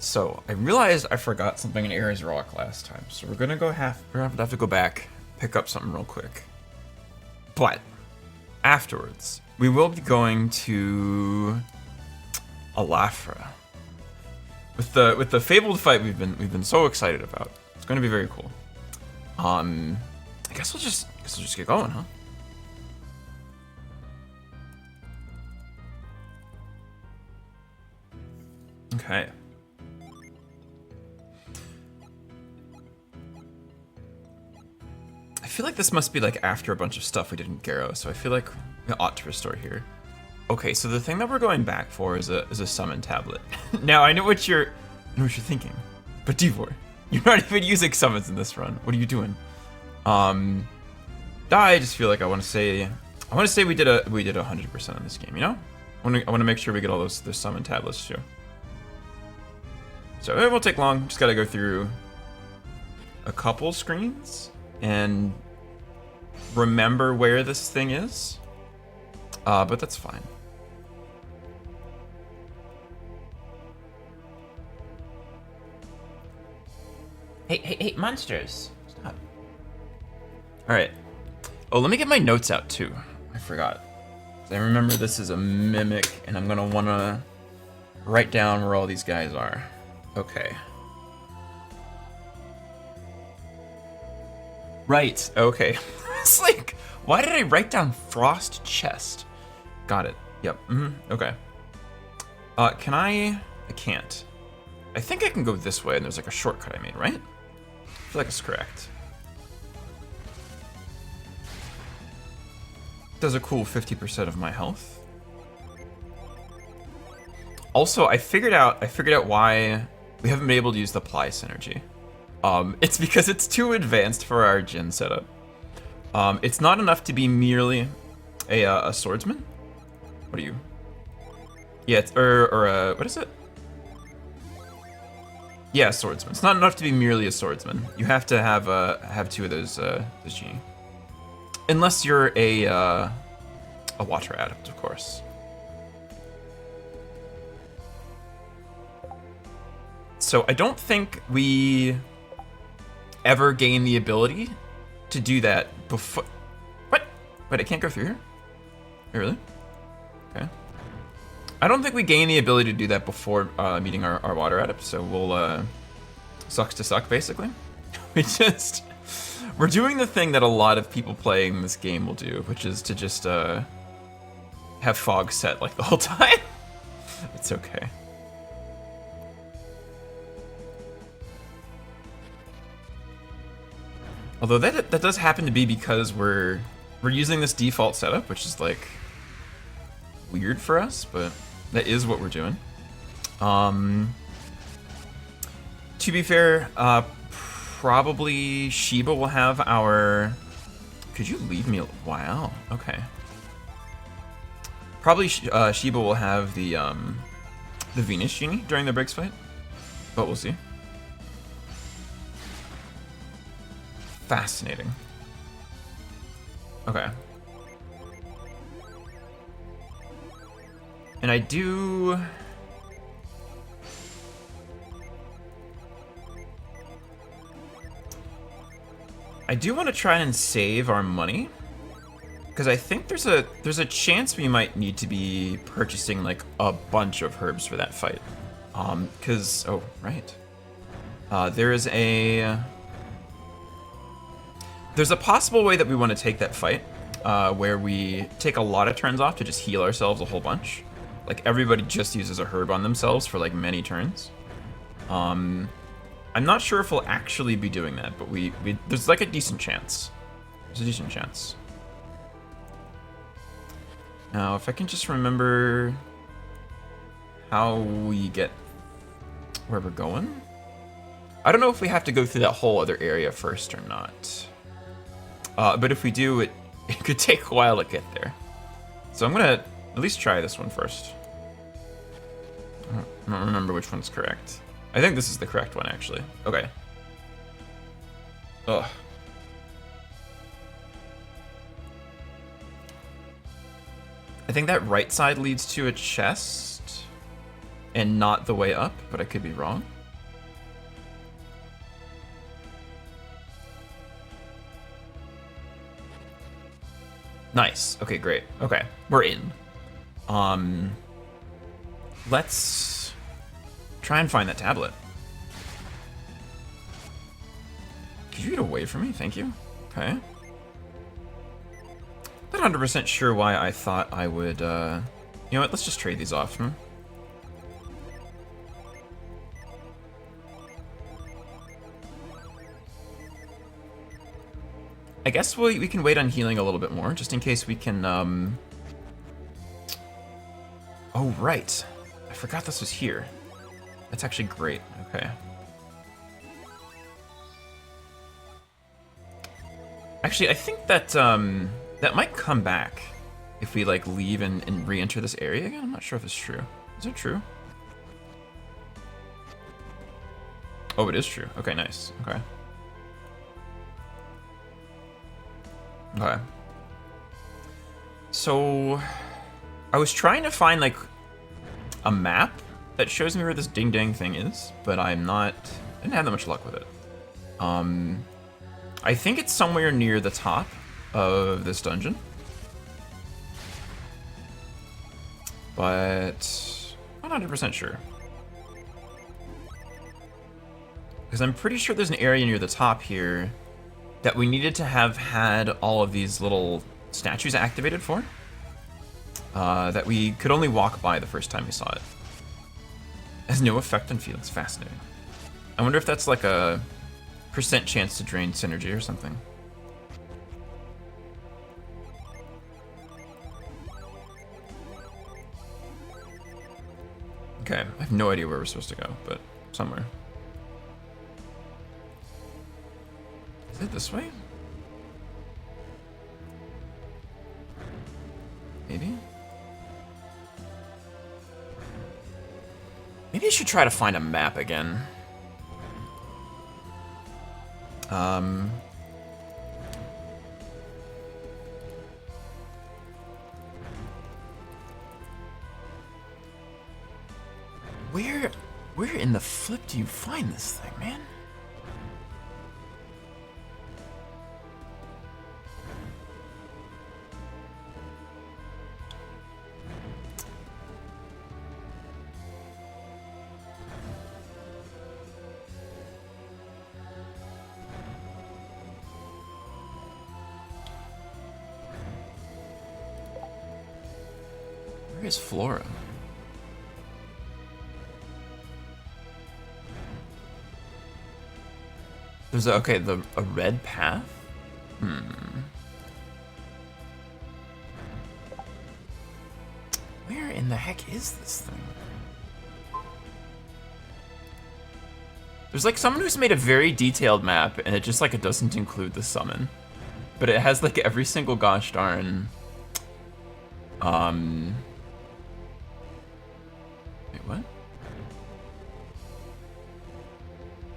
So I realized I forgot something in Ares Rock last time, so we're gonna have to go back, pick up something real quick. But afterwards, we will be going to Alafra with the fabled fight we've been so excited about. It's going to be very cool. I guess we'll just get going, huh? Okay. I feel like this must be like after a bunch of stuff we did in Garrow, so I feel like we ought to restore here. Okay, so the thing that we're going back for is a summon tablet. Now I know what you're thinking, but Devor, you're not even using summons in this run. What are you doing? I just feel like I want to say we did 100% on this game. You know, I want to make sure we get all those summon tablets too. So it won't take long. Just gotta go through a couple screens and remember where this thing is. But that's fine. Hey, monsters! Stop. All right. Oh, let me get my notes out too. I forgot. I remember this is a mimic, and I'm gonna wanna write down where all these guys are. Okay. Right. Okay. It's like, why did I write down Frost Chest? Got it. Yep. Okay. Can I can't. I think I can go this way, and there's like a shortcut I made, right? I feel like it's correct. Does a cool 50% of my health. Also, I figured out why we haven't been able to use the Ply synergy. It's because it's too advanced for our Jin setup. It's not enough to be merely a swordsman. What are you? Yeah, it's what is it? Yeah, a swordsman. It's not enough to be merely a swordsman. You have to have two of those genie. Unless you're a water adept, of course. So I don't think we ever gain the ability to do that before. What? Wait, I can't go through here? Oh, really? Okay. I don't think we gain the ability to do that before meeting our water adept, so we'll sucks to suck, basically. We're doing the thing that a lot of people playing this game will do, which is to just have fog set like the whole time. It's okay. Although that does happen to be because we're using this default setup, which is like weird for us, but that is what we're doing. To be fair, probably Shiba will have our. Could you leave me? Wow. Okay. Probably Shiba will have the Venus Genie during the Briggs fight, but we'll see. Fascinating. Okay. And I do. Want to try and save our money, because I think there's a chance we might need to be purchasing like a bunch of herbs for that fight. Because oh right, there's a possible way that we want to take that fight, where we take a lot of turns off to just heal ourselves a whole bunch. Like everybody just uses a herb on themselves for like many turns. I'm not sure if we'll actually be doing that, but we there's like a decent chance. There's a decent chance. Now, if I can just remember how we get where we're going. I don't know if we have to go through that whole other area first or not. But if we do, it could take a while to get there. So I'm gonna at least try this one first. I don't remember which one's correct. I think this is the correct one, actually. Okay. Ugh. I think that right side leads to a chest and not the way up, but I could be wrong. Nice. Okay, great. Okay, we're in. Let's try and find that tablet. Could you get away from me? Thank you. Okay. Not 100% sure why I thought I would, You know what, let's just trade these off. I guess we can wait on healing a little bit more, just in case we can, Oh, right. I forgot this was here. That's actually great. Okay. Actually, I think that, that might come back if we, like, leave and re-enter this area again. I'm not sure if it's true. Is it true? Oh, it is true. Okay, nice. Okay. Okay. So, I was trying to find, like, a map that shows me where this ding-dang thing is, but I didn't have that much luck with it. I think it's somewhere near the top of this dungeon. But I'm not 100% sure. Because I'm pretty sure there's an area near the top here that we needed to have had all of these little statues activated for. That we could only walk by the first time we saw it. Has no effect on feelings. Fascinating. I wonder if that's like a % chance to drain synergy or something. Okay, I have no idea where we're supposed to go, but somewhere. Is it this way? Maybe? Maybe I should try to find a map again. Where in the flip do you find this thing, man? Where is Flora? There's a, okay, a red path? Where in the heck is this thing? There's like someone who's made a very detailed map and it just like it doesn't include the summon. But it has like every single gosh darn wait, what?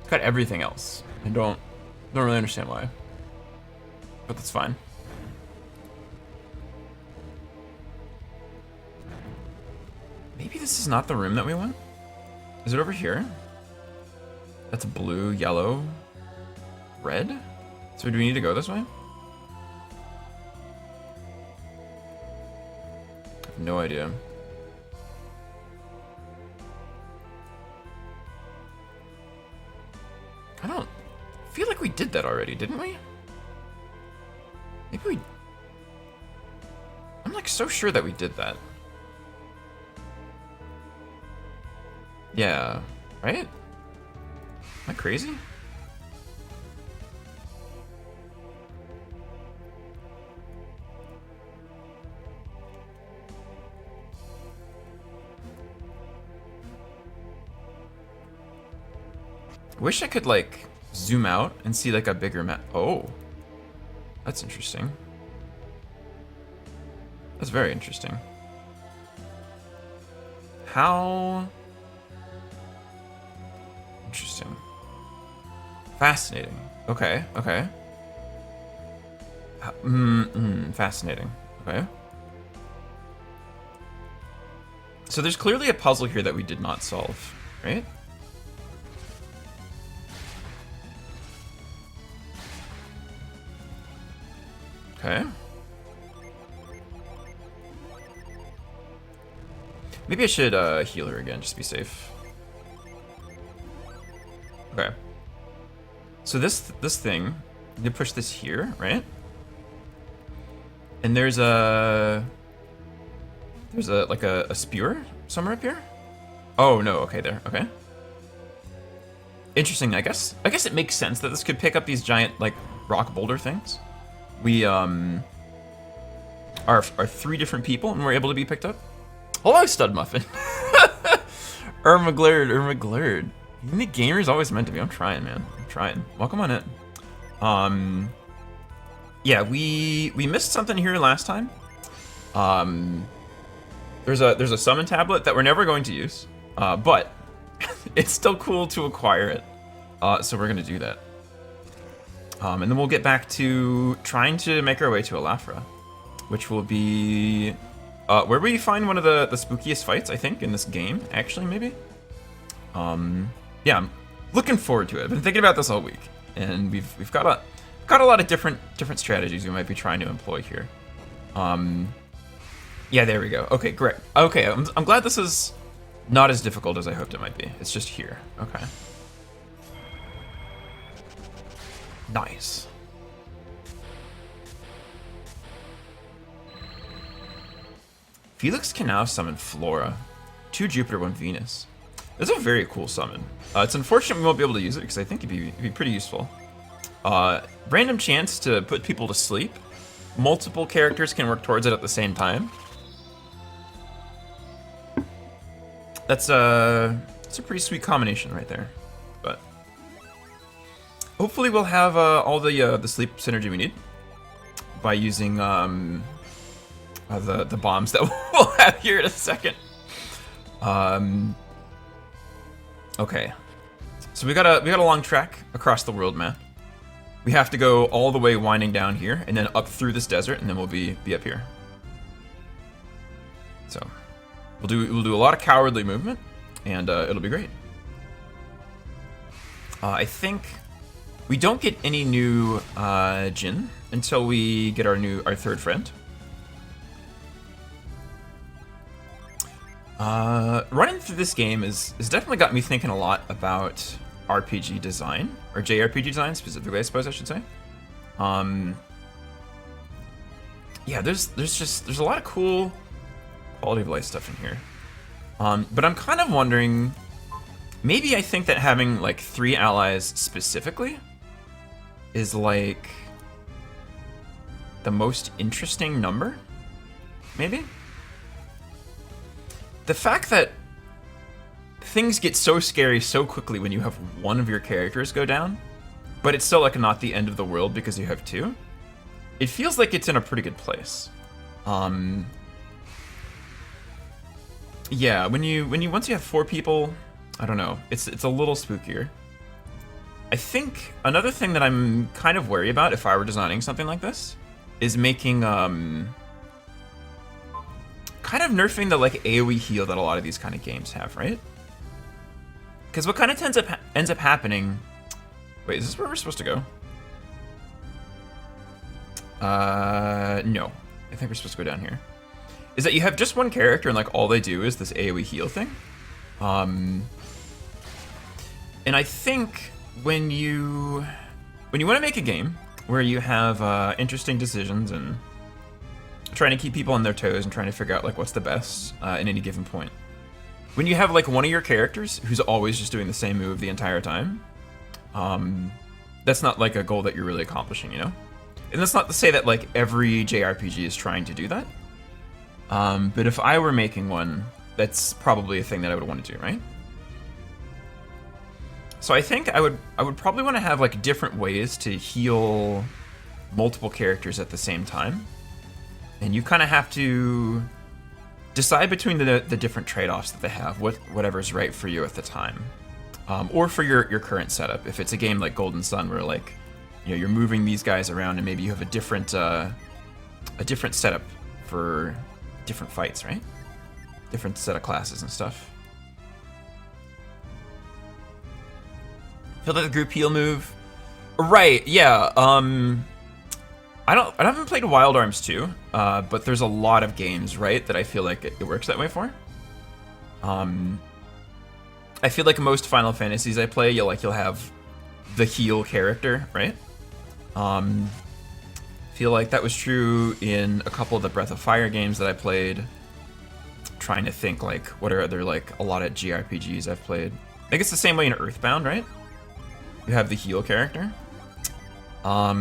It's got everything else. I don't really understand why. But that's fine. Maybe this is not the room that we want? Is it over here? That's blue, yellow, red? So do we need to go this way? I have no idea. I don't feel like we did that already, didn't we? Maybe we... I'm like so sure that we did that. Yeah, right? Am I crazy? Wish I could like zoom out and see like a bigger map. Oh, that's interesting. That's very interesting. How interesting. Fascinating. Okay, okay. Fascinating. Okay. So there's clearly a puzzle here that we did not solve, right? Okay. Maybe I should heal her again, just to be safe. Okay. So this thing, you push this here, right? And there's like a spear somewhere up here. Oh no, okay, there, okay. Interesting, I guess it makes sense that this could pick up these giant, like, rock boulder things. We, are 3 different people and we're able to be picked up. Hello, Stud Muffin. Ermaglurd. You think the gamer's always meant to be? I'm trying, man. I'm trying. Welcome on in. Yeah, we missed something here last time. There's a summon tablet that we're never going to use, but it's still cool to acquire it. So we're gonna do that. And then we'll get back to trying to make our way to Elafra, which will be where we find one of the spookiest fights, I think, in this game. Actually, maybe. Yeah, I'm looking forward to it. I've been thinking about this all week, and we've got a lot of different strategies we might be trying to employ here. Yeah, there we go. Okay, great. Okay, I'm glad this is not as difficult as I hoped it might be. It's just here. Okay. Nice. Felix can now summon Flora. 2 Jupiter, 1 Venus. That's a very cool summon. It's unfortunate we won't be able to use it because I think it'd be pretty useful. Random chance to put people to sleep. Multiple characters can work towards it at the same time. That's it's a pretty sweet combination right there. But hopefully we'll have all the sleep synergy we need by using the bombs that we'll have here in a second. Okay, so we got a long trek across the world, man. We have to go all the way winding down here and then up through this desert, and then we'll be up here. So we'll do a lot of cowardly movement, and it'll be great. I think we don't get any new Jinn until we get our 3rd friend. Running through this game has definitely got me thinking a lot about RPG design, or JRPG design specifically, I suppose I should say. Yeah, there's a lot of cool quality of life stuff in here. But I'm kind of wondering, maybe I think that having like 3 allies specifically is like the most interesting number, maybe? The fact that things get so scary so quickly when you have one of your characters go down, but it's still like not the end of the world because you have 2. It feels like it's in a pretty good place. Yeah, once you have 4 people, I don't know, it's a little spookier. I think another thing that I'm kind of wary about if I were designing something like this is making kind of nerfing the like AoE heal that a lot of these kind of games have, right? Because what kind of ends up happening... Wait, is this where we're supposed to go? No. I think we're supposed to go down here. Is that you have just one character and like all they do is this AoE heal thing. And I think when you want to make a game where you have interesting decisions and trying to keep people on their toes and trying to figure out like what's the best in any given point. When you have like one of your characters who's always just doing the same move the entire time, that's not like a goal that you're really accomplishing, you know? And that's not to say that like every JRPG is trying to do that. But if I were making one, that's probably a thing that I would want to do, right? So I think I would probably want to have like different ways to heal multiple characters at the same time. And you kind of have to decide between the different trade-offs that they have, whatever's right for you at the time, or for your current setup. If it's a game like Golden Sun, where like, you know, you're moving these guys around, and maybe you have a different setup for different fights, right? Different set of classes and stuff. Feel like the group heal move, right? Yeah. I haven't played Wild Arms 2, but there's a lot of games, right, that I feel like it works that way for. I feel like most Final Fantasies I play, you'll have the heal character, right? Feel like that was true in a couple of the Breath of Fire games that I played. Trying to think, like, what are other, like, a lot of JRPGs I've played. I think it's the same way in Earthbound, right? You have the heal character. But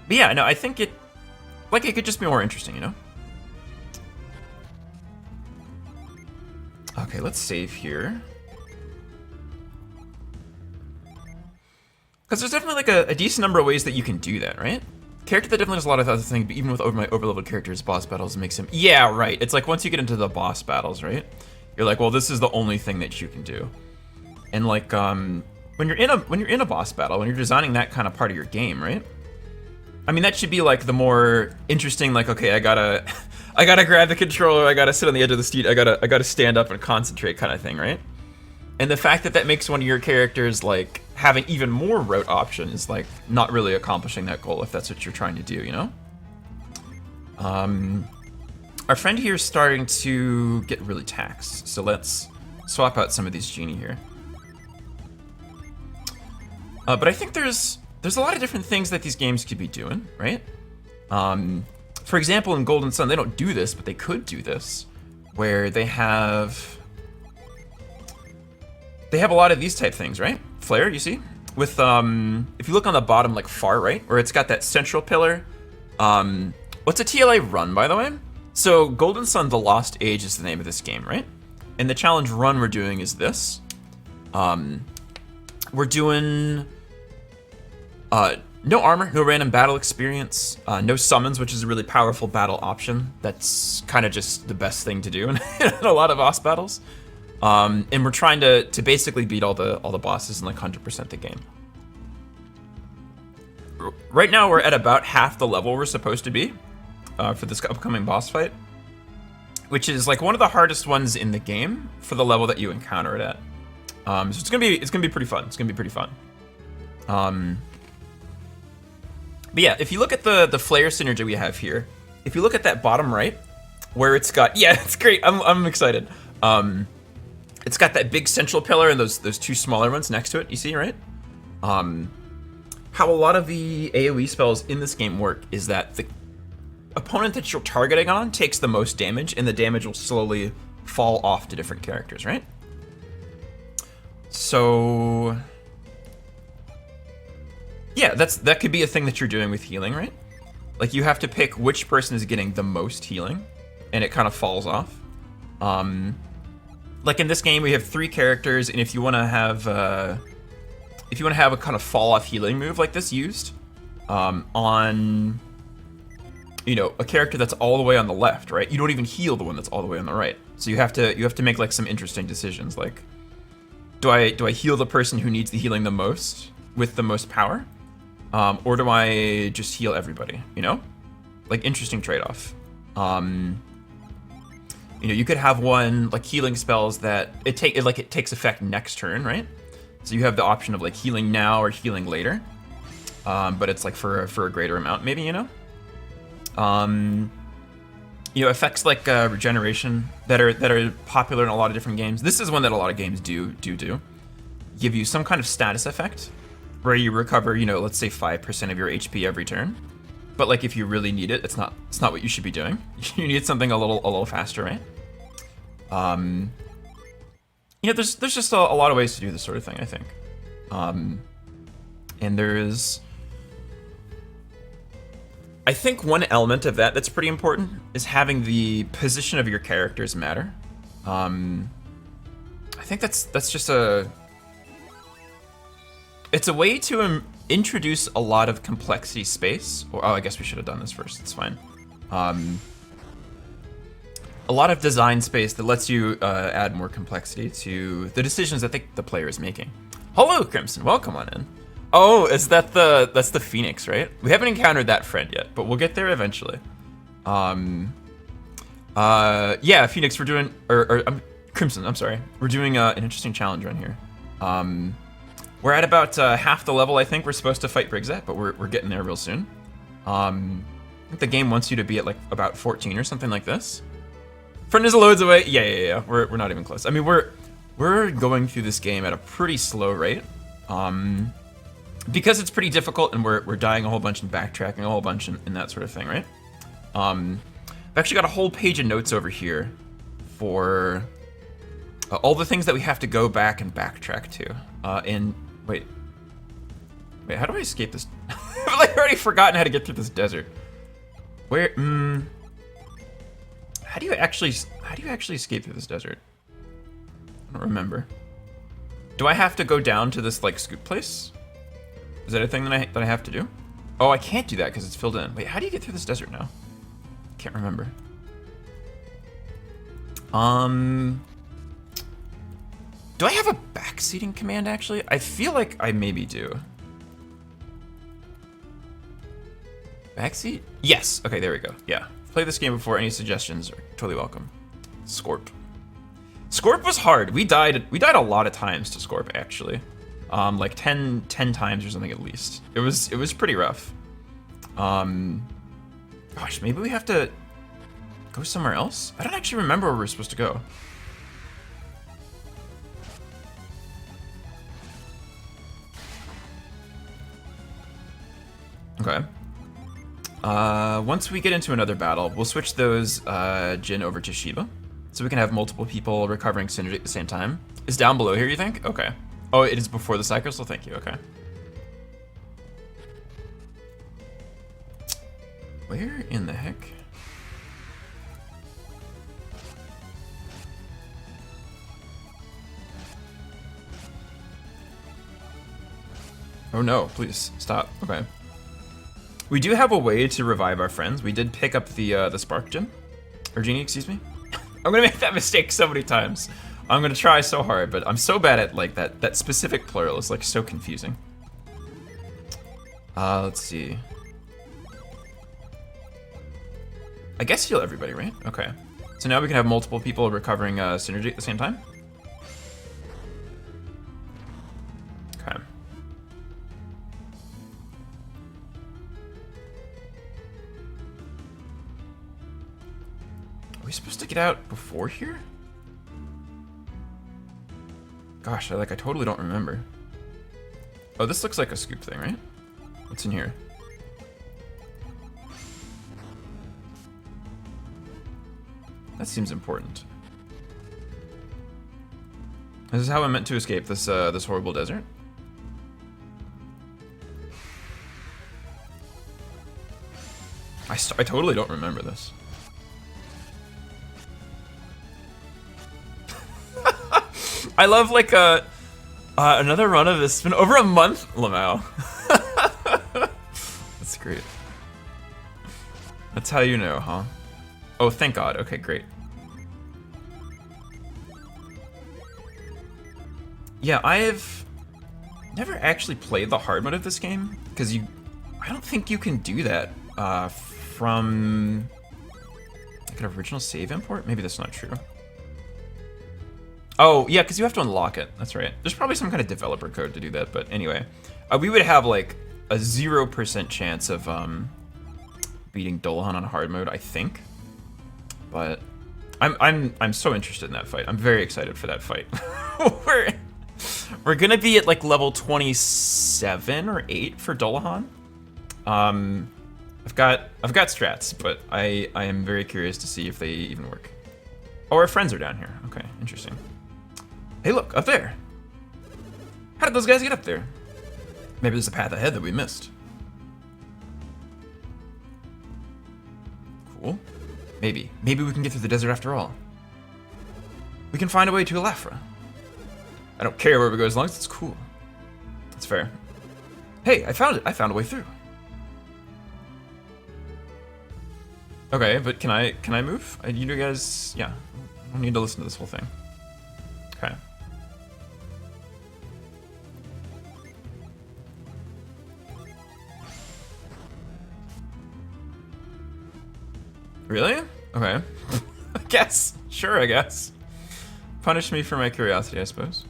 yeah, no, I think it could just be more interesting, you know? Okay, let's save here. Because there's definitely like a decent number of ways that you can do that, right? Character that definitely does a lot of other things, but even with my overleveled characters, boss battles makes him... Yeah, right. It's like once you get into the boss battles, right? You're like, well, this is the only thing that you can do. And like, when you're in a boss battle, when you're designing that kind of part of your game, right? I mean, that should be like the more interesting, like, okay, I gotta grab the controller, I gotta sit on the edge of the seat, I gotta stand up and concentrate kind of thing, right? And the fact that that makes one of your characters, like, having even more route options, like, not really accomplishing that goal if that's what you're trying to do, you know? Our friend here is starting to get really taxed, so let's swap out some of these genie here. But I think there's a lot of different things that these games could be doing, right? For example, in Golden Sun, they don't do this, but they could do this, where they have a lot of these type things, right? Flare, you see? With, if you look on the bottom, like, far right, where it's got that central pillar, what's a TLA run, by the way? So, Golden Sun The Lost Age is the name of this game, right? And the challenge run we're doing is this. We're doing, no armor, no random battle experience, no summons, which is a really powerful battle option. That's kind of just the best thing to do in a lot of boss battles. And we're trying to basically beat all the bosses in like 100% the game. Right now we're at about half the level we're supposed to be for this upcoming boss fight, which is like one of the hardest ones in the game for the level that you encounter it at. So it's gonna be pretty fun. It's gonna be pretty fun. But yeah, if you look at the flare synergy we have here, if you look at that bottom right, where it's got, yeah, it's great. I'm excited. It's got that big central pillar and those two smaller ones next to it, you see, right? How a lot of the AoE spells in this game work is that the opponent that you're targeting on takes the most damage, and the damage will slowly fall off to different characters, right? So yeah, that could be a thing that you're doing with healing, right? Like you have to pick which person is getting the most healing, and it kind of falls off. Like in this game, we have 3 characters, and if you want to have a kind of fall off healing move like this used on, you know, a character that's all the way on the left, right? You don't even heal the one that's all the way on the right. So you have to make like some interesting decisions, like do I heal the person who needs the healing the most with the most power, or do I just heal everybody? You know, like interesting trade-off. You know, you could have one like healing spells that it takes effect next turn, right? So you have the option of like healing now or healing later, but it's like for a greater amount, maybe, you know. You know, effects like regeneration that are popular in a lot of different games. This is one that a lot of games do. Give you some kind of status effect where you recover, you know, let's say 5% of your HP every turn. But like if you really need it, it's not what you should be doing. You need something a little faster, right? You know, there's just a lot of ways to do this sort of thing, I think. And I think one element of that's pretty important is having the position of your characters matter. I think that's just it's a way to introduce a lot of complexity space. Or, oh, I guess we should have done this first. It's fine. A lot of design space that lets you add more complexity to the decisions that the player is making. Hello, Crimson. Welcome on in. Oh, that's the Phoenix, right? We haven't encountered that friend yet, but we'll get there eventually. Yeah, Phoenix, we're doing, Crimson, I'm sorry. We're doing an interesting challenge run here. We're at about half the level I think we're supposed to fight Briggs at, but we're getting there real soon. I think the game wants you to be at like about 14 or something like this Front is loads away. Yeah. We're not even close. I mean, we're going through this game at a pretty slow rate. Because it's pretty difficult and we're dying a whole bunch and backtracking a whole bunch and that sort of thing, right? I've actually got a whole page of notes over here for all the things that we have to go back and backtrack to. And wait, how do I escape this? I've like already forgotten how to get through this desert. Where? How do you actually escape through this desert? I don't remember. Do I have to go down to this like scoop place? Is that a thing that I have to do? Oh, I can't do that because it's filled in. Wait, how do you get through this desert now? Can't remember. Do I have a backseating command actually? I feel like I maybe do. Backseat? Yes. Okay, there we go. Yeah. Played this game before. Any suggestions are totally welcome. Scorp. Scorp was hard. We died a lot of times to Scorp actually. Like 10 times or something at least. It was pretty rough. Gosh, maybe we have to go somewhere else? I don't actually remember where we're supposed to go. Okay. Once we get into another battle, we'll switch those Jin over to Shiva, so we can have multiple people recovering synergy at the same time. Is down below here, you think? Okay. Oh, it is before the cycle, so thank you. Okay. Where in the heck? Oh no, please stop. Okay. We do have a way to revive our friends. We did pick up the Spark Gem. Or Genie, excuse me. I'm gonna make that mistake so many times. I'm gonna try so hard, but I'm so bad at like that specific plural is like so confusing. Let's see. I guess heal everybody, right? Okay. So now we can have multiple people recovering synergy at the same time. Okay. Are we supposed to get out before here? Gosh, I totally don't remember. Oh, this looks like a scoop thing, right? What's in here? That seems important. This is how I'm meant to escape this this horrible desert. I totally don't remember this. I love like another run of this. It's been over a month, Lamau. That's great. That's how you know, huh? Oh, thank God. Okay, great. Yeah, I've never actually played the hard mode of this game because I don't think you can do that from like an original save import. Maybe that's not true. Oh, yeah, because you have to unlock it. That's right. There's probably some kind of developer code to do that, but anyway. We would have, like, a 0% chance of beating Duology on hard mode, I think. But I'm so interested in that fight. I'm very excited for that fight. We're gonna be at, like, level 27 or 8 for Duology. I've got strats, but I am very curious to see if they even work. Oh, our friends are down here. Okay, interesting. Hey, look, up there. How did those guys get up there? Maybe there's a path ahead that we missed. Cool. Maybe we can get through the desert after all. We can find a way to Elafra. I don't care where we go as long as it's cool. That's fair. Hey, I found it. I found a way through. Okay, but can I move? You guys, yeah. I don't need to listen to this whole thing. Okay. Really? Okay. I guess. Sure, I guess. Punish me for my curiosity, I suppose.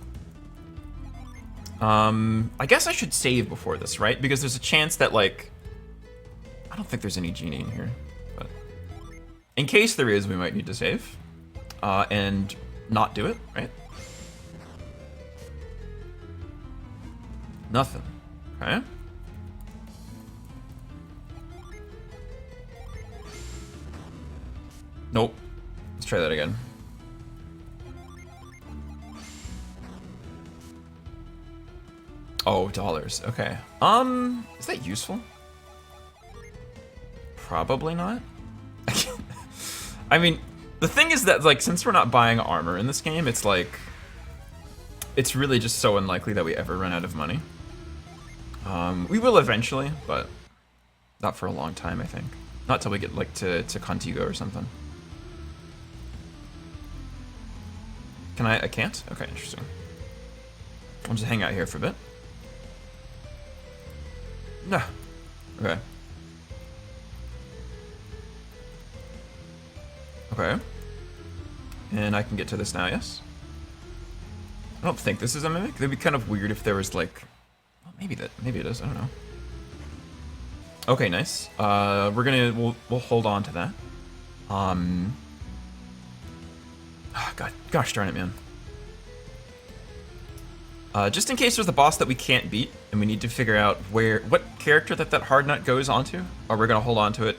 I guess I should save before this, right? Because there's a chance that, like... I don't think there's any genie in here, but... In case there is, we might need to save. and not do it, right? Nothing. Okay. Nope. Let's try that again. Oh, dollars. Okay. Is that useful? Probably not. I mean, the thing is that, like, since we're not buying armor in this game, it's like, it's really just so unlikely that we ever run out of money. We will eventually, but not for a long time, I think. Not till we get, like, to Contigo or something. Can I can't? Okay, interesting. I'll just hang out here for a bit. Nah. Okay. Okay. And I can get to this now, yes? I don't think this is a mimic. It'd be kind of weird if there was like... Well, maybe it is, I don't know. Okay, nice. We'll hold on to that. Gosh darn it, man. Just in case there's a boss that we can't beat, and we need to figure out what character that hard nut goes onto, or we're gonna hold on to it,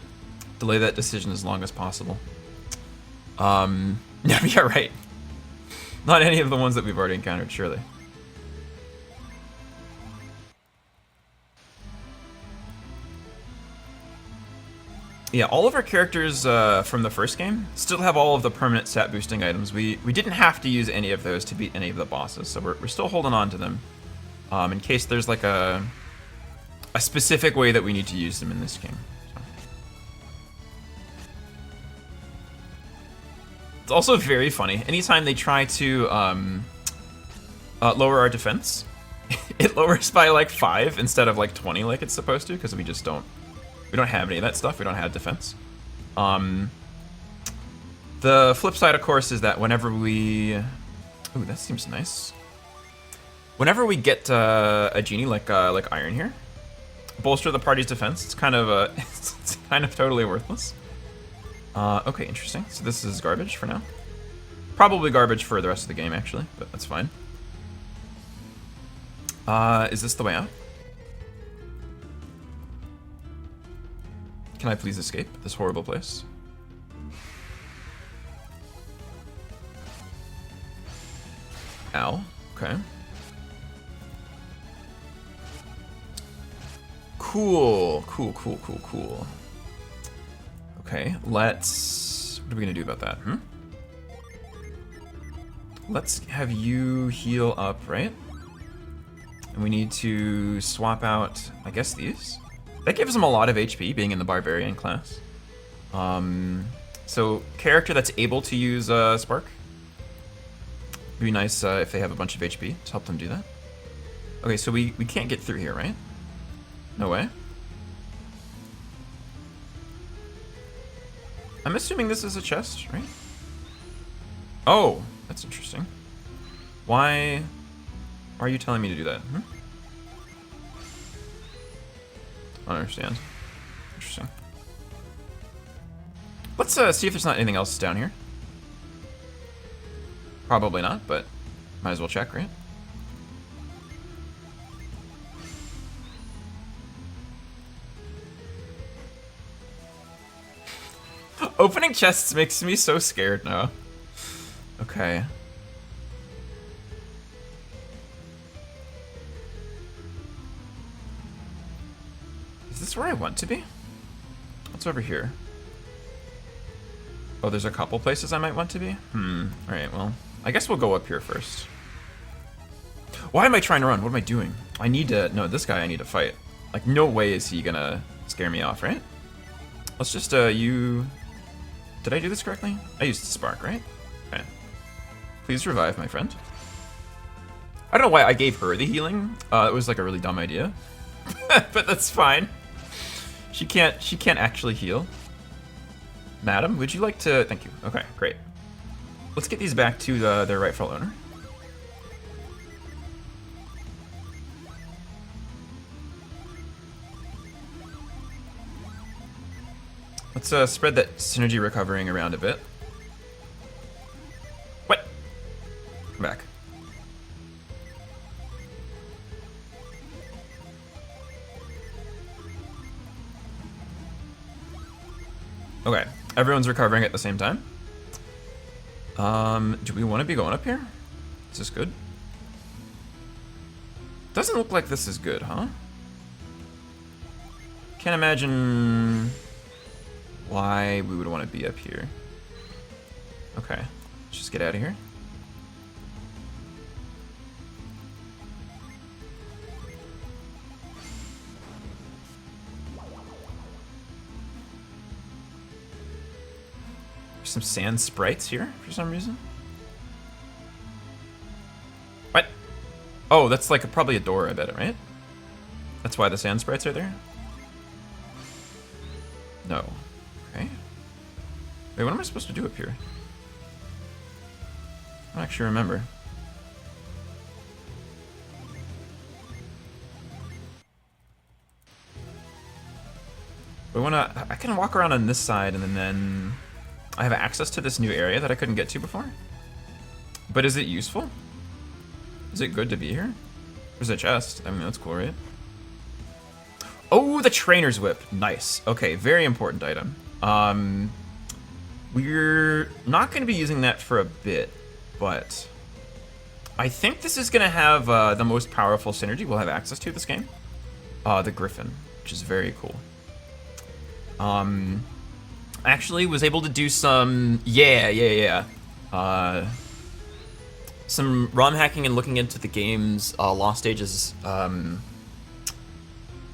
delay that decision as long as possible. Yeah, right. Not any of the ones that we've already encountered, surely. Yeah, all of our characters from the first game still have all of the permanent stat boosting items. We didn't have to use any of those to beat any of the bosses, so we're still holding on to them. In case there's like a specific way that we need to use them in this game. So. It's also very funny. Anytime they try to lower our defense, it lowers by like 5 instead of like 20 like it's supposed to, because we just don't. We don't have any of that stuff. We don't have defense. The flip side, of course, is that whenever we... Ooh, that seems nice. Whenever we get a genie like Iron here, bolster the party's defense. It's kind of it's kind of totally worthless. Okay, interesting. So this is garbage for now. Probably garbage for the rest of the game, actually, but that's fine. Is this the way out? Can I please escape this horrible place? Ow. Okay. Cool. Cool. Okay, let's... What are we gonna do about that, Let's have you heal up, right? And we need to swap out, I guess, these? That gives them a lot of HP, being in the Barbarian class. So, character that's able to use Spark. Would be nice if they have a bunch of HP to help them do that. Okay, so we can't get through here, right? No way. I'm assuming this is a chest, right? Oh, that's interesting. Why are you telling me to do that? I don't understand. Interesting. Let's see if there's not anything else down here. Probably not, but might as well check, right? Opening chests makes me so scared now. Okay. Is this where I want to be? What's over here? Oh, there's a couple places I might want to be? Alright, well, I guess we'll go up here first. Why am I trying to run? What am I doing? I need to... No, this guy I need to fight. Like, no way is he gonna scare me off, right? Let's just, you... Did I do this correctly? I used Spark, right? Okay. Please revive, my friend. I don't know why I gave her the healing. It was like a really dumb idea. But that's fine. She can't actually heal. Madam, would you like to... Thank you. Okay, great. Let's get these back to their rightful owner. Let's spread that synergy recovering around a bit. Okay, everyone's recovering at the same time. Do we want to be going up here? Is this good? Doesn't look like this is good, huh? Can't imagine why we would want to be up here. Okay, let's just get out of here. There's some sand sprites here for some reason. What? Oh, that's like probably a door, I bet, right? That's why the sand sprites are there? No. Okay. Wait, what am I supposed to do up here? I don't actually remember. I can walk around on this side and then I have access to this new area that I couldn't get to before. But is it useful? Is it good to be here? There's a chest. I mean, that's cool, right? Oh, the trainer's whip. Nice. Okay, very important item. We're not going to be using that for a bit, but I think this is going to have the most powerful synergy we'll have access to this game. The Griffin, which is very cool. Actually was able to do some, some ROM hacking and looking into the game's Lost Ages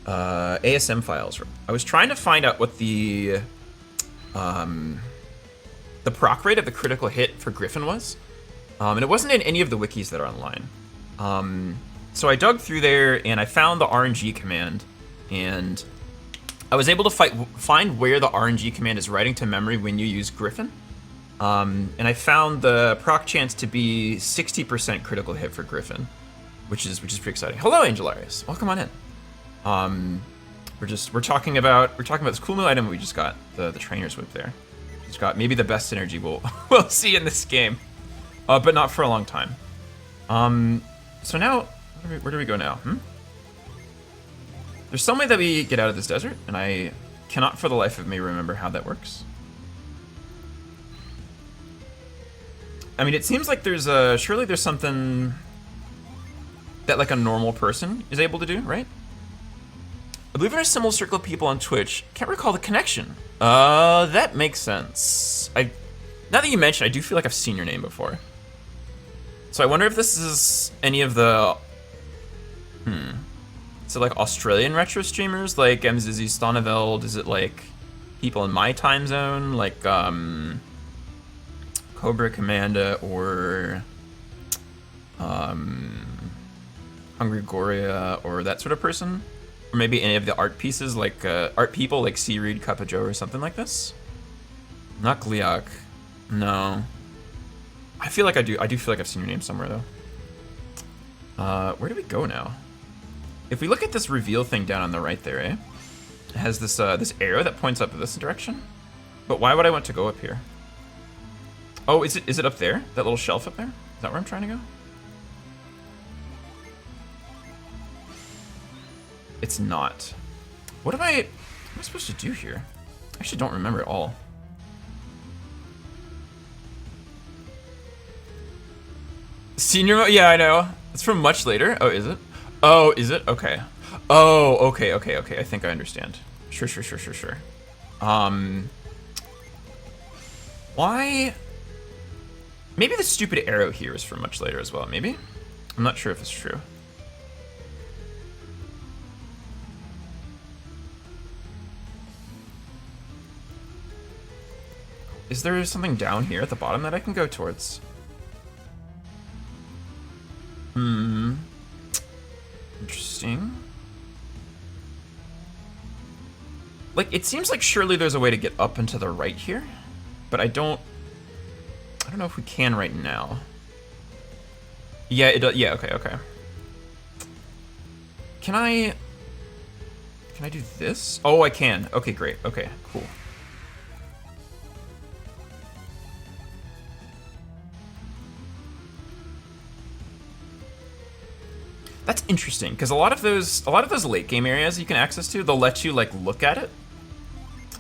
ASM files. I was trying to find out what the proc rate of the critical hit for Griffin was, and it wasn't in any of the wikis that are online. So I dug through there and I found the RNG command, and I was able to find where the RNG command is writing to memory when you use Griffin. And I found the proc chance to be 60% critical hit for Griffin, which is pretty exciting. Hello, Angelarius. Welcome on in. We're talking about this cool new item we just got, the trainer's whip there. It's got maybe the best synergy we'll see in this game, but not for a long time. So now, where do we go now? There's some way that we get out of this desert, and I cannot for the life of me remember how that works. I mean, it seems like surely there's something that like a normal person is able to do, right? I believe in a similar circle of people on Twitch. Can't recall the connection. That makes sense. Now that you mention, I do feel like I've seen your name before. So I wonder if this is any of the, is it like Australian retro streamers, like Mzizzy Stoneveld? Is it like people in my time zone, like Cobra Commanda or Hungry Goria or that sort of person? Or maybe any of the art pieces, like art people like Seareed, Cup of Joe, or something like this? Not Gliok. No. I feel like I do feel like I've seen your name somewhere though. Where do we go now? If we look at this reveal thing down on the right there, it has this this arrow that points up this direction. But why would I want to go up here? Oh, is it up there? That little shelf up there? Is that where I'm trying to go? It's not. What am I supposed to do here? I actually don't remember at all. Senior, yeah, I know. It's from much later. Oh, is it? Oh, is it? Okay. Oh, okay. I think I understand. Sure. Why? Maybe the stupid arrow here is from much later as well, maybe? I'm not sure if it's true. Is there something down here at the bottom that I can go towards? Interesting. Like, it seems like surely there's a way to get up and to the right here, but I don't know if we can right now. Yeah, it does. Yeah, okay. Can I do this? Oh, I can. Okay, great. Okay, cool. That's interesting, because a lot of those late game areas you can access to, they'll let you like look at it.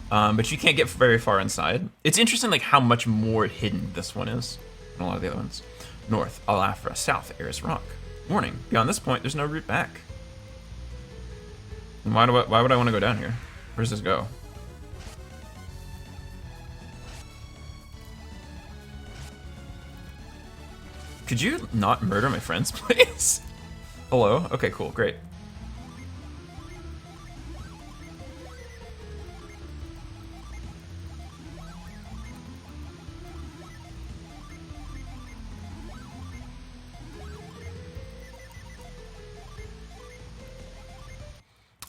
But you can't get very far inside. It's interesting like how much more hidden this one is than a lot of the other ones. North, Alafra. South, Ayers Rock. Warning, beyond this point, there's no route back. And why would I want to go down here? Where does this go? Could you not murder my friends, please? Hello? Okay, cool, great.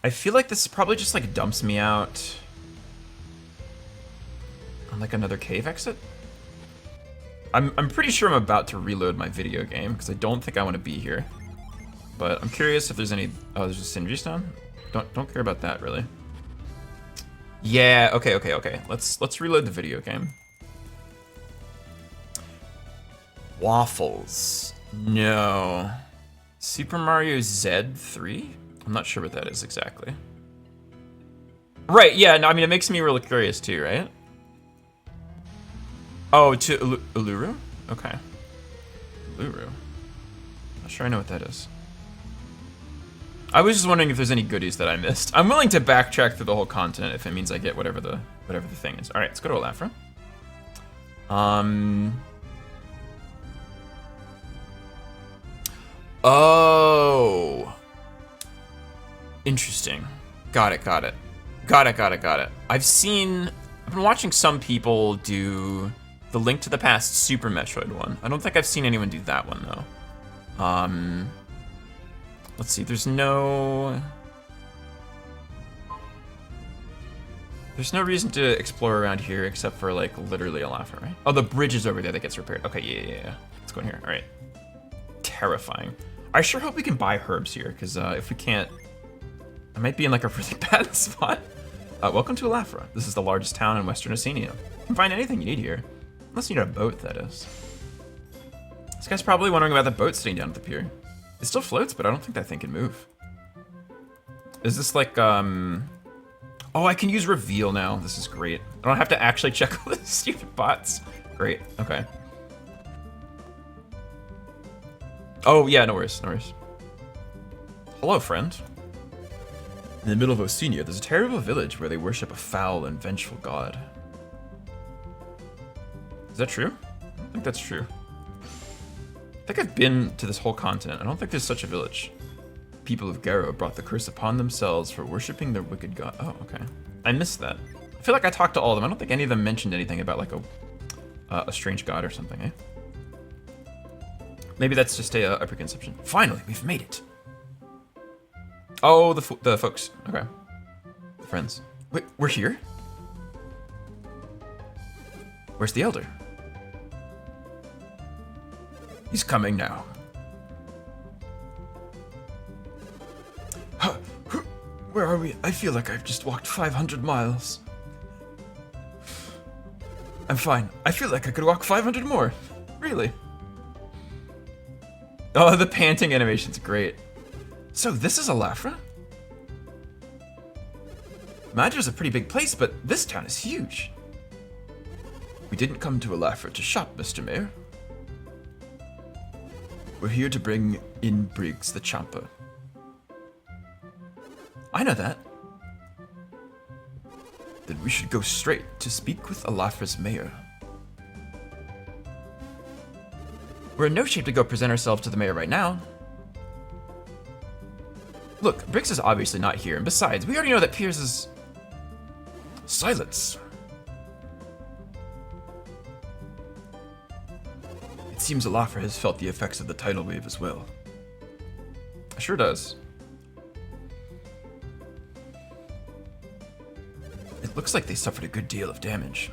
I feel like this probably just like dumps me out on like another cave exit. I'm pretty sure I'm about to reload my video game because I don't think I want to be here. But I'm curious if there's any. Oh, there's a Synergy Stone. Don't care about that really. Yeah. Okay. Let's reload the video game. Waffles. No. Super Mario Z3? I'm not sure what that is exactly. Right, yeah, no, I mean, it makes me really curious too, right? Oh, to Uluru? Okay. Uluru. Not sure I know what that is. I was just wondering if there's any goodies that I missed. I'm willing to backtrack through the whole continent if it means I get whatever the thing is. All right, let's go to Alafra. Oh. Interesting. Got it. I've been watching some people do the Link to the Past Super Metroid one. I don't think I've seen anyone do that one though. Let's see, there's no reason to explore around here except for like literally Alafra, right? Oh, the bridge is over there that gets repaired. Okay, yeah. Let's go in here, all right. Terrifying. I sure hope we can buy herbs here, because if we can't, I might be in like a really bad spot. Welcome to Alafra. This is the largest town in Western Oceania. You can find anything you need here. Unless you need a boat, that is. This guy's probably wondering about the boat sitting down at the pier. It still floats, but I don't think that thing can move. Is this like, oh, I can use reveal now. This is great. I don't have to actually check all the stupid bots. Great, okay. Oh, yeah, no worries. Hello, friend. In the middle of Oceania, there's a terrible village where they worship a foul and vengeful god. Is that true? I don't think that's true. I think I've been to this whole continent. I don't think there's such a village. People of Garo brought the curse upon themselves for worshiping their wicked god. Oh, okay. I missed that. I feel like I talked to all of them. I don't think any of them mentioned anything about like a strange god or something, eh? Maybe that's just a preconception. Finally, we've made it. Oh, the folks. Okay. The friends. Wait, we're here? Where's the elder? He's coming now. Where are we? I feel like I've just walked 500 miles. I'm fine. I feel like I could walk 500 more. Really? Oh, the panting animation's great. So this is Alafra? Madra's a pretty big place, but this town is huge. We didn't come to Alafra to shop, Mr. Mayor. We're here to bring in Briggs the Champa. I know that. Then we should go straight to speak with Alafra's mayor. We're in no shape to go present ourselves to the mayor right now. Look, Briggs is obviously not here, and besides, we already know that Piers is... Silence! It seems Alafra has felt the effects of the tidal wave as well. It sure does. It looks like they suffered a good deal of damage.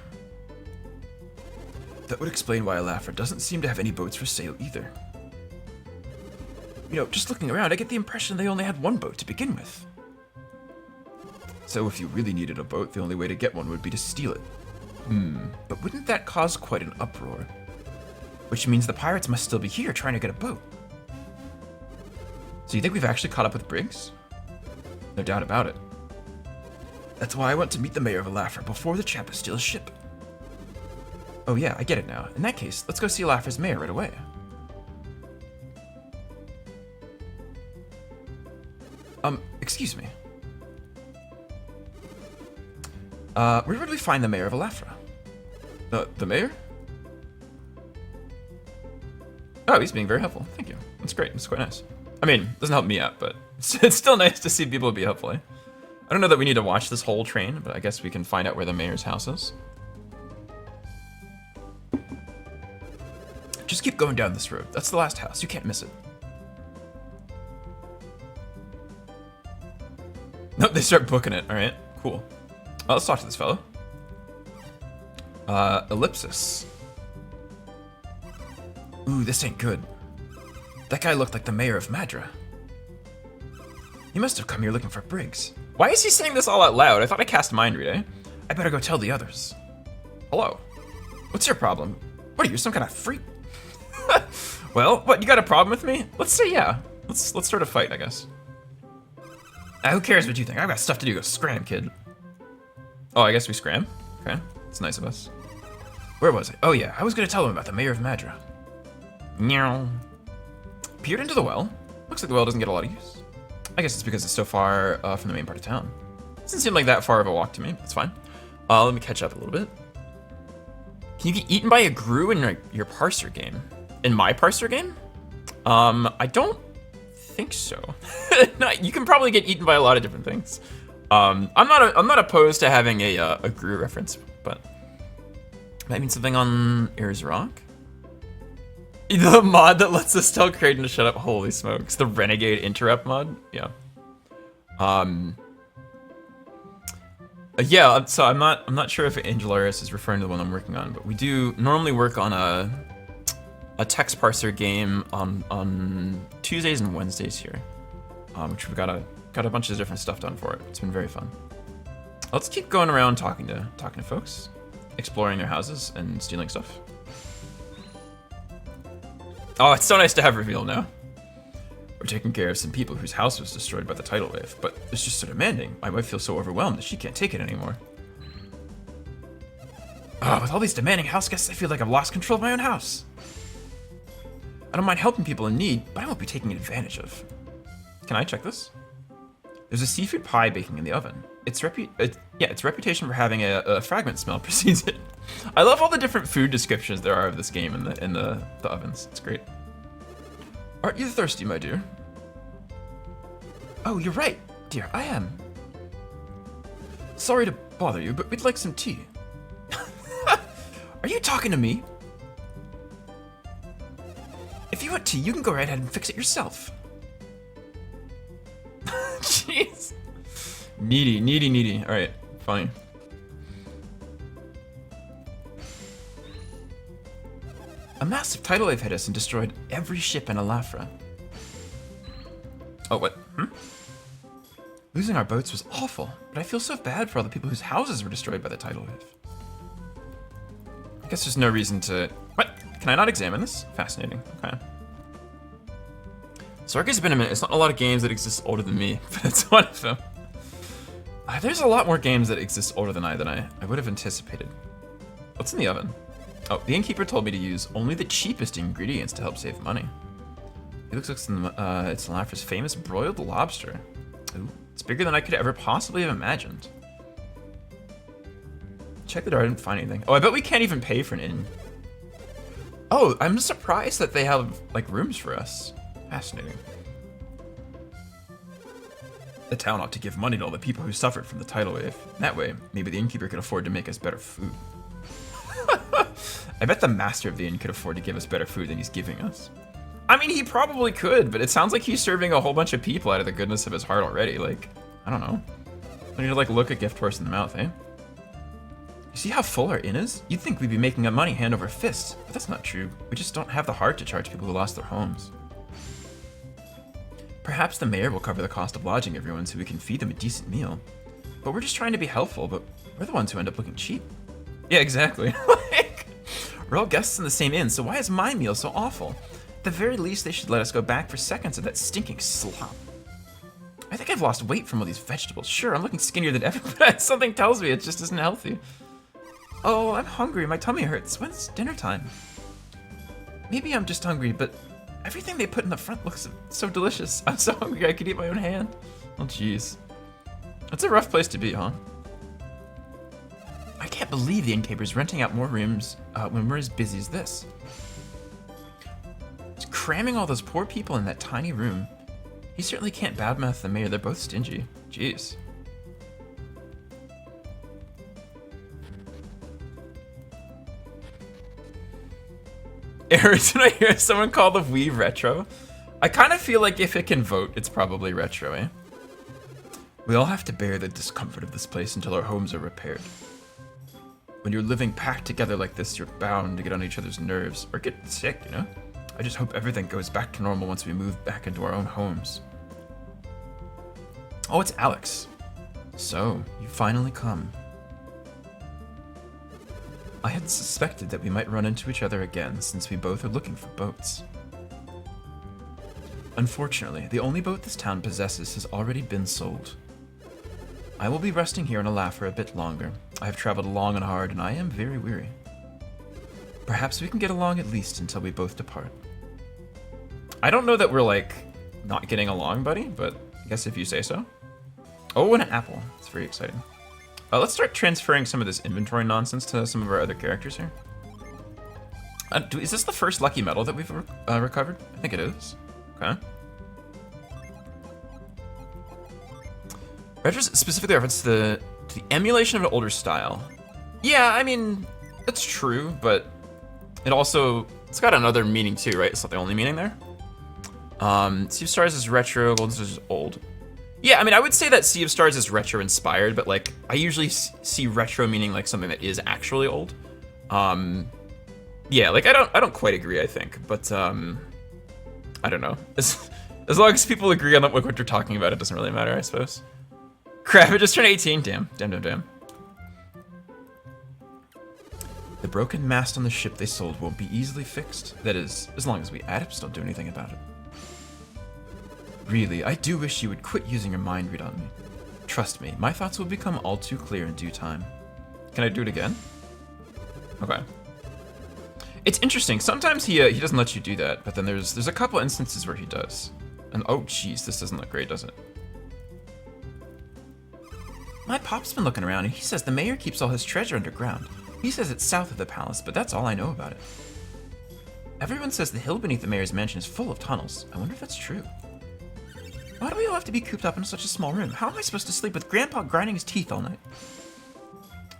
That would explain why Alafra doesn't seem to have any boats for sale either. You know, just looking around, I get the impression they only had one boat to begin with. So if you really needed a boat, the only way to get one would be to steal it. But wouldn't that cause quite an uproar? Which means the pirates must still be here trying to get a boat. So you think we've actually caught up with Briggs? No doubt about it. That's why I want to meet the mayor of Alafra before the Champa steals ship. Oh yeah, I get it now. In that case, let's go see Alafra's mayor right away. Excuse me. Where would we find the mayor of Alafra? The mayor? Oh, he's being very helpful. Thank you. That's great. That's quite nice. I mean, it doesn't help me out, but it's still nice to see people be helpful, eh? I don't know that we need to watch this whole train, but I guess we can find out where the mayor's house is. Just keep going down this road. That's the last house. You can't miss it. Nope, they start booking it. All right, cool. Let's talk to this fellow. Ellipsis. Ooh, this ain't good. That guy looked like the mayor of Madra. He must have come here looking for Briggs. Why is he saying this all out loud? I thought I cast mind read, eh? I better go tell the others. Hello. What's your problem? What are you, some kind of freak? Well, what, you got a problem with me? Let's say yeah. Let's start a fight, I guess. Who cares what you think? I've got stuff to do. Go scram, kid. Oh, I guess we scram? Okay, it's nice of us. Where was I? Oh yeah, I was gonna tell him about the mayor of Madra. Meow. Peered into the well. Looks like the well doesn't get a lot of use. I guess it's because it's so far from the main part of town. Doesn't seem like that far of a walk to me. That's fine. Let me catch up a little bit. Can you get eaten by a grue in your parser game? In my parser game? I don't think so. No, you can probably get eaten by a lot of different things. I'm not opposed to having a grue reference, but might mean something on Ayers Rock. The mod that lets us tell Kraden to shut up. Holy smokes, the Renegade Interrupt mod. Yeah. Yeah. So I'm not sure if Angelaris is referring to the one I'm working on, but we do normally work on a text parser game on Tuesdays and Wednesdays here, which we've got a bunch of different stuff done for it. It's been very fun. Let's keep going around talking to folks, exploring their houses and stealing stuff. Oh, it's so nice to have reveal now. We're taking care of some people whose house was destroyed by the tidal wave, but it's just so demanding. My wife feels so overwhelmed that she can't take it anymore. With all these demanding house guests, I feel like I've lost control of my own house. I don't mind helping people in need, but I won't be taken advantage of. Can I check this? There's a seafood pie baking in the oven. Its reputation for having a fragment smell precedes it. I love all the different food descriptions there are of this game in the ovens. It's great. Aren't you thirsty, my dear? Oh, you're right, dear. I am. Sorry to bother you, but we'd like some tea. Are you talking to me? If you want tea, you can go right ahead and fix it yourself. Jeez. Needy. All right, funny. A massive tidal wave hit us and destroyed every ship in Alafra. Oh, what? Losing our boats was awful, but I feel so bad for all the people whose houses were destroyed by the tidal wave. I guess there's no reason to... What? Can I not examine this? Fascinating. Okay. Sarga's been a minute. It's not a lot of games that exist older than me, but it's one of them. There's a lot more games that exist older than I would have anticipated. What's in the oven? Oh, the innkeeper told me to use only the cheapest ingredients to help save money. It looks like it's Alafra's famous broiled lobster. Ooh, it's bigger than I could ever possibly have imagined. Check the door, I didn't find anything. Oh, I bet we can't even pay for an inn. Oh, I'm surprised that they have, like, rooms for us. Fascinating. The town ought to give money to all the people who suffered from the tidal wave. That way, maybe the innkeeper could afford to make us better food. I bet the master of the inn could afford to give us better food than he's giving us. I mean, he probably could, but it sounds like he's serving a whole bunch of people out of the goodness of his heart already. Like, I don't know. I need to, like, look a gift horse in the mouth, eh? You see how full our inn is? You'd think we'd be making up money hand over fist, but that's not true. We just don't have the heart to charge people who lost their homes. Perhaps the mayor will cover the cost of lodging everyone so we can feed them a decent meal. But we're just trying to be helpful, but we're the ones who end up looking cheap. Yeah, exactly. Like, we're all guests in the same inn, so why is my meal so awful? At the very least, they should let us go back for seconds of that stinking slop. I think think I've lost weight from all these vegetables. Sure, I'm looking skinnier than ever, but something tells me it just isn't healthy. Oh, I'm hungry. My tummy hurts. When's dinner time? Maybe I'm just hungry, but everything they put in the front looks so delicious. I'm so hungry I could eat my own hand. Oh, jeez. That's a rough place to be, huh? I can't believe the innkeeper's renting out more rooms when we're as busy as this. Just cramming all those poor people in that tiny room. He certainly can't badmouth the mayor. They're both stingy. Jeez. Every time I hear someone call the Wii retro, I kind of feel like if it can vote, it's probably retro, eh? We all have to bear the discomfort of this place until our homes are repaired. When you're living packed together like this, you're bound to get on each other's nerves or get sick, you know? I just hope everything goes back to normal once we move back into our own homes. Oh, it's Alex. So, you finally come. I had suspected that we might run into each other again since we both are looking for boats. Unfortunately, the only boat this town possesses has already been sold. I will be resting here in Ala for a bit longer. I have traveled long and hard and I am very weary. Perhaps we can get along at least until we both depart. I don't know that we're like not getting along, buddy, but I guess if you say so. Oh, and an apple. It's very exciting. Let's start transferring some of this inventory nonsense to some of our other characters here. Is this the first lucky medal that we've recovered? I think it is. Okay. Retro's specifically reference to the emulation of an older style. Yeah, I mean, it's true, but it's got another meaning too, right? It's not the only meaning there. Sea of Stars is retro, Golden Stars is old. Yeah, I mean, I would say that Sea of Stars is retro inspired, but like, I usually see retro meaning like something that is actually old. Yeah, like I don't quite agree, I think, but I don't know. As long as people agree on what they're talking about, it doesn't really matter, I suppose. Crap, it just turned 18. Damn. The broken mast on the ship they sold won't be easily fixed. That is, as long as we adepts don't do anything about it. Really, I do wish you would quit using your mind read on me. Trust me, my thoughts will become all too clear in due time. Can I do it again? Okay. It's interesting. Sometimes he doesn't let you do that, but then there's a couple instances where he does. And oh, jeez, this doesn't look great, does it? My pop's been looking around, and he says the mayor keeps all his treasure underground. He says it's south of the palace, but that's all I know about it. Everyone says the hill beneath the mayor's mansion is full of tunnels. I wonder if that's true. Why do we all have to be cooped up in such a small room? How am I supposed to sleep with Grandpa grinding his teeth all night?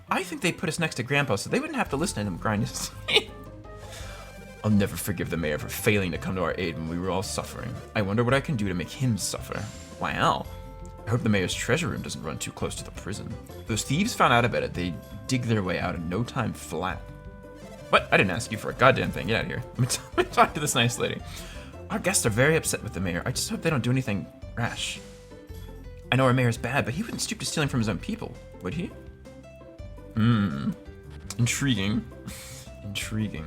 I think they put us next to Grandpa so they wouldn't have to listen to him grind his teeth. I'll never forgive the mayor for failing to come to our aid when we were all suffering. I wonder what I can do to make him suffer. Wow. I hope the mayor's treasure room doesn't run too close to the prison. Those thieves found out about it. They dig their way out in no time flat. What? I didn't ask you for a goddamn thing. Get out of here. Let me talk to this nice lady. Our guests are very upset with the mayor. I just hope they don't do anything rash. I know our mayor's bad, but he wouldn't stoop to stealing from his own people, would he? Intriguing. Intriguing.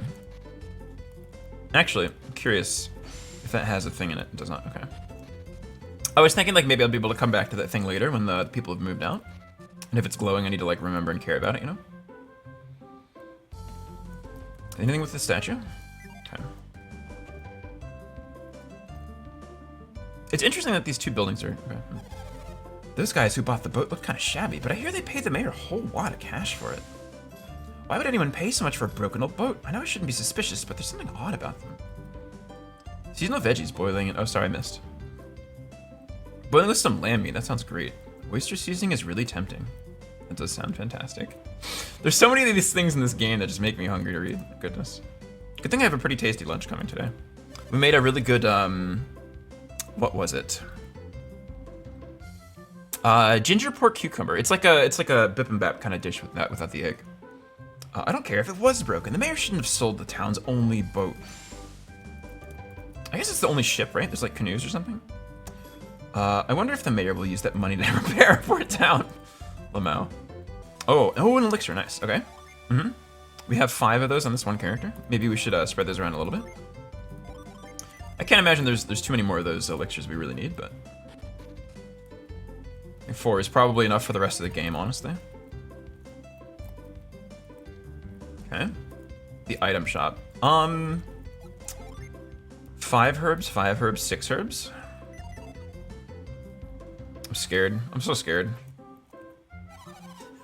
Actually, I'm curious if that has a thing in it. It does not. Okay. I was thinking like maybe I'll be able to come back to that thing later when the people have moved out. And if it's glowing, I need to like remember and care about it, you know? Anything with the statue? Okay. It's interesting that these two buildings are... Okay. Those guys who bought the boat look kind of shabby, but I hear they paid the mayor a whole lot of cash for it. Why would anyone pay so much for a broken old boat? I know I shouldn't be suspicious, but there's something odd about them. Seasonal veggies boiling and... Oh, sorry, I missed. Boiling with some lamb meat, that sounds great. Oyster seasoning is really tempting. That does sound fantastic. There's so many of these things in this game that just make me hungry to read. Goodness. Good thing I have a pretty tasty lunch coming today. We made a really good, what was it? Ginger pork cucumber. It's like a bibimbap kind of dish without the egg. I don't care if it was broken. The mayor shouldn't have sold the town's only boat. I guess it's the only ship, right? There's like canoes or something. I wonder if the mayor will use that money to repair a poor town. Lamau. Oh, an elixir, nice. Okay. We have 5 of those on this one character. Maybe we should spread those around a little bit. I can't imagine there's too many more of those elixirs we really need, but 4 is probably enough for the rest of the game, honestly. Okay. The item shop. 5 herbs, 5 herbs, 6 herbs. I'm scared. I'm so scared.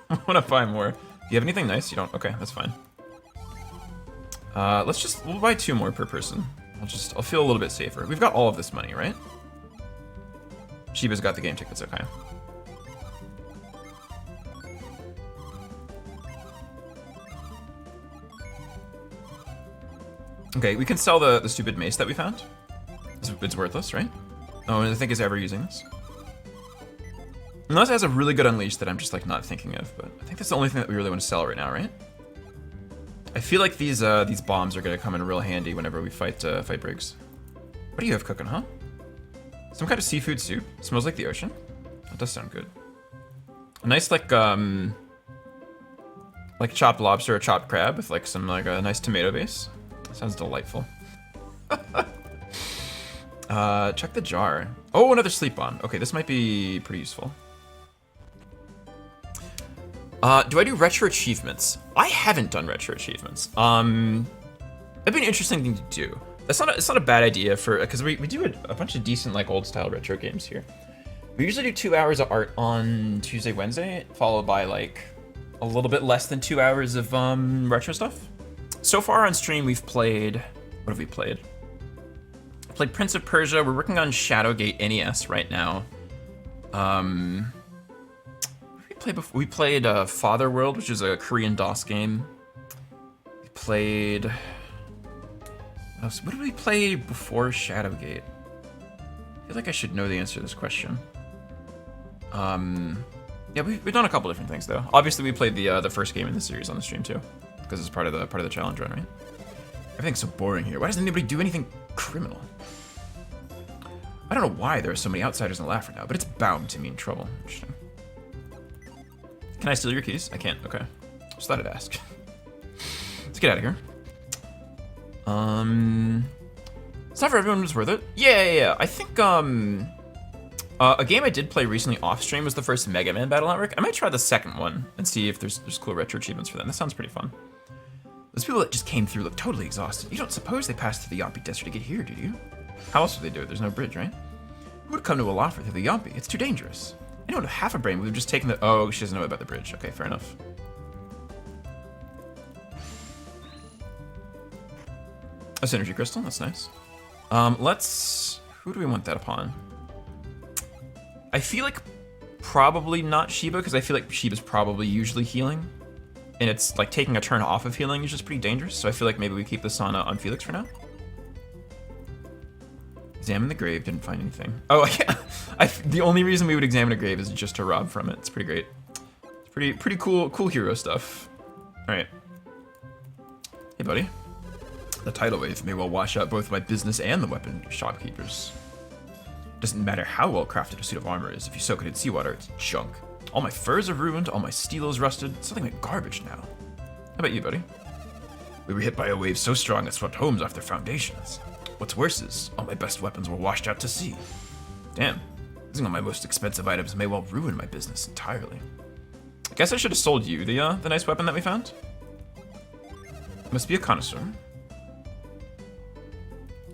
I want to buy more. Do you have anything nice? You don't? Okay, that's fine. We'll buy 2 more per person. I'll feel a little bit safer. We've got all of this money, right? Shiba's got the game tickets, okay. Okay, we can sell the stupid mace that we found. It's worthless, right? No one I think is ever using this. Unless it has a really good unleash that I'm just like not thinking of, but I think that's the only thing that we really want to sell right now, right? I feel like these bombs are gonna come in real handy whenever we fight Briggs. What do you have cooking, huh? Some kind of seafood soup. Smells like the ocean. That does sound good. A nice like chopped lobster or chopped crab with like some like a nice tomato base. Sounds delightful. Check the jar. Oh, another sleep bomb. Okay, this might be pretty useful. Do I do retro achievements? I haven't done retro achievements. That'd be an interesting thing to do. It's not a bad idea for, because we do a bunch of decent like old style retro games here. We usually do 2 hours of art on Tuesday, Wednesday, followed by like a little bit less than 2 hours of retro stuff. So far on stream we've played, what have we played? Played Prince of Persia. We're working on Shadowgate NES right now. We played Father World, which is a Korean DOS game. We played. What did we play before Shadowgate? I feel like I should know the answer to this question. Yeah, we've done a couple different things though. Obviously, we played the first game in the series on the stream too, because it's part of the challenge run, right? Everything's so boring here. Why doesn't anybody do anything criminal? I don't know why there are so many outsiders in the lab right now, but it's bound to mean trouble. Interesting. Can I steal your keys? I can't. Okay. Just thought I'd ask. Let's get out of here. It's not for everyone who's worth it. Yeah. I think a game I did play recently off stream was the first Mega Man Battle Network. I might try the second one and see if there's cool retro achievements for that. That sounds pretty fun. Those people that just came through look totally exhausted. You don't suppose they passed through the Yampi Desert to get here, do you? How else would they do it? There's no bridge, right? Who would come to Alafra through the Yampi? It's too dangerous. Anyone with half a brain would have just taken the... Oh, she doesn't know about the bridge. Okay, fair enough. A synergy crystal, that's nice. Who do we want that upon? I feel like probably not Shiba, because I feel like Shiba's probably usually healing. And it's like taking a turn off of healing is just pretty dangerous, so I feel like maybe we keep this on Felix for now. Examine the grave, didn't find anything. Oh, yeah. The only reason we would examine a grave is just to rob from it. It's pretty great. It's pretty cool hero stuff. All right. Hey, buddy. The tidal wave may well wash out both my business and the weapon shopkeepers. Doesn't matter how well crafted a suit of armor is, if you soak it in seawater, it's junk. All my furs are ruined, all my steel is rusted, it's something like garbage now. How about you, buddy? We were hit by a wave so strong it swept homes off their foundations. What's worse is, all my best weapons were washed out to sea. Damn, losing all my most expensive items may well ruin my business entirely. I guess I should have sold you the nice weapon that we found. Must be a connoisseur.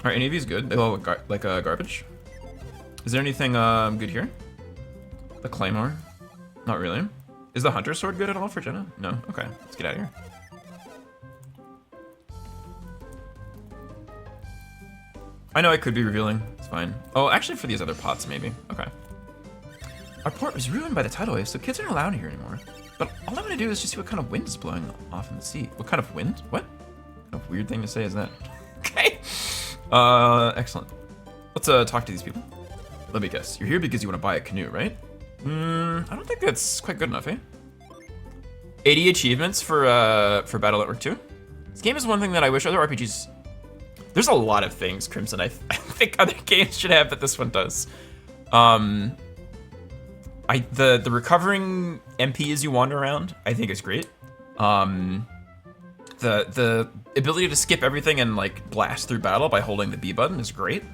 Are any of these good? They all look like garbage. Is there anything good here? The claymore? Not really. Is the hunter sword good at all for Jenna? No? Okay, let's get out of here. I know I could be revealing. It's fine. Oh, actually for these other pots, maybe. Okay. Our port was ruined by the tidal wave, so kids aren't allowed here anymore. But all I'm gonna do is just see what kind of wind is blowing off in the sea. What kind of wind? What kind of weird thing to say is that? Okay. Excellent. Let's talk to these people. Let me guess. You're here because you want to buy a canoe, right? I don't think that's quite good enough, eh? 80 achievements for Battle Network 2. This game is one thing that I wish other RPGs... There's a lot of things, Crimson, I think other games should have that this one does. The recovering MP as you wander around, I think is great. The ability to skip everything and like blast through battle by holding the B button is great.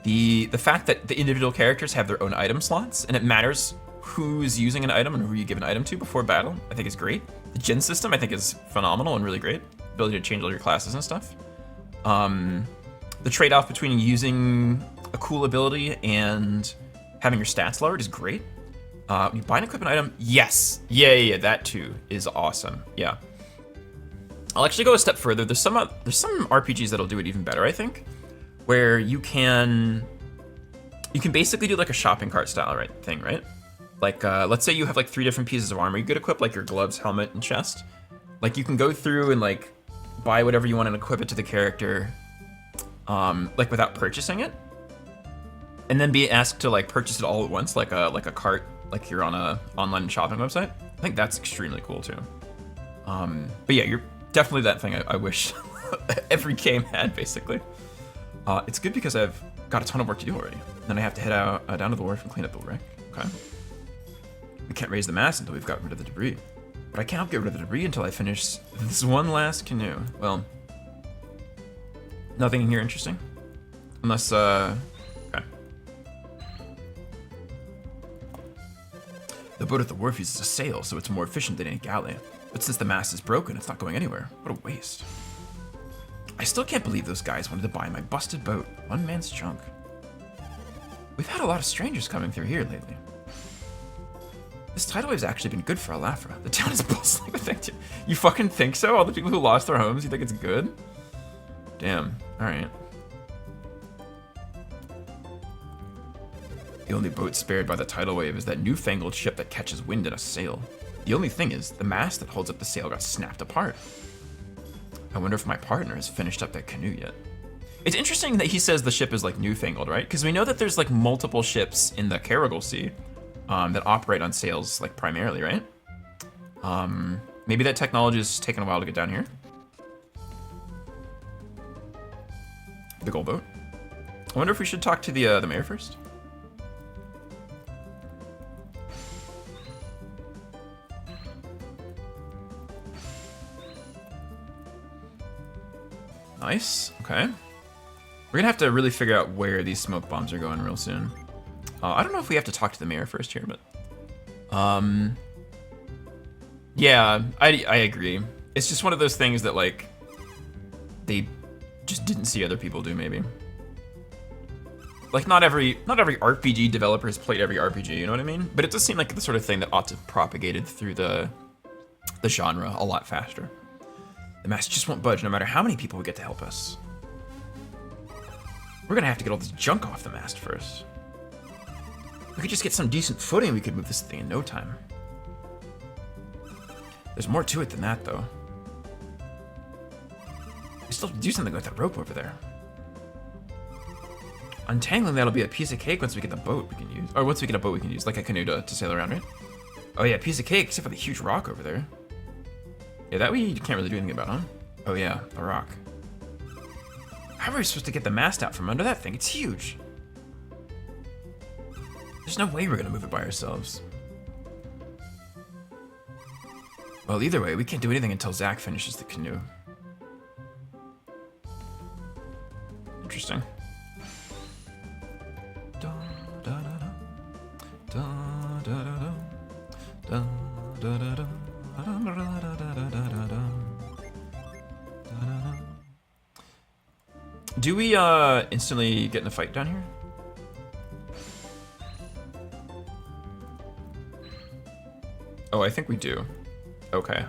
The fact that the individual characters have their own item slots, and it matters who's using an item and who you give an item to before battle, I think is great. The gen system, I think, is phenomenal and really great. Ability to change all your classes and stuff. The trade-off between using a cool ability and having your stats lowered is great. You buy an equipment item, yes. Yeah, that too is awesome. Yeah. I'll actually go a step further. There's some RPGs that'll do it even better, I think, where you can basically do like a shopping cart style thing, right? Like, let's say you have like 3 different pieces of armor. You could equip like your gloves, helmet, and chest. Like, you can go through and like buy whatever you want and equip it to the character, like without purchasing it, and then be asked to like purchase it all at once, like a cart, like you're on a online shopping website. I think that's extremely cool too. But yeah, you're definitely that thing I wish every game had, basically. It's good because I've got a ton of work to do already. Then I have to head out down to the wharf and clean up the wreck. Okay. We can't raise the mast until we've got rid of the debris. But I can't get rid of the debris until I finish this one last canoe. Well, nothing in here interesting. Unless, okay. The boat at the wharf uses a sail, so it's more efficient than any galley. But since the mast is broken, it's not going anywhere. What a waste. I still can't believe those guys wanted to buy my busted boat. One man's junk. We've had a lot of strangers coming through here lately. This tidal wave's actually been good for Alafra. The town is bustling with activity. You fucking think so? All the people who lost their homes, you think it's good? Damn. Alright. The only boat spared by the tidal wave is that newfangled ship that catches wind in a sail. The only thing is, the mast that holds up the sail got snapped apart. I wonder if my partner has finished up that canoe yet. It's interesting that he says the ship is like newfangled, right? Because we know that there's like multiple ships in the Carrigal Sea that operate on sails, like primarily, right? Maybe that technology is taking a while to get down here. The gold boat. I wonder if we should talk to the mayor first. Nice. Okay. We're gonna have to really figure out where these smoke bombs are going real soon. I don't know if we have to talk to the mayor first here, but yeah, I agree. It's just one of those things that like they just didn't see other people do, maybe. Like not every RPG developer has played every RPG, you know what I mean? But it does seem like the sort of thing that ought to have propagated through the genre a lot faster. The mast just won't budge no matter how many people we get to help us. We're gonna have to get all this junk off the mast first. We could just get some decent footing, we could move this thing in no time. There's more to it than that, though. We still have to do something with that rope over there. Untangling that'll be a piece of cake once we get the boat we can use. Or once we get a boat we can use, like a canoe to sail around, right? Oh yeah, piece of cake, except for the huge rock over there. Yeah, that we can't really do anything about, huh? Oh yeah, the rock. How are we supposed to get the mast out from under that thing? It's huge. There's no way we're gonna move it by ourselves. Well, either way, we can't do anything until Zach finishes the canoe. Interesting. Do we instantly get in a fight down here? Oh, I think we do. Okay.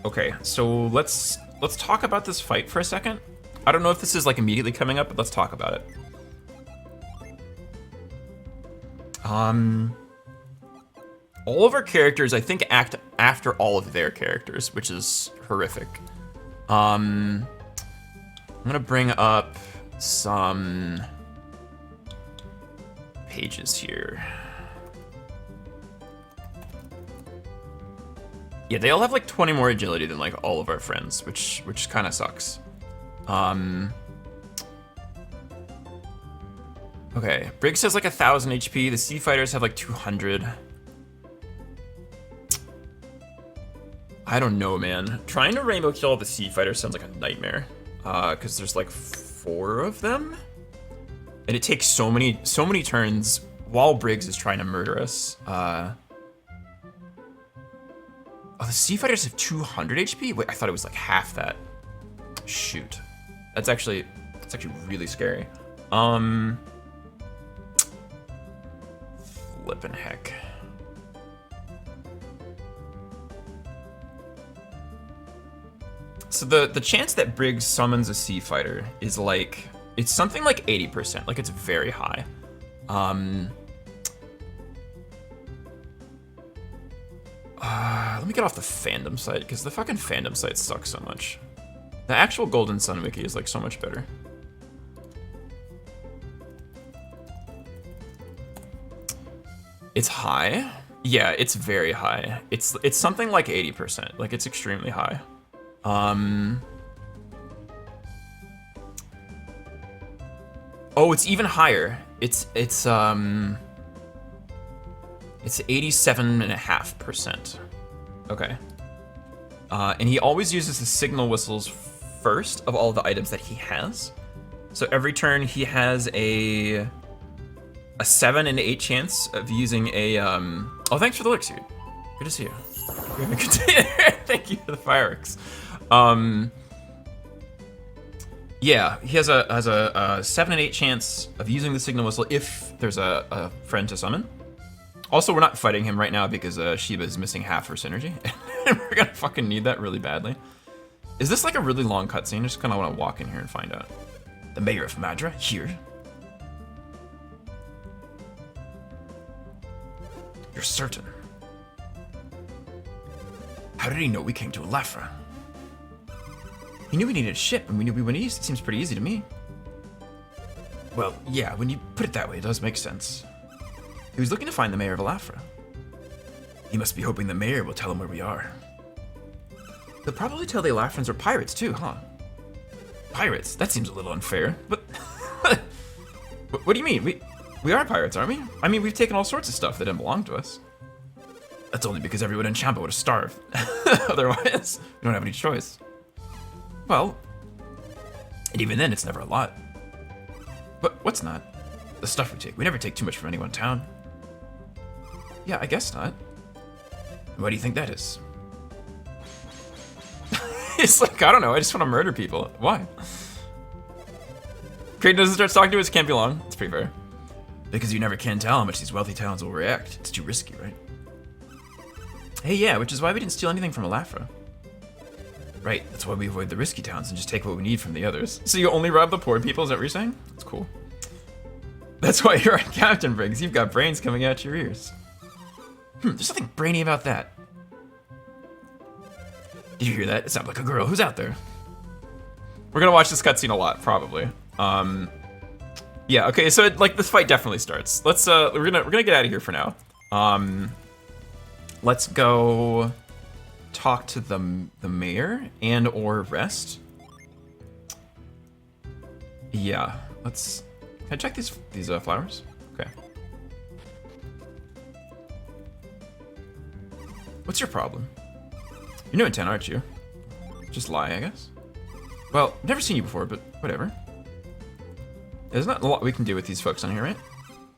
Okay, so let's talk about this fight for a second. I don't know if this is like immediately coming up, but let's talk about it. All of our characters, I think, act after all of their characters, which is horrific. I'm gonna bring up some pages here. Yeah, they all have like 20 more agility than like all of our friends, which kind of sucks. Okay, Briggs has like 1,000 HP. The Sea Fighters have like 200. I don't know, man. Trying to rainbow kill all the Sea Fighters sounds like a nightmare. because there's like 4 of them, and it takes so many turns while Briggs is trying to murder us. Oh, the Sea Fighters have 200 HP? Wait, I thought it was like half that. Shoot. That's actually really scary. Flippin' heck. So the chance that Briggs summons a Sea Fighter is like, it's something like 80%, like it's very high. Let me get off the fandom site, because the fucking fandom site sucks so much. The actual Golden Sun wiki is like so much better. It's high? Yeah, it's very high. It's something like 80%, like it's extremely high. Oh, it's even higher. It's 87.5%. Okay. And he always uses the signal whistles first of all the items that he has. So every turn he has a 7 and 8 chance of using a oh, thanks for the elixir. Good to see you. Thank you for the fireworks. Yeah, he has a 7 and 8 chance of using the signal whistle if there's a friend to summon. Also, we're not fighting him right now because Shiba is missing half her synergy. And we're gonna fucking need that really badly. Is this like a really long cutscene? I just kinda wanna walk in here and find out. The mayor of Madra, here. You're certain? How did he know we came to Elafra? He knew we needed a ship, and we knew we went east. It seems pretty easy to me. Well, yeah, when you put it that way, it does make sense. He was looking to find the mayor of Elafra. He must be hoping the mayor will tell him where we are. They'll probably tell the Elafrans are pirates too, huh? Pirates? That seems a little unfair. But what do you mean? We are pirates, aren't we? I mean, we've taken all sorts of stuff that didn't belong to us. That's only because everyone in Champa would have starved. Otherwise, we don't have any choice. Well, and even then, it's never a lot. But what's not? The stuff we take. We never take too much from anyone in town. Yeah, I guess not. Why do you think that is? It's like, I don't know, I just want to murder people. Why? Creighton doesn't start talking to us, can't be long. It's pretty fair. Because you never can tell how much these wealthy towns will react. It's too risky, right? Hey, yeah, which is why we didn't steal anything from Elafra. Right, that's why we avoid the risky towns and just take what we need from the others. So you only rob the poor people, is that what you're saying? That's cool. That's why you're a Captain Briggs. You've got brains coming out your ears. There's something brainy about that. Did you hear that? It sounded like a girl. Who's out there? We're gonna watch this cutscene a lot, probably. Yeah. Okay. So like this fight definitely starts. Let's we're gonna get out of here for now. Let's go talk to the mayor and or rest. Yeah. Let's. Can I check these flowers? Okay. What's your problem? You're new in town, aren't you? Just lie, I guess. Well, I've never seen you before, but whatever. There's not a lot we can do with these folks on here, right?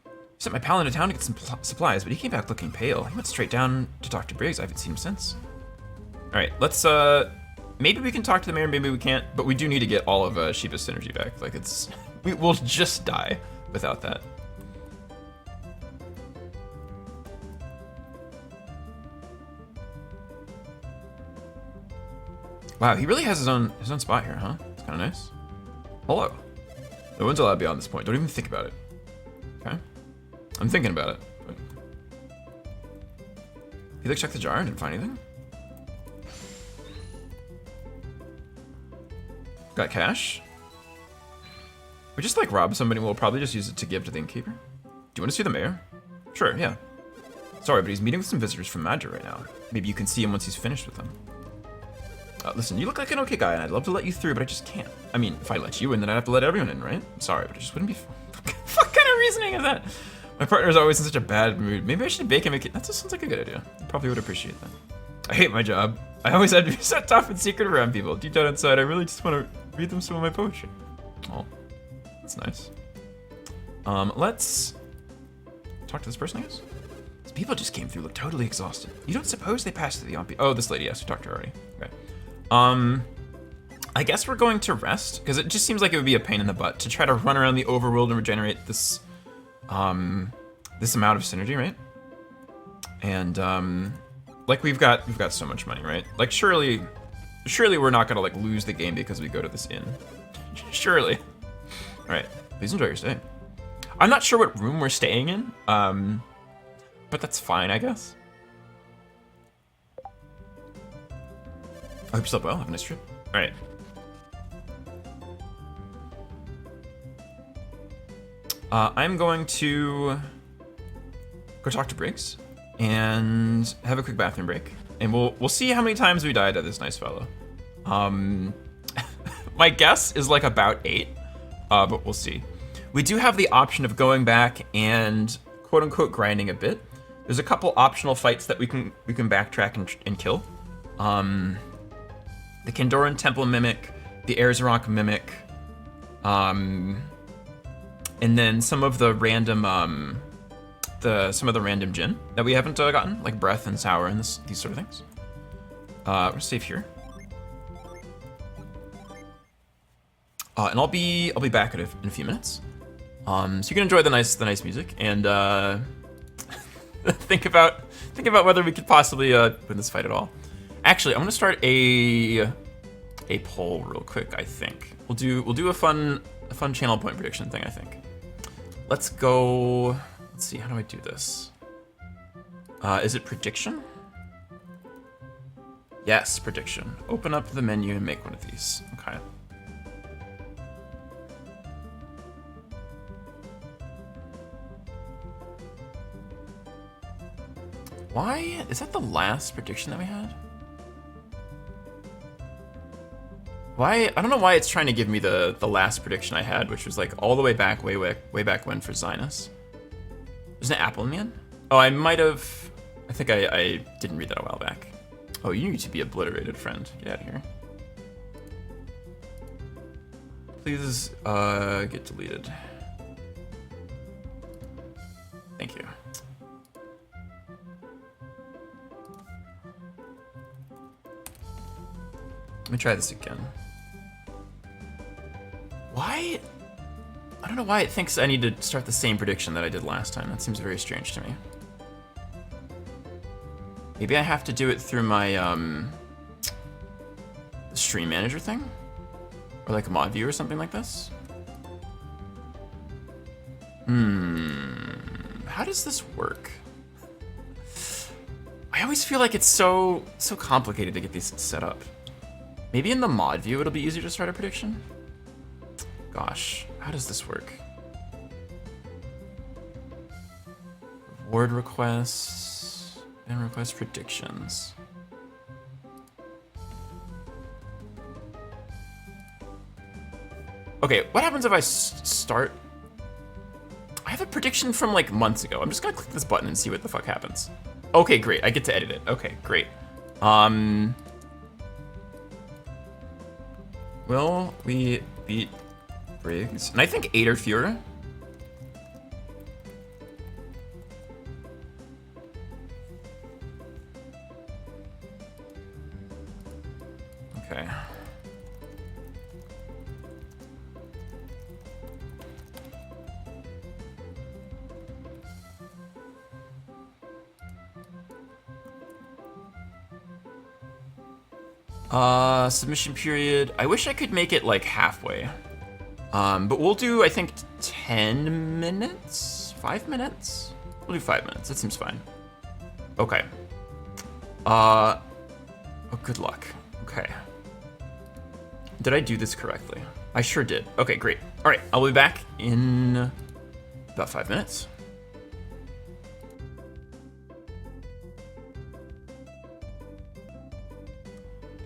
I sent my pal into town to get some supplies, but he came back looking pale. He went straight down to talk to Briggs. I haven't seen him since. Alright, let's, maybe we can talk to the mayor, maybe we can't, but we do need to get all of Shiba's synergy back. Like, it's... We'll just die without that. Wow, he really has his own spot here, huh? It's kind of nice. Hello. No one's allowed beyond this point. Don't even think about it. Okay. I'm thinking about it. But... You like check the jar and didn't find anything? Got cash? We just like rob somebody. We'll probably just use it to give to the innkeeper. Do you want to see the mayor? Sure, yeah. Sorry, but he's meeting with some visitors from Madra right now. Maybe you can see him once he's finished with them. Listen, you look like an okay guy, and I'd love to let you through, but I just can't. I mean, if I let you in, then I'd have to let everyone in, right? I'm sorry, but it just wouldn't be... What kind of reasoning is that? My partner's always in such a bad mood. Maybe I should bake him a cake. That just sounds like a good idea. I probably would appreciate that. I hate my job. I always had to be so tough and secret around people. Deep down inside, I really just want to Read them some of my poetry. Oh, that's nice. Let's talk to this person, I guess. These people just came through, look totally exhausted. You don't suppose they passed through the Ompi? Oh, this lady, yes, we talked to her already. Okay. I guess we're going to rest, because it just seems like it would be a pain in the butt to try to run around the overworld and regenerate this, this amount of synergy, right? And, like we've got so much money, right? Like surely we're not gonna like lose the game because we go to this inn. Surely. All right, please enjoy your stay. I'm not sure what room we're staying in, but that's fine, I guess. I hope you slept well. Have a nice trip. All right. I'm going to go talk to Briggs and have a quick bathroom break, and we'll see how many times we died at this nice fellow. My guess is like about 8, but we'll see. We do have the option of going back and quote unquote grinding a bit. There's a couple optional fights that we can backtrack and kill. The Kandoran Temple Mimic, the Erzrock Mimic, and then some of the random random Jinn that we haven't gotten, like Breath and Sour and these sort of things. We're safe here. And I'll be back in a few minutes. So you can enjoy the nice music and think about whether we could possibly win this fight at all. Actually, I'm gonna start a poll real quick. I think we'll do a fun channel point prediction thing. I think. Let's go. Let's see. How do I do this? Is it prediction? Yes, prediction. Open up the menu and make one of these. Okay. Why? Is that the last prediction that we had? Why? I don't know why it's trying to give me the last prediction I had, which was like all the way back, way back when for Zinus. There's an apple in the end? Oh, I might have. I think I didn't read that a while back. Oh, you need to be obliterated, friend. Get out of here. Please get deleted. Thank you. Let me try this again. Why? I don't know why it thinks I need to start the same prediction that I did last time. That seems very strange to me. Maybe I have to do it through my stream manager thing? Or like a mod view or something like this? How does this work? I always feel like it's so complicated to get these set up. Maybe in the mod view it'll be easier to start a prediction? Gosh, how does this work? Reward requests and request predictions. Okay, what happens if I start? I have a prediction from like months ago. I'm just gonna click this button and see what the fuck happens. Okay, great, I get to edit it. Okay, great. Will we beat Briggs? And I think 8 or fewer. Okay. Submission period. I wish I could make it like halfway. But we'll do, I think, 10 minutes? 5 minutes? We'll do 5 minutes. That seems fine. Okay. Oh, good luck. Okay. Did I do this correctly? I sure did. Okay, great. All right, I'll be back in about 5 minutes.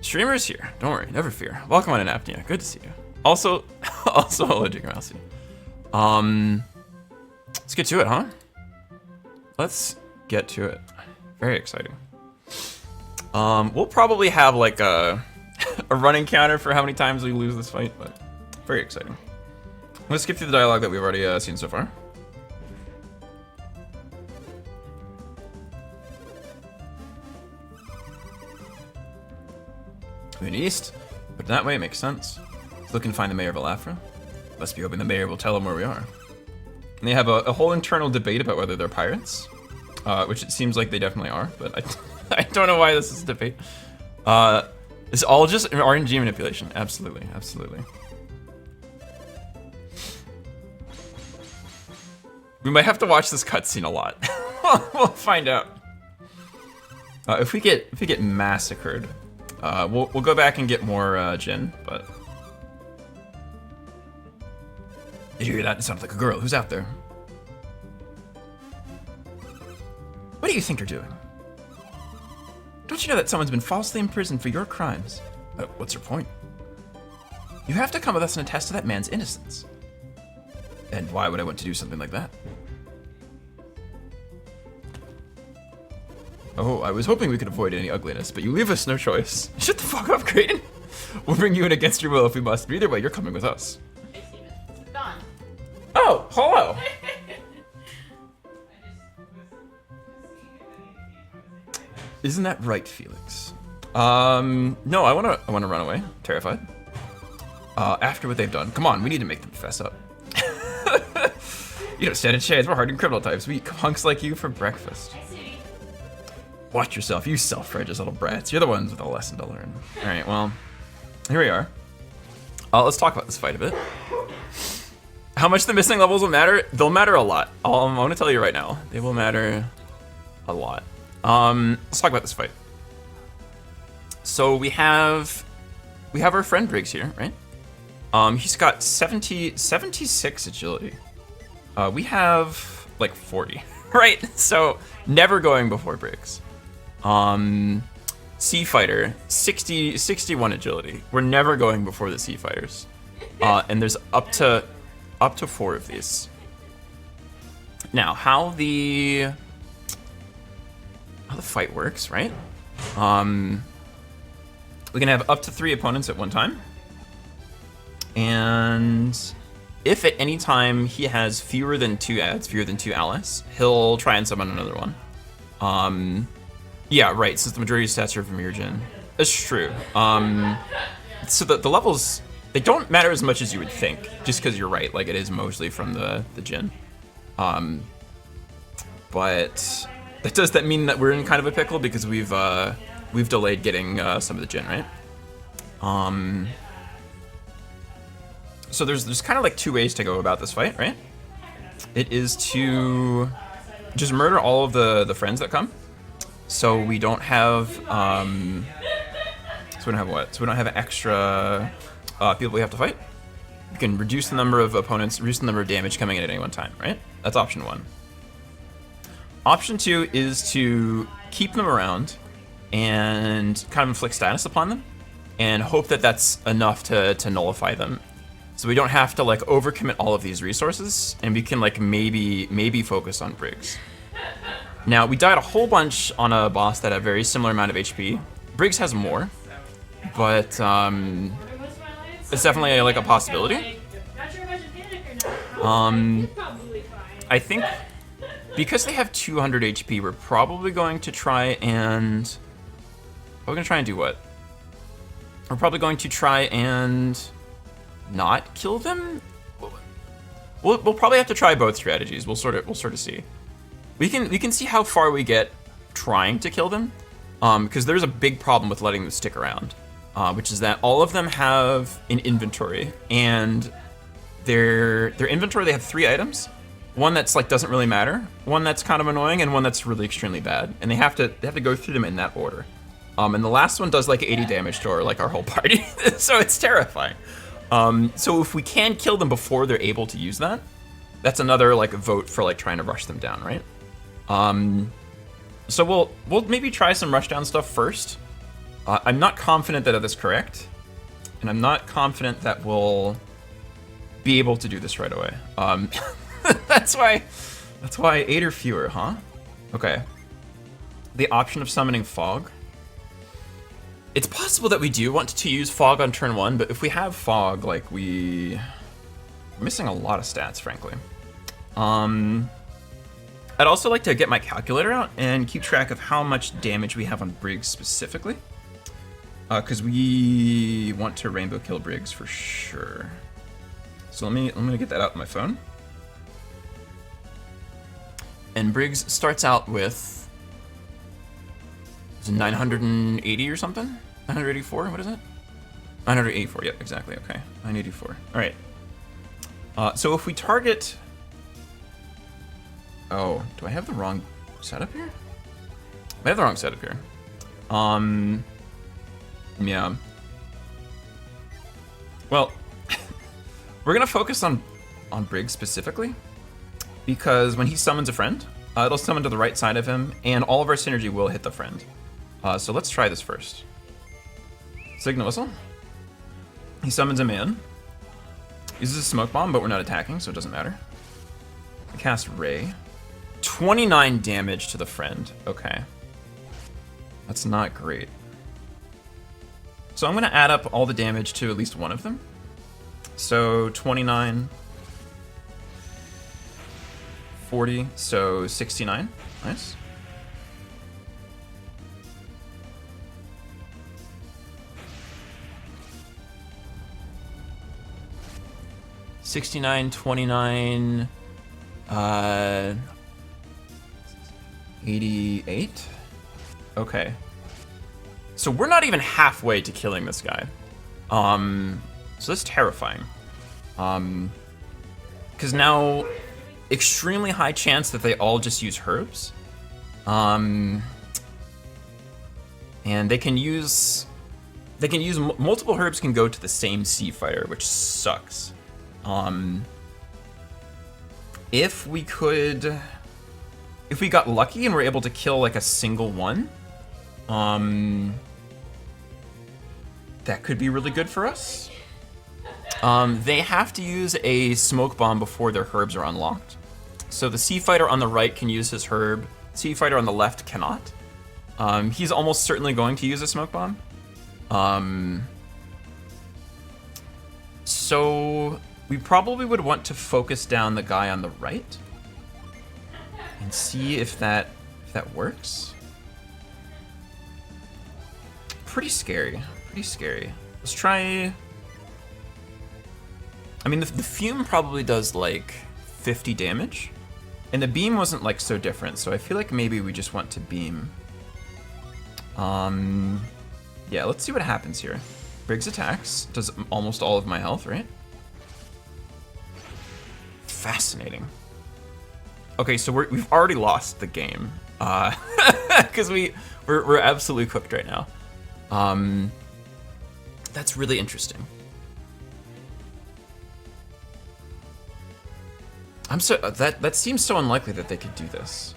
Streamer's here. Don't worry, never fear. Welcome on Apnea. Good to see you. Also, hello, Jigger Mousy. Let's get to it, huh? Let's get to it. Very exciting. We'll probably have like a a running counter for how many times we lose this fight, but very exciting. Let's skip through the dialogue that we've already seen so far. Moving east, but that way it makes sense. He's looking to find the mayor of Alafra. Must be hoping the mayor will tell him where we are. And they have a whole internal debate about whether they're pirates, which it seems like they definitely are, but I don't know why this is a debate. It's all just RNG manipulation. Absolutely, absolutely. We might have to watch this cutscene a lot. We'll find out. If we get massacred, we'll go back and get more Jin, but. Did you hear that? It sounded like a girl. Who's out there? What do you think you're doing? Don't you know that someone's been falsely imprisoned for your crimes? What's your point? You have to come with us and attest to that man's innocence. And why would I want to do something like that? Oh, I was hoping we could avoid any ugliness, but you leave us no choice. Shut the fuck up, Kraden. We'll bring you in against your will if we must, but either way, you're coming with us. Oh, hello. Isn't that right, Felix? No, I wanna run away. Terrified. After what they've done. Come on, we need to make them fess up. You don't stand a chance, we're hardened criminal types. We eat hunks like you for breakfast. Watch yourself, you self-righteous little brats. You're the ones with a lesson to learn. Alright, well, here we are. Let's talk about this fight a bit. How much the missing levels will matter? They'll matter a lot. I want to tell you right now. They will matter a lot. Let's talk about this fight. So we have our friend Briggs here, right? He's got 76 agility. We have like 40, right? So never going before Briggs. Sea Fighter, 61 agility. We're never going before the Sea Fighters. And there's up to 4 of these. Now, how the fight works, right? We can have up to 3 opponents at one time. And if at any time he has fewer than 2 allies, he'll try and summon another one. Yeah, right, since the majority of stats are from your Jin. That's true. So the levels, they don't matter as much as you would think, just because you're right, like it is mostly from the Jin. But does that mean that we're in kind of a pickle because we've delayed getting some of the Jin, right? So there's kind of like 2 ways to go about this fight, right? It is to just murder all of the friends that come, so we don't have so we don't have what? So we don't have extra people we have to fight. We can reduce the number of opponents, reduce the number of damage coming in at any one time, right? That's option 1. Option 2 is to keep them around and kind of inflict status upon them and hope that that's enough to nullify them. So we don't have to like overcommit all of these resources and we can like maybe focus on Briggs. Now we died a whole bunch on a boss that had a very similar amount of HP. Briggs has more, but it's definitely like a possibility. I think because they have 200 HP, we're probably going to try and... We're going to try and do what? We're probably going to try and not kill them? We'll probably have to try both strategies. We'll sort of see. We can see how far we get trying to kill them, because there's a big problem with letting them stick around, which is that all of them have an inventory, and their inventory, they have 3 items. One that's like doesn't really matter, one that's kind of annoying, and one that's really extremely bad. And they have to go through them in that order. And the last one does like 80 damage to our whole party, so it's terrifying. So if we can kill them before they're able to use that, that's another like vote for like trying to rush them down, right? So we'll maybe try some rushdown stuff first. I'm not confident that is correct, and I'm not confident that we'll be able to do this right away. That's why 8 or fewer, huh? Okay. The option of summoning fog. It's possible that we do want to use fog on turn 1, but if we have fog, like we're missing a lot of stats, frankly. I'd also like to get my calculator out and keep track of how much damage we have on Briggs specifically. Because we want to rainbow kill Briggs for sure. So I'm gonna get that out on my phone. And Briggs starts out with 980 or something? 984, what is it? 984, yep, exactly, okay. 984, all right. So if we target... Oh, do I have the wrong setup here? I have the wrong setup here. Yeah. Well, we're gonna focus on Briggs specifically, because when he summons a friend, it'll summon to the right side of him, and all of our synergy will hit the friend. So let's try this first. Signal Whistle. He summons a man. Uses a smoke bomb, but we're not attacking, so it doesn't matter. I cast Ray. 29 damage to the friend. Okay. That's not great. So I'm going to add up all the damage to at least one of them. So 29, 40, so 69. Nice. $69, 29, 88. Okay. So we're not even halfway to killing this guy. So that's terrifying. Because now, extremely high chance that they all just use herbs. And they can use multiple herbs can go to the same sea fighter, which sucks. If we got lucky and were able to kill like a single one, that could be really good for us. They have to use a smoke bomb before their herbs are unlocked. So the sea fighter on the right can use his herb. Sea fighter on the left cannot. He's almost certainly going to use a smoke bomb. So we probably would want to focus down the guy on the right and see if that works. Pretty scary. Pretty scary. Let's try. I mean, the fume probably does like 50 damage, and the beam wasn't like so different. So I feel like maybe we just want to beam. Yeah, let's see what happens here. Briggs attacks, does almost all of my health, right? Fascinating. Okay, so we've already lost the game, because we're absolutely cooked right now. That's really interesting. That seems so unlikely that they could do this.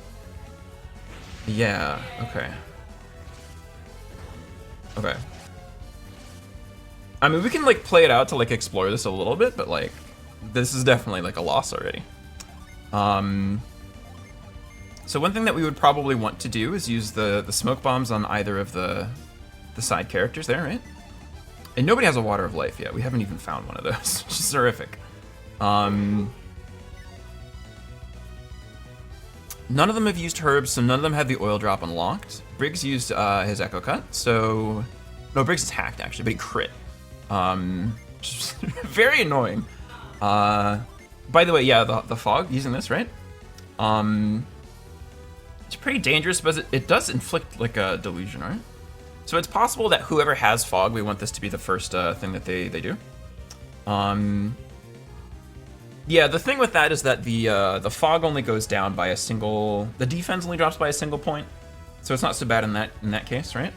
Yeah. Okay. Okay. I mean, we can like play it out to like explore this a little bit, but like this is definitely like a loss already. So one thing that we would probably want to do is use the smoke bombs on either of the side characters there, right? And nobody has a Water of Life yet. We haven't even found one of those, which is horrific. None of them have used herbs, so none of them have the oil drop unlocked. Briggs used his Echo Cut, so... No, Briggs is hacked, actually, but he crit. Very annoying. By the way, yeah, the fog, using this, right? It's pretty dangerous, but it does inflict, like, a delusion, right? So it's possible that whoever has fog, we want this to be the first thing that they do. Yeah, the thing with that is that the fog only goes down by a single... The defense only drops by a single point, so it's not so bad in that case, right?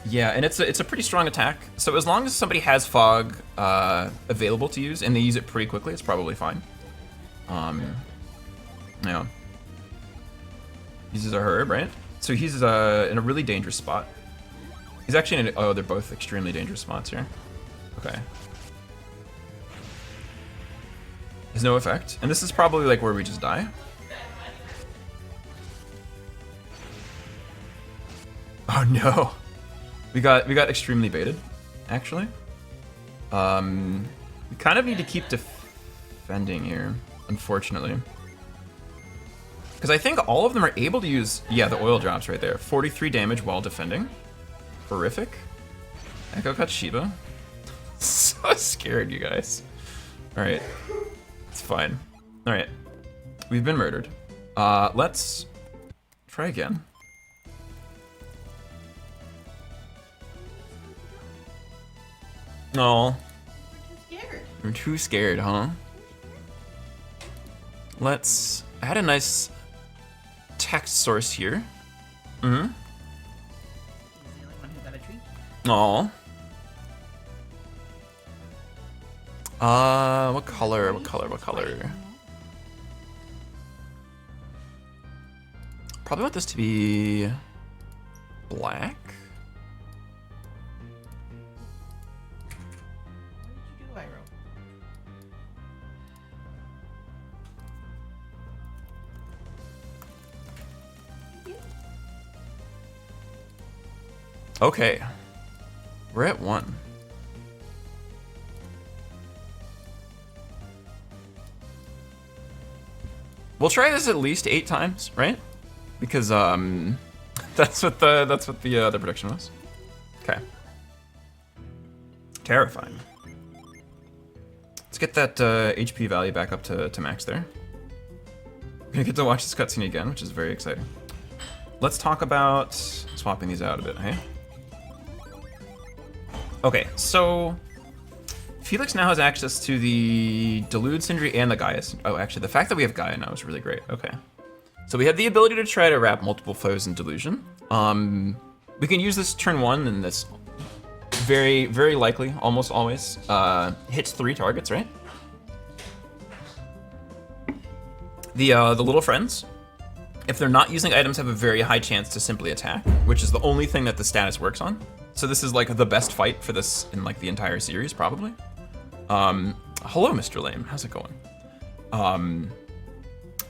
Yeah, and it's a pretty strong attack. So as long as somebody has fog available to use and they use it pretty quickly, it's probably fine. Yeah. Uses a herb, right? So he's in a really dangerous spot. He's actually oh, they're both extremely dangerous spots here. Okay. Has no effect, and this is probably like where we just die. Oh no. We got extremely baited, actually. We kind of need to keep defending here, unfortunately. Because I think all of them are able to use, yeah, the oil drops right there. 43 damage while defending. Horrific. Echo cut Shiba. So scared, you guys. Alright. It's fine. Alright. We've been murdered. Let's try again. No. We're too scared, huh? Let's add a nice text source here. Mm-hmm. Aw. What color? What color? What color? Probably want this to be black. Okay, we're at 1. We'll try this at least 8 times, right? Because that's what the prediction was. Okay. Terrifying. Let's get that HP value back up to max there. We're gonna get to watch this cutscene again, which is very exciting. Let's talk about swapping these out a bit, hey? Okay, so Felix now has access to the Delude Sindri and the Gaia. Oh, actually, the fact that we have Gaia now is really great. Okay. So we have the ability to try to wrap multiple foes in delusion. We can use this turn 1, and this very, very likely, almost always, hits 3 targets, right? The little friends, if they're not using items, have a very high chance to simply attack, which is the only thing that the status works on. So this is like the best fight for this in like the entire series, probably. Hello, Mr. Lame. How's it going?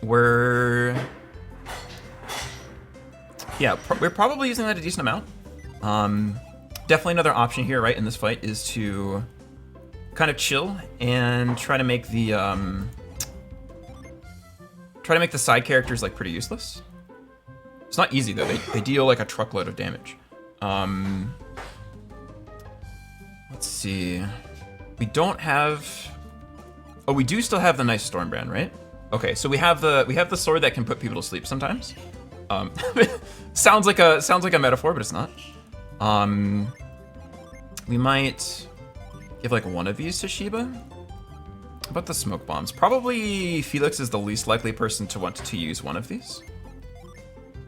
We're probably using that a decent amount. Definitely another option here, right, in this fight is to kind of chill and try to make the side characters like pretty useless. It's not easy though. They deal like a truckload of damage. Let's see. We don't have. Oh, we do still have the nice Stormbrand, right? Okay, so we have the sword that can put people to sleep sometimes. Sounds like a metaphor, but it's not. We might give like one of these to Shiba. How about the smoke bombs? Probably Felix is the least likely person to want to use one of these.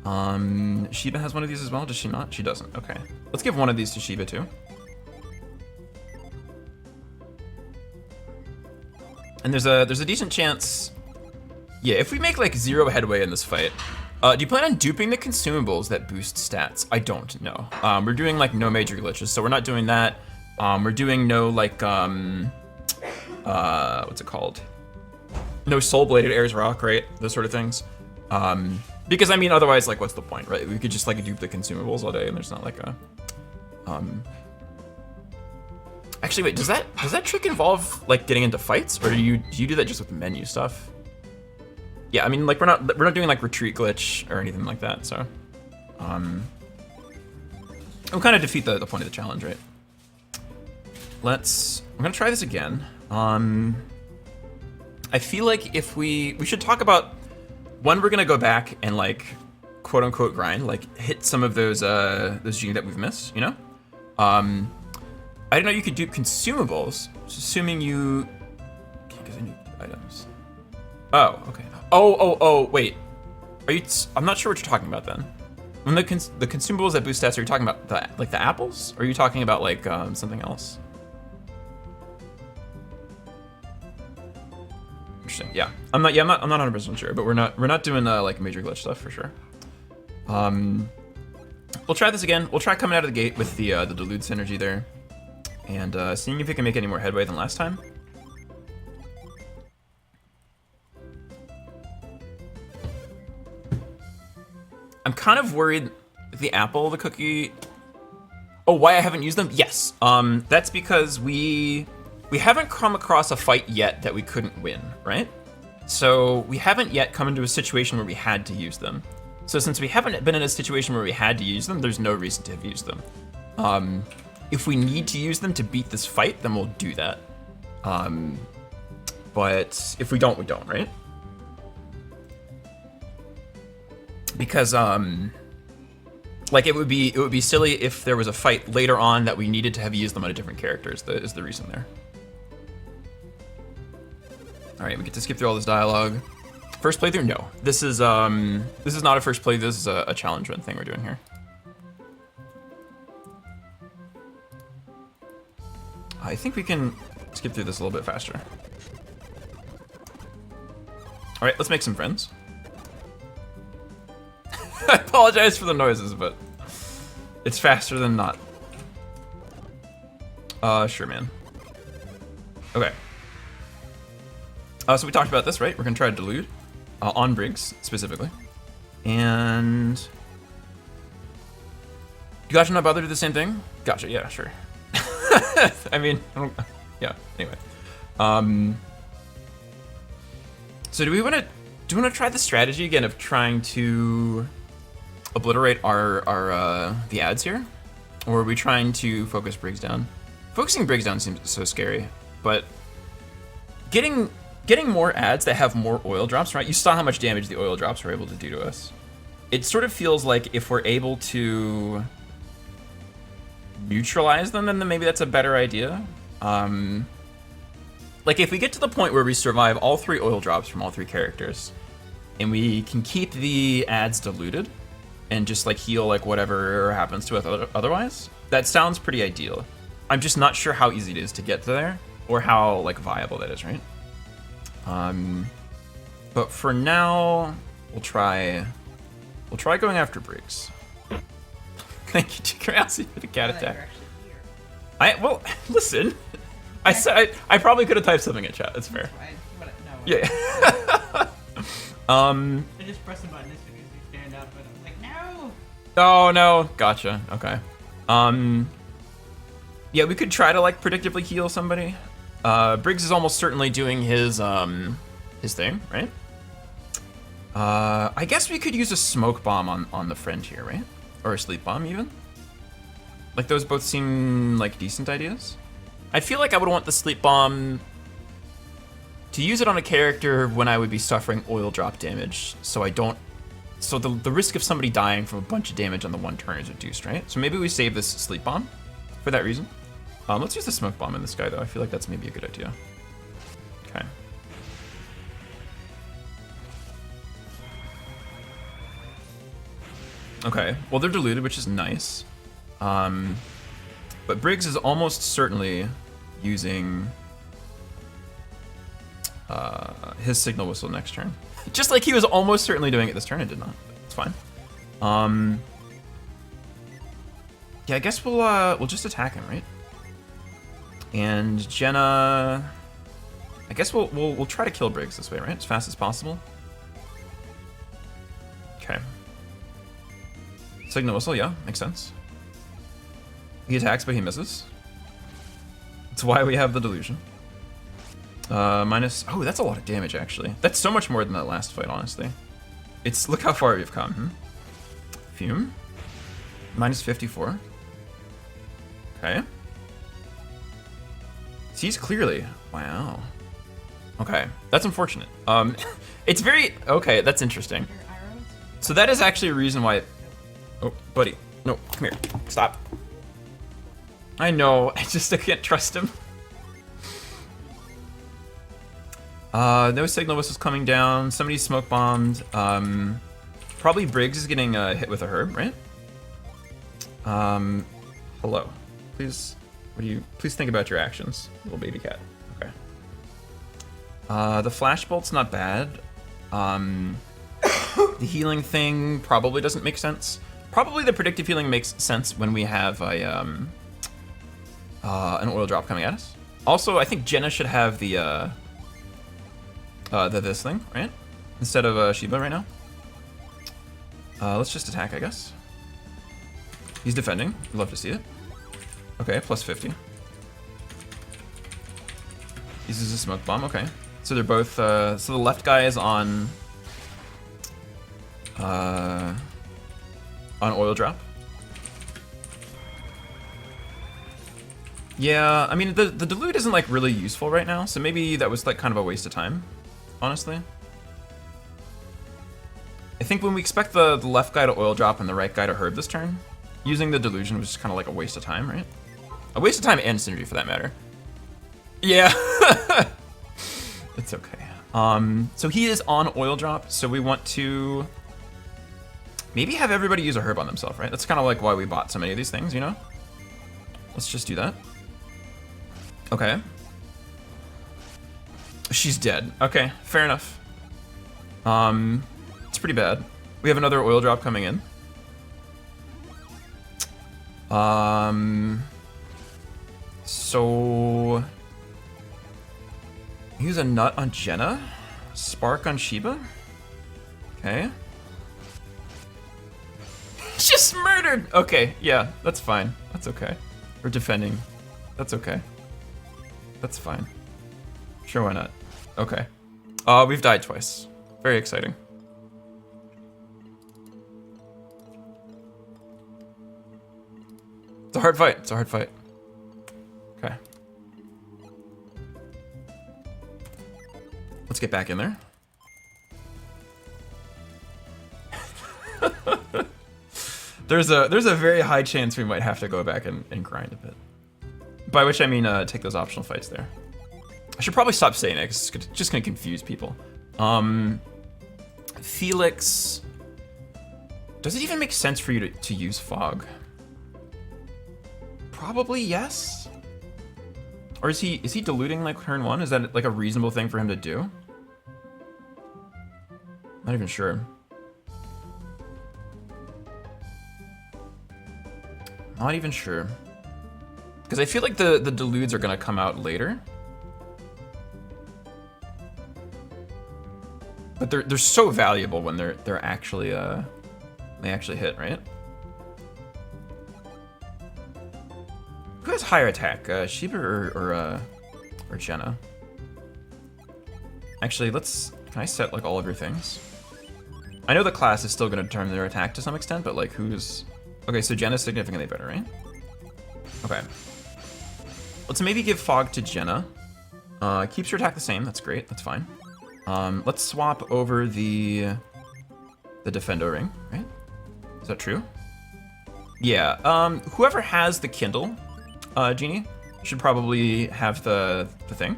Shiba has one of these as well, does she not? She doesn't, okay. Let's give one of these to Shiba too. And there's a decent chance, yeah, if we make like 0 headway in this fight, do you plan on duping the consumables that boost stats? I don't know. We're doing like no major glitches, so we're not doing that. We're doing no like, what's it called? No soul-bladed Ares Rock, right? Those sort of things. Because I mean, otherwise, like, what's the point, right? We could just like dupe the consumables all day, and there's not like a, Actually, wait, does that trick involve like getting into fights, or do you do that just with menu stuff? Yeah, I mean, like we're not doing like retreat glitch or anything like that, so we'll kind of defeat the point of the challenge, right? We're gonna try this again. I feel like if we should talk about when we're gonna go back and like quote unquote grind, like hit some of those G that we've missed, you know? I didn't know you could dupe consumables, assuming you can't get any items. Oh, okay. Oh, wait. Are you? I'm not sure what you're talking about then. When the consumables that boost stats, are you talking about the apples, or are you talking about like something else? Interesting. Yeah, I'm not 100% sure, but we're not doing like major glitch stuff for sure. We'll try this again. We'll try coming out of the gate with the Delude synergy there, and seeing if we can make any more headway than last time. I'm kind of worried the apple, the cookie. Oh, why I haven't used them? Yes. That's because we haven't come across a fight yet that we couldn't win, right? So we haven't yet come into a situation where we had to use them. So since we haven't been in a situation where we had to use them, there's no reason to have used them. If we need to use them to beat this fight, then we'll do that. But if we don't, we don't, right? Because like it would be silly if there was a fight later on that we needed to have used them on a different character. Is the reason there. All right, we get to skip through all this dialogue. First playthrough? No. This is not a first play. This is a challenge run thing we're doing here. I think we can skip through this a little bit faster. All right, let's make some friends. I apologize for the noises, but it's faster than not. Sure, man. Okay. So we talked about this, right? We're gonna try to delude on Briggs specifically, and you Gotcha not bother to do the same thing? Gotcha, yeah, sure. I mean, yeah. Anyway, so do we want to try the strategy again of trying to obliterate our the ads here, or are we trying to focus Briggs down? Focusing Briggs down seems so scary, but getting more ads that have more oil drops, right? You saw how much damage the oil drops were able to do to us. It sort of feels like if we're able to neutralize them, then maybe that's a better idea. Like if we get to the point where we survive all 3 oil drops from all 3 characters, and we can keep the ads diluted and just like heal like whatever happens to us otherwise, that sounds pretty ideal. I'm just not sure how easy it is to get to there or how like viable that is, right? But for now, we'll try going after Briggs. Thank you, Curiosity, for the cat attack. Well, listen. I said I probably could have typed something in chat. That's fair. Yeah. I just pressed the button as soon as you stand up, but I'm like, no. Oh no, gotcha. Okay. Yeah, we could try to like predictably heal somebody. Briggs is almost certainly doing his thing, right? I guess we could use a smoke bomb on the friend here, right? Or a sleep bomb even. Like those both seem like decent ideas. I feel like I would want the sleep bomb to use it on a character when I would be suffering oil drop damage, so the risk of somebody dying from a bunch of damage on the one turn is reduced, right? So maybe we save this sleep bomb for that reason. Let's use the smoke bomb in this guy though. I feel like that's maybe a good idea. Okay. Okay, well they're diluted, which is nice. But Briggs is almost certainly using his signal whistle next turn. Just like he was almost certainly doing it this turn, it did not. It's fine. Yeah, I guess we'll just attack him, right? And Jenna, I guess we'll try to kill Briggs this way, right? As fast as possible. Okay. Signal whistle, yeah, makes sense. He attacks, but he misses. That's why we have the delusion. Minus, oh, that's a lot of damage actually. That's so much more than that last fight, honestly. Look how far we've come. Fume. Minus 54. Okay. Sees clearly. Wow. Okay, that's unfortunate. It's very, okay, that's interesting. So that is actually a reason why, oh, buddy, no, come here, stop. I know, I can't trust him. No signal whistles coming down, somebody's smoke bombed. Probably Briggs is getting hit with a herb, right? Hello, please, please think about your actions, little baby cat. Okay. The flashbolt's not bad. The healing thing probably doesn't make sense. Probably the predictive healing makes sense when we have an oil drop coming at us. Also, I think Jenna should have the this thing, right? Instead of Sheba right now. Let's just attack, I guess. He's defending. Love to see it. Okay, plus 50. Uses a smoke bomb. Okay. So they're both. So the left guy is on oil drop. Yeah, I mean the dilute isn't like really useful right now, so maybe that was like kind of a waste of time, honestly. I think when we expect the left guy to oil drop and the right guy to herb this turn, using the delusion was just kind of like a waste of time, right? A waste of time and synergy for that matter. Yeah. It's okay. So he is on oil drop, so we want to maybe have everybody use a herb on themselves, right? That's kind of like why we bought so many of these things, you know? Let's just do that. Okay. She's dead. Okay, fair enough. It's pretty bad. We have another oil drop coming in. So use a nut on Jenna, spark on Shiba. Okay. Just murdered. Okay, yeah, that's fine. That's okay. We're defending. That's okay. That's fine. Sure, why not? Okay. We've died twice. Very exciting. It's a hard fight. It's a hard fight. Okay. Let's get back in there. There's a very high chance we might have to go back and grind a bit. By which I mean take those optional fights there. I should probably stop saying it because it's just gonna confuse people. Felix, does it even make sense for you to use fog? Probably yes. Or is he diluting like turn 1? Is that like a reasonable thing for him to do? Not even sure. Not even sure. Because I feel like the deludes are gonna come out later. But they're so valuable when they're actually they actually hit, right? Who has higher attack, Shiba or Jenna? Actually, can I set like all of your things? I know the class is still gonna determine their attack to some extent, but like who's... Okay, so Jenna's significantly better, right? Okay. Let's maybe give fog to Jenna. Keeps her attack the same, that's great, that's fine. Let's swap over the defendo ring, right? Is that true? Yeah, whoever has the Kindle, Genie, should probably have the thing.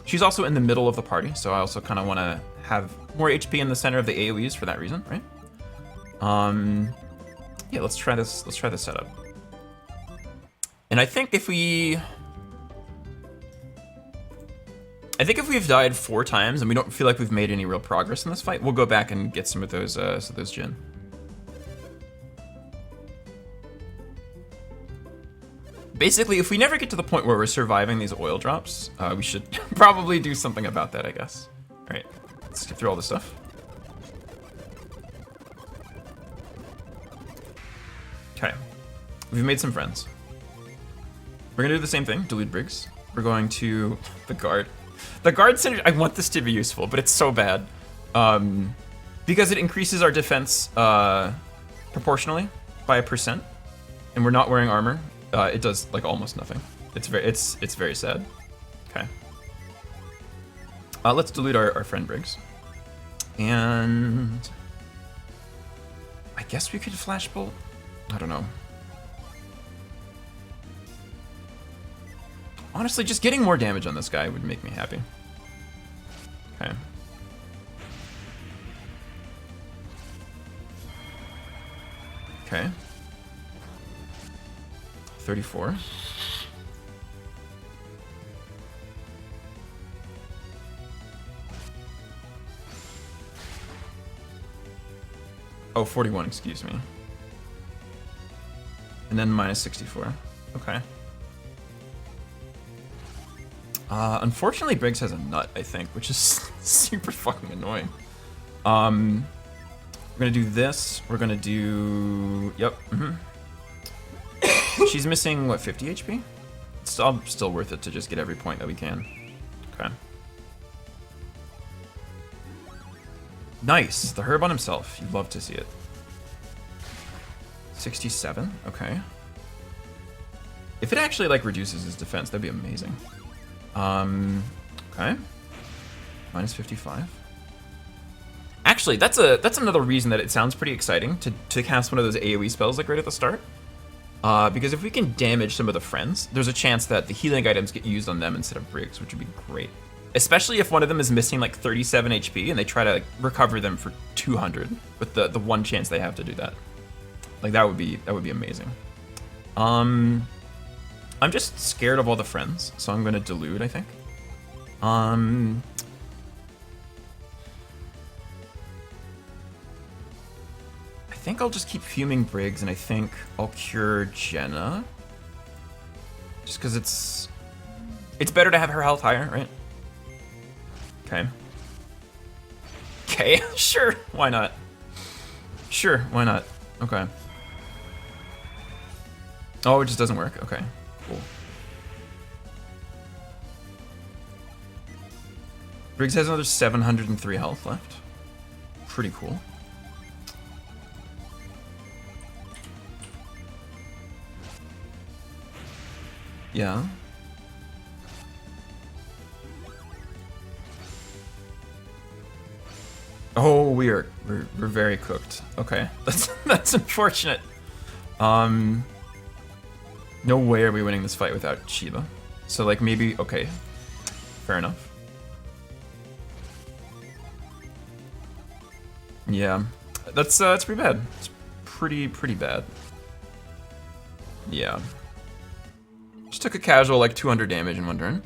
She's also in the middle of the party, so I also kind of want to have more HP in the center of the AoEs for that reason, right? Yeah, let's try this setup. And I think if we've died 4 times and we don't feel like we've made any real progress in this fight, we'll go back and get some of those Jin. Basically, if we never get to the point where we're surviving these oil drops, we should probably do something about that, I guess. All right, let's get through all this stuff. Okay, we've made some friends. We're gonna do the same thing, dilute Briggs. We're going to the guard. The guard synergy, I want this to be useful, but it's so bad. Because it increases our defense proportionally by 1%, and we're not wearing armor. It does like almost nothing. It's very sad. Okay. Let's dilute our friend Briggs. And I guess we could flash bolt. I don't know. Honestly, just getting more damage on this guy would make me happy. Okay. Okay. 34. Oh, 41, excuse me. And then minus 64. Okay. Unfortunately, Briggs has a nut, I think, which is super fucking annoying. We're gonna do this. We're gonna do... Yep. She's missing, what, 50 HP? It's still worth it to just get every point that we can. Okay. Nice. The herb on himself. You'd love to see it. 67. Okay. If it actually, like, reduces his defense, that'd be amazing. Okay. Minus 55. Actually, that's another reason that it sounds pretty exciting to cast one of those AoE spells, like, right at the start. Because if we can damage some of the friends, there's a chance that the healing items get used on them instead of Briggs, which would be great. Especially if one of them is missing like 37 HP and they try to like, recover them for 200 with the one chance they have to do that. Like that would be amazing. I'm just scared of all the friends, so I'm gonna delude, I think. I think I'll just keep fuming Briggs, and I think I'll cure Jenna. Just because it's better to have her health higher, right? Okay. Okay, sure, why not? Sure, why not? Okay. Oh, it just doesn't work. Okay, cool. Briggs has another 703 health left. Pretty cool. Yeah. Oh, we're very cooked. Okay, that's unfortunate. No way are we winning this fight without Shiva. So like maybe okay, fair enough. Yeah, that's pretty bad. It's pretty bad. Yeah. Just took a casual like 200 damage in one turn.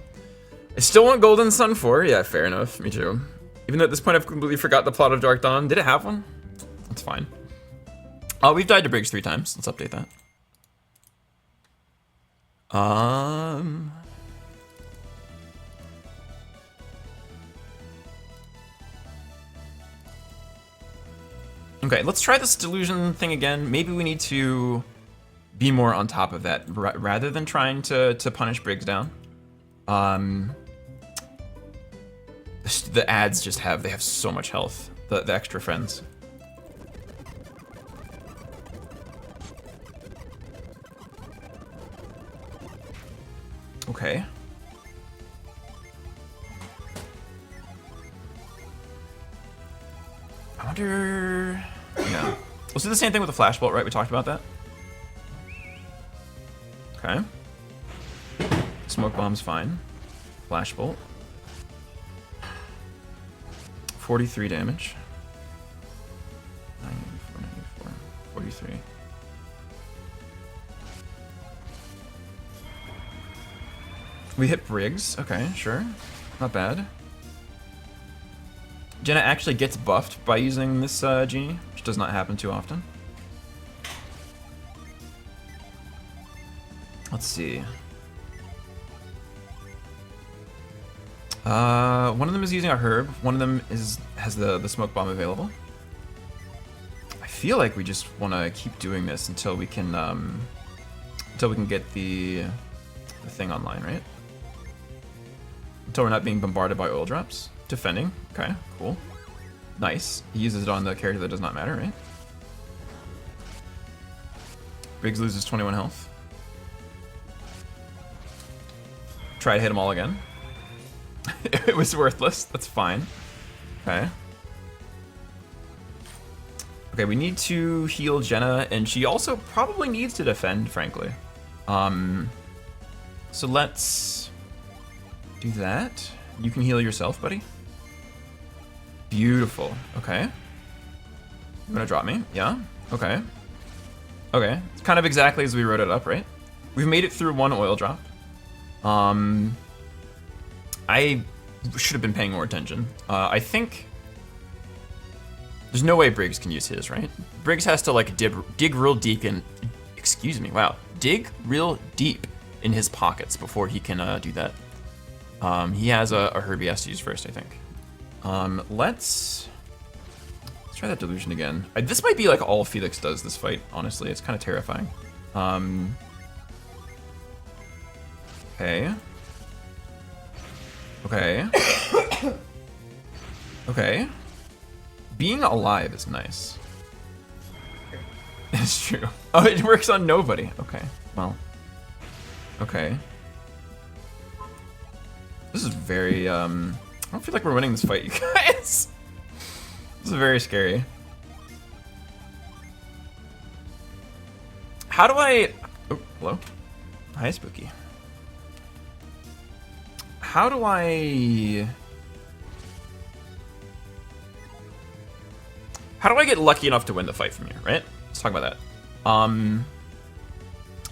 I still want Golden Sun 4. Yeah, fair enough. Me too. Even though at this point I've completely forgot the plot of Dark Dawn. Did it have one? That's fine. Oh, we've died to Briggs 3 times. Let's update that. Okay, let's try this delusion thing again. Maybe we need to be more on top of that rather than trying to punish Briggs down. The ads just they have so much health. The extra friends. Okay. I wonder. Yeah. Let's do the same thing with the flashbolt, right? We talked about that. Okay. Smoke bomb's fine. Flashbolt. 43 damage. 94, 94, 43. We hit Briggs. Okay, sure. Not bad. Jenna actually gets buffed by using this genie, which does not happen too often. Let's see. One of them is using a herb. One of them has the smoke bomb available. I feel like we just want to keep doing this until we can get the thing online, right? Until we're not being bombarded by oil drops. Defending. Okay, cool. Nice. He uses it on the character that does not matter, right? Briggs loses 21 health. Try to hit them all again. It was worthless. That's fine. Okay. Okay, we need to heal Jenna, and she also probably needs to defend, frankly. So let's do that. You can heal yourself, buddy. Beautiful. Okay. You gonna drop me? Yeah? Okay. Okay. It's kind of exactly as we wrote it up, right? We've made it through one oil drop. I should have been paying more attention. I think there's no way Briggs can use his, right? Briggs has to like dig real deep in, excuse me, wow. Dig real deep in his pockets before he can do that. He has a herb he has to use first, I think. Let's try that delusion again. This might be like all Felix does this fight, honestly. It's kind of terrifying. Okay. Okay. Okay. Being alive is nice. It's true. Oh, it works on nobody. Okay. Well. Okay. This is very, I don't feel like we're winning this fight, you guys. This is very scary. How do I... Oh, hello? Hi, Spooky. How do I... How do I get lucky enough to win the fight from here, right? Let's talk about that.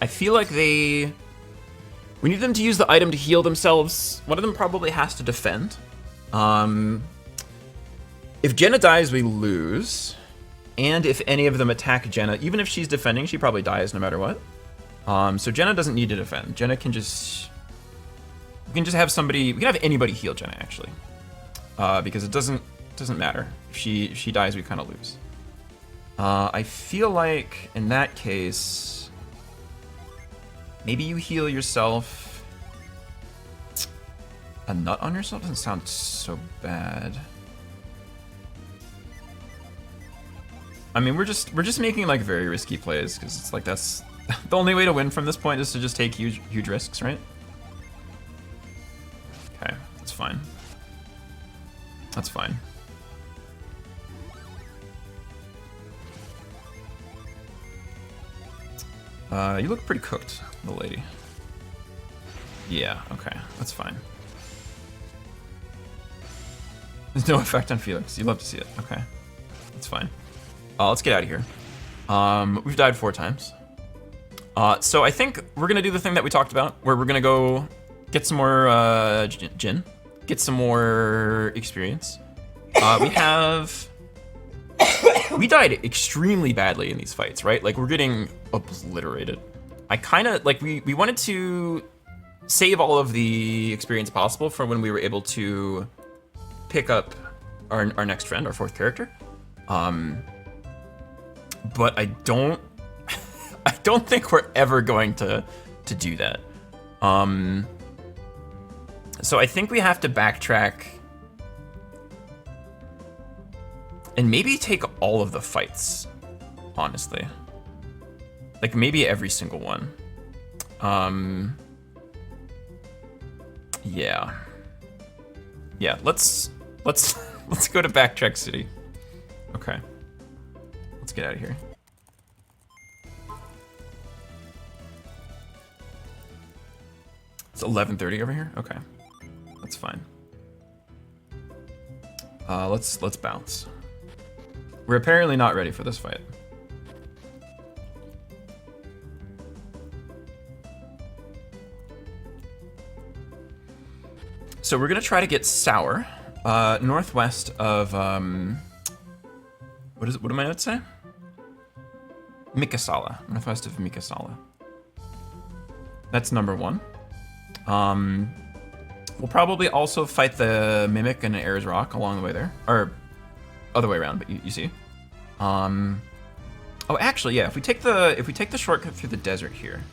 I feel like we need them to use the item to heal themselves. One of them probably has to defend. If Jenna dies, we lose. And if any of them attack Jenna, even if she's defending, she probably dies no matter what. So Jenna doesn't need to defend. Jenna can just... We can just have somebody... We can have anybody heal Jenna, actually. Because it doesn't matter. If she dies, we kind of lose. I feel like, in that case... Maybe you heal yourself... A nut on yourself doesn't sound so bad. I mean, we're just making like very risky plays because it's like that's the only way to win from this point is to just take huge risks, right? Okay, that's fine. That's fine. You look pretty cooked, little lady. Yeah, okay, that's fine. There's no effect on Felix. You love to see it. Okay, that's fine. Let's get out of here. We've died 4 times. So I think we're gonna do the thing that we talked about, where we're gonna go get some more gin, get some more experience. We died extremely badly in these fights, right? Like we're getting obliterated. I kind of like we wanted to save all of the experience possible for when we were able to pick up our next friend, our 4th character. But I don't think we're ever going to do that. So I think we have to backtrack and maybe take all of the fights, honestly. Like maybe every single one. Yeah. Yeah, let's go to Backtrack City. Okay. Let's get out of here. It's 11:30 over here? Okay. That's fine. Let's bounce. We're apparently not ready for this fight. So we're gonna try to get Sour, northwest of, what do my notes say? Mikasala, northwest of Mikasala. That's number 1. We'll probably also fight the Mimic and Ayers Rock along the way there. Or, other way around, but you see. Oh, actually, yeah, if we take the shortcut through the desert here,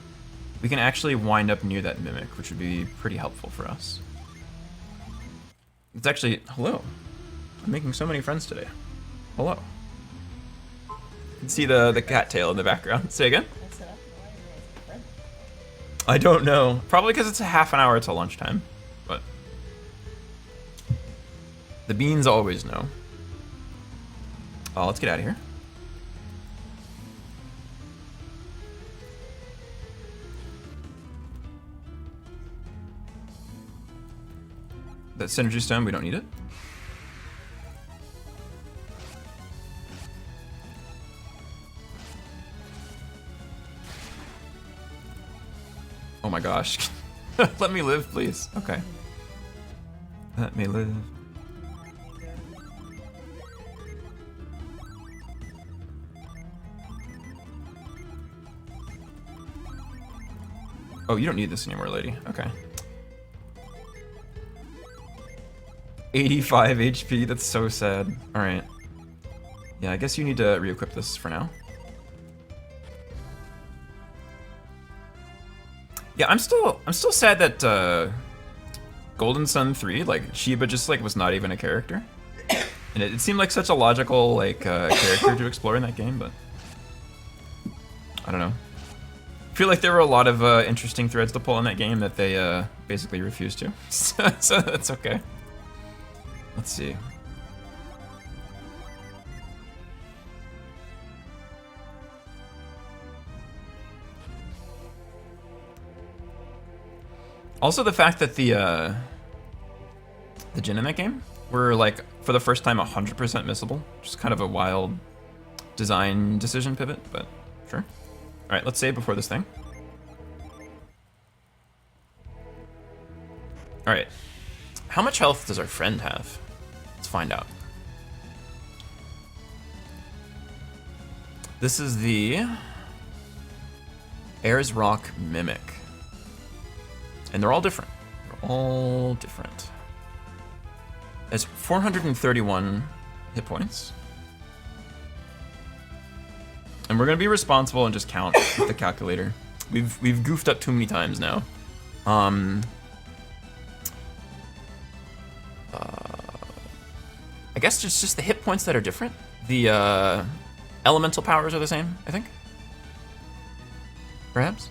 we can actually wind up near that Mimic, which would be pretty helpful for us. It's actually, hello. I'm making so many friends today. Hello. You can see the cattail in the background. Say again? I don't know. Probably because it's a half an hour till lunchtime, but the beans always know. Let's get out of here. That synergy stone, we don't need it. Oh my gosh. Let me live, please. Okay. Let me live. Oh, you don't need this anymore, lady. Okay. 85 HP, that's so sad. Alright. Yeah, I guess you need to re-equip this for now. Yeah, I'm still sad that Golden Sun 3, like Shiba just like was not even a character. And it seemed like such a logical like character to explore in that game, but I don't know. I feel like there were a lot of interesting threads to pull in that game that they basically refused to. So that's okay. Let's see. Also, the fact that the Jin in that game were like for the first time 100% missable, just kind of a wild design decision pivot, but sure. All right, let's save before this thing. All right, how much health does our friend have? Let's find out. This is the Ayers Rock Mimic. And they're all different. They're all different. It's 431 hit points. And we're gonna be responsible and just count with the calculator. We've goofed up too many times now. I guess it's just the hit points that are different. The elemental powers are the same, I think. Perhaps?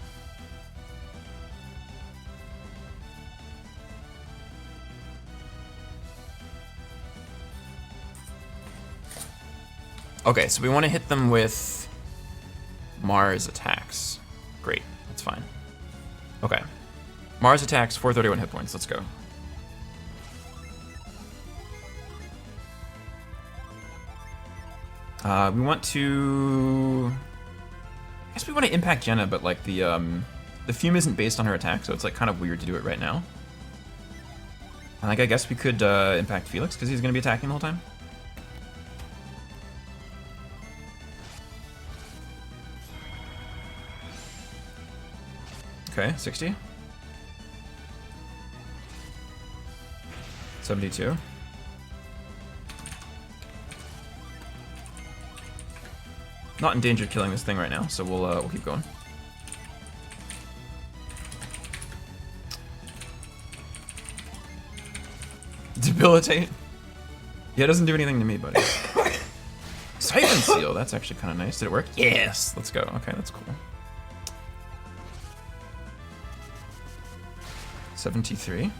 Okay, so we want to hit them with Mars attacks. Great, that's fine. Okay. Mars attacks, 431 hit points. Let's go. We want to... I guess we want to impact Jenna, but like the fume isn't based on her attack, so it's like kind of weird to do it right now. And like I guess we could impact Felix because he's going to be attacking the whole time. Okay, 60. 72. Not in danger of killing this thing right now, so we'll keep going. Debilitate? Yeah, it doesn't do anything to me, buddy. Siphon Seal, that's actually kind of nice. Did it work? Yes! Let's go. Okay, that's cool. 73.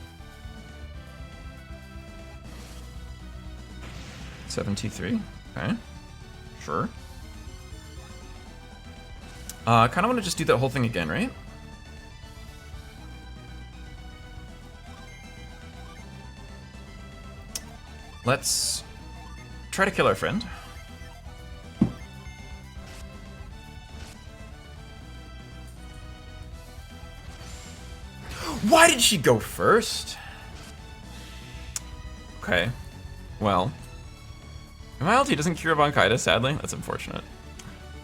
73. Okay. Sure. I kind of want to just do that whole thing again, right? Let's try to kill our friend. Why did she go first? Okay. Well. My ulti doesn't cure bronchitis, sadly. That's unfortunate.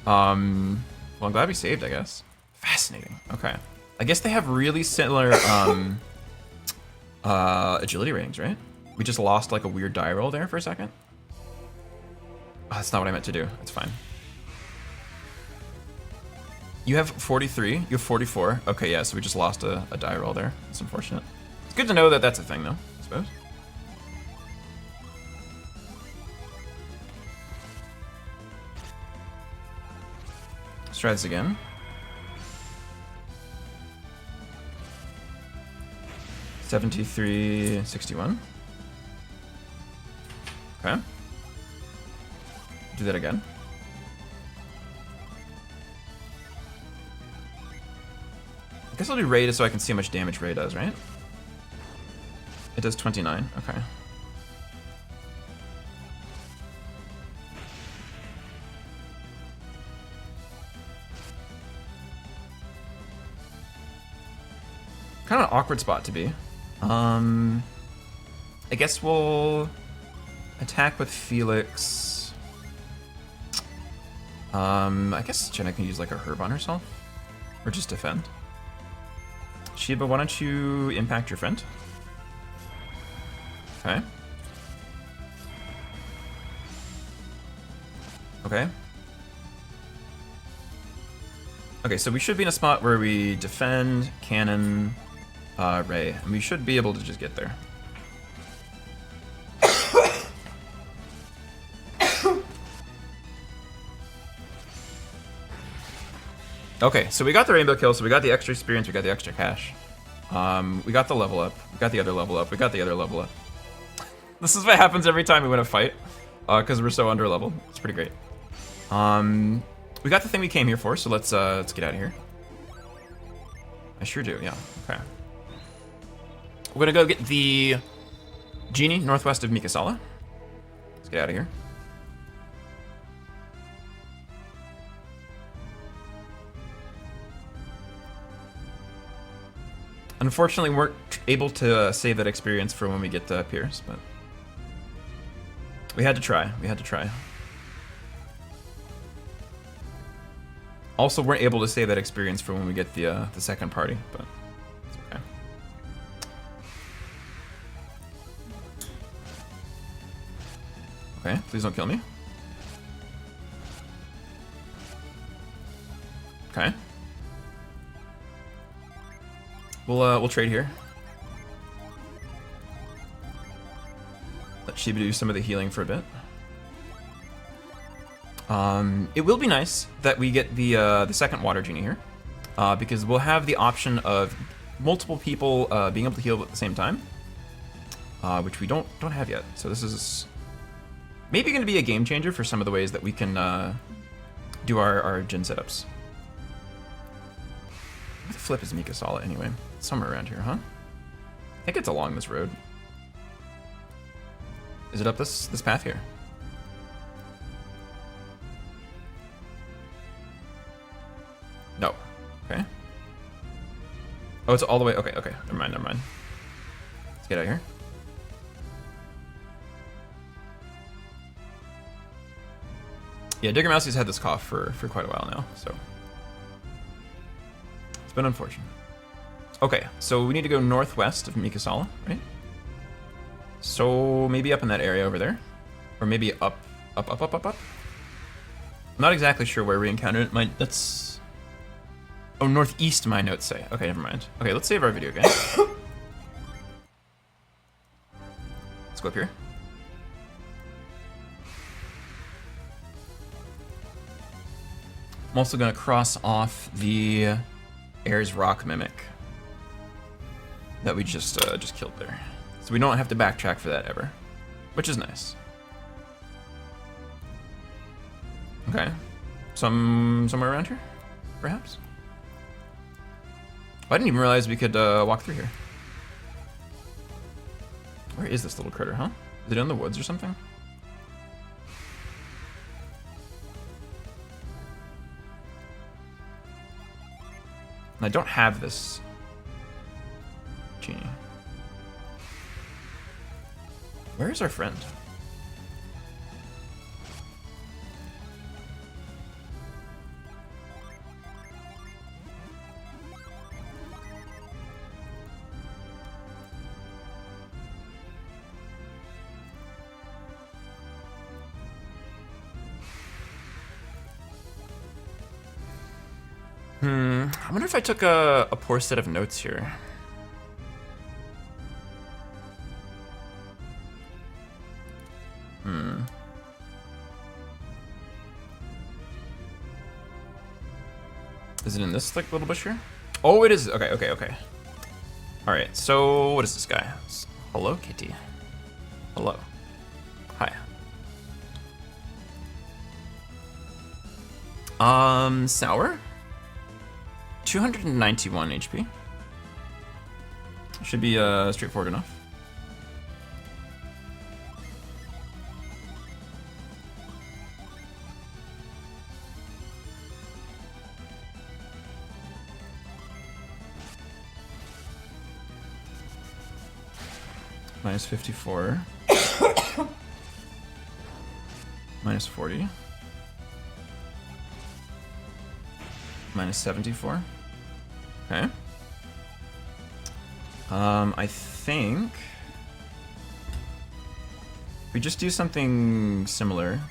Well, I'm glad we saved, I guess. Fascinating. Okay. I guess they have really similar agility ratings, right? We just lost like a weird die roll there for a second. Oh, that's not what I meant to do. It's fine. You have 43. You have 44. Okay, yeah, so we just lost a die roll there. It's unfortunate. It's good to know that that's a thing, though, I suppose. Let's try this again. 73, 61. Okay. Do that again. I guess I'll do Ray just so I can see how much damage Ray does, right? It does 29. Okay. Kind of an awkward spot to be. I guess we'll attack with Felix. I guess Jenna can use like a herb on herself, or just defend. Shiba, why don't you impact your friend? Okay. Okay. Okay, so we should be in a spot where we defend, cannon, Ray, and we should be able to just get there. Okay, so we got the rainbow kill, so we got the extra experience, we got the extra cash. We got the level up, we got the other level up, we got the other level up. This is what happens every time we win a fight, because we're so under leveled. It's pretty great. We got the thing we came here for, so let's get out of here. I sure do, yeah. Okay. We're gonna go get the genie northwest of Mikasala. Let's get out of here. Unfortunately, we weren't able to save that experience for when we get to Pierce, but we had to try. We had to try. Also, weren't able to save that experience for when we get the second party, but it's okay. Okay, please don't kill me. Okay. We'll trade here. Let Shiba do some of the healing for a bit. It will be nice that we get the second water genie here, because we'll have the option of multiple people being able to heal at the same time, which we don't have yet. So this is maybe going to be a game changer for some of the ways that we can do our Jin setups. Where the flip is Mikasala anyway? Somewhere around here, huh? I think it's along this road. Is it up this path here? No. Okay. Oh, it's all the way. Okay, okay. Never mind, never mind. Let's get out of here. Yeah, Digger Mousey's had this cough for quite a while now, so it's been unfortunate. Okay, so we need to go northwest of Mikasala, right? So maybe up in that area over there, or maybe up. I'm not exactly sure where we encountered it. That's oh, northeast. My notes say. Okay, never mind. Okay, let's save our video game. Let's go up here. I'm also gonna cross off the Air's Rock Mimic that we just killed there, so we don't have to backtrack for that ever, which is nice. Okay, somewhere around here, perhaps. Oh, I didn't even realize we could walk through here. Where is this little critter, huh? Is it in the woods or something? And I don't have this genie. Where is our friend? I wonder if I took a poor set of notes here. Is it in this like little bush here? Oh, it is. Okay, okay, okay. All right. So what is this guy? Hello, Kitty. Hello. Hi. Sour. 291 HP. Should be straightforward enough. Minus 54. Minus 40. Minus 74. Okay. I think we just do something similar.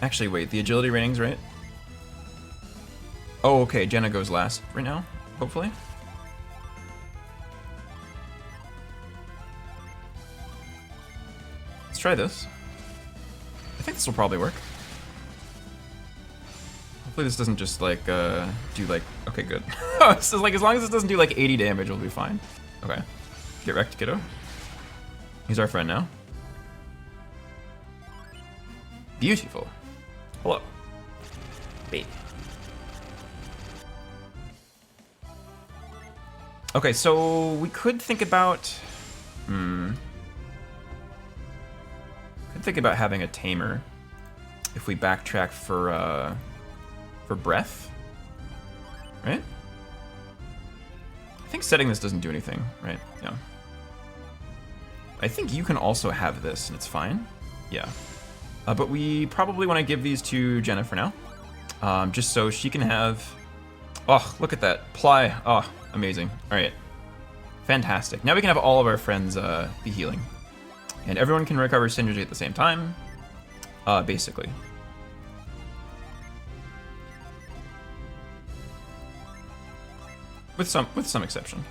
Actually, wait, the agility rating's right? Oh, okay, Jenna goes last right now, hopefully. Let's try this. I think this will probably work. Hopefully this doesn't just like do like, okay, good. So like as long as this doesn't do like 80 damage, we'll be fine. Okay, get wrecked, kiddo. He's our friend now. Beautiful. Hello. Baby. Okay, so we could think about, could think about having a tamer if we backtrack for breath, right? I think setting this doesn't do anything, right? Yeah. I think you can also have this and it's fine. Yeah. But we probably want to give these to Jenna for now, just so she can have. Oh, look at that ply! Oh, amazing! All right, fantastic. Now we can have all of our friends be healing, and everyone can recover synergy at the same time, basically. With some exception.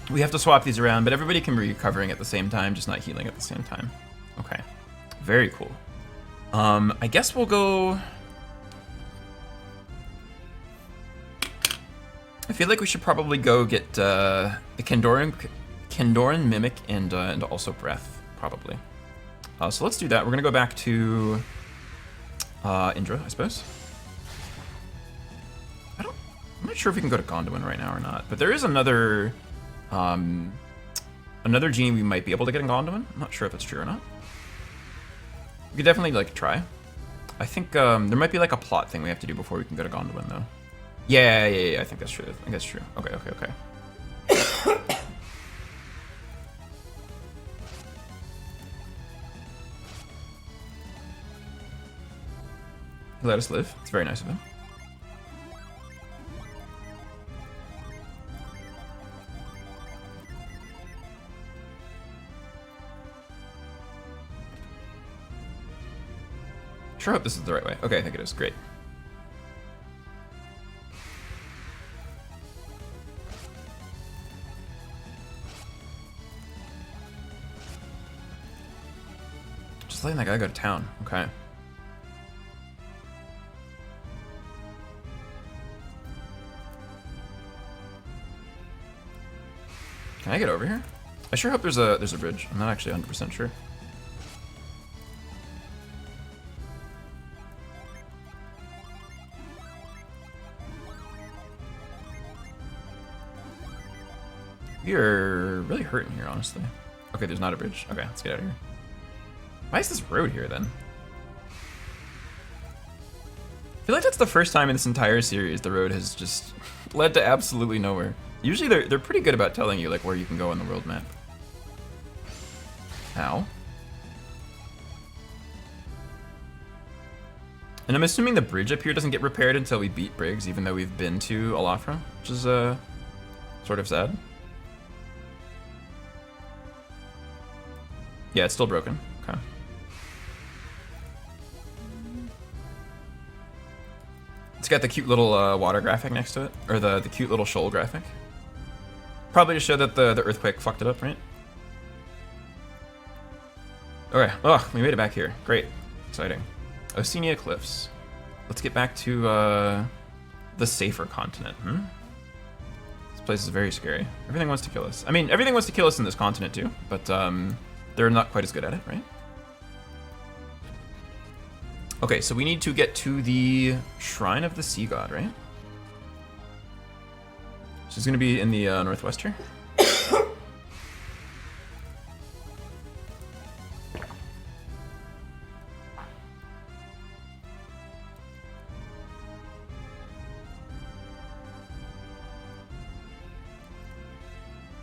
We have to swap these around, but everybody can be recovering at the same time, just not healing at the same time. Okay, very cool. I guess we'll go. I feel like we should probably go get the Kandoran Mimic and also Breath, probably. So let's do that. We're gonna go back to Indra, I suppose. I'm not sure if we can go to Gondolin right now or not, but there is another genie we might be able to get in Gondolin. I'm not sure if it's true or not. We could definitely like try. I think there might be like a plot thing we have to do before we can go to Gondolin though. Yeah, I think that's true. I think that's true. Okay. He let us live. It's very nice of him. Sure hope this is the right way. Okay, I think it is. Great. Just letting that guy go to town. Okay. Can I get over here? I sure hope there's a bridge. I'm not actually 100% sure. We are really hurting here, honestly. Okay, there's not a bridge. Okay, let's get out of here. Why is this road here, then? I feel like that's the first time in this entire series the road has just led to absolutely nowhere. Usually they're pretty good about telling you like where you can go on the world map. Ow. And I'm assuming the bridge up here doesn't get repaired until we beat Briggs, even though we've been to Alafra, which is sort of sad. Yeah, it's still broken. Okay. It's got the cute little water graphic next to it, or the cute little shoal graphic. Probably to show that the earthquake fucked it up, right? Okay. Oh, we made it back here. Great. Exciting. Oceania Cliffs. Let's get back to the safer continent. This place is very scary. Everything wants to kill us. I mean, everything wants to kill us in this continent too, but they're not quite as good at it, right? Okay, so we need to get to the Shrine of the Sea God, right? She's gonna be in the northwest here.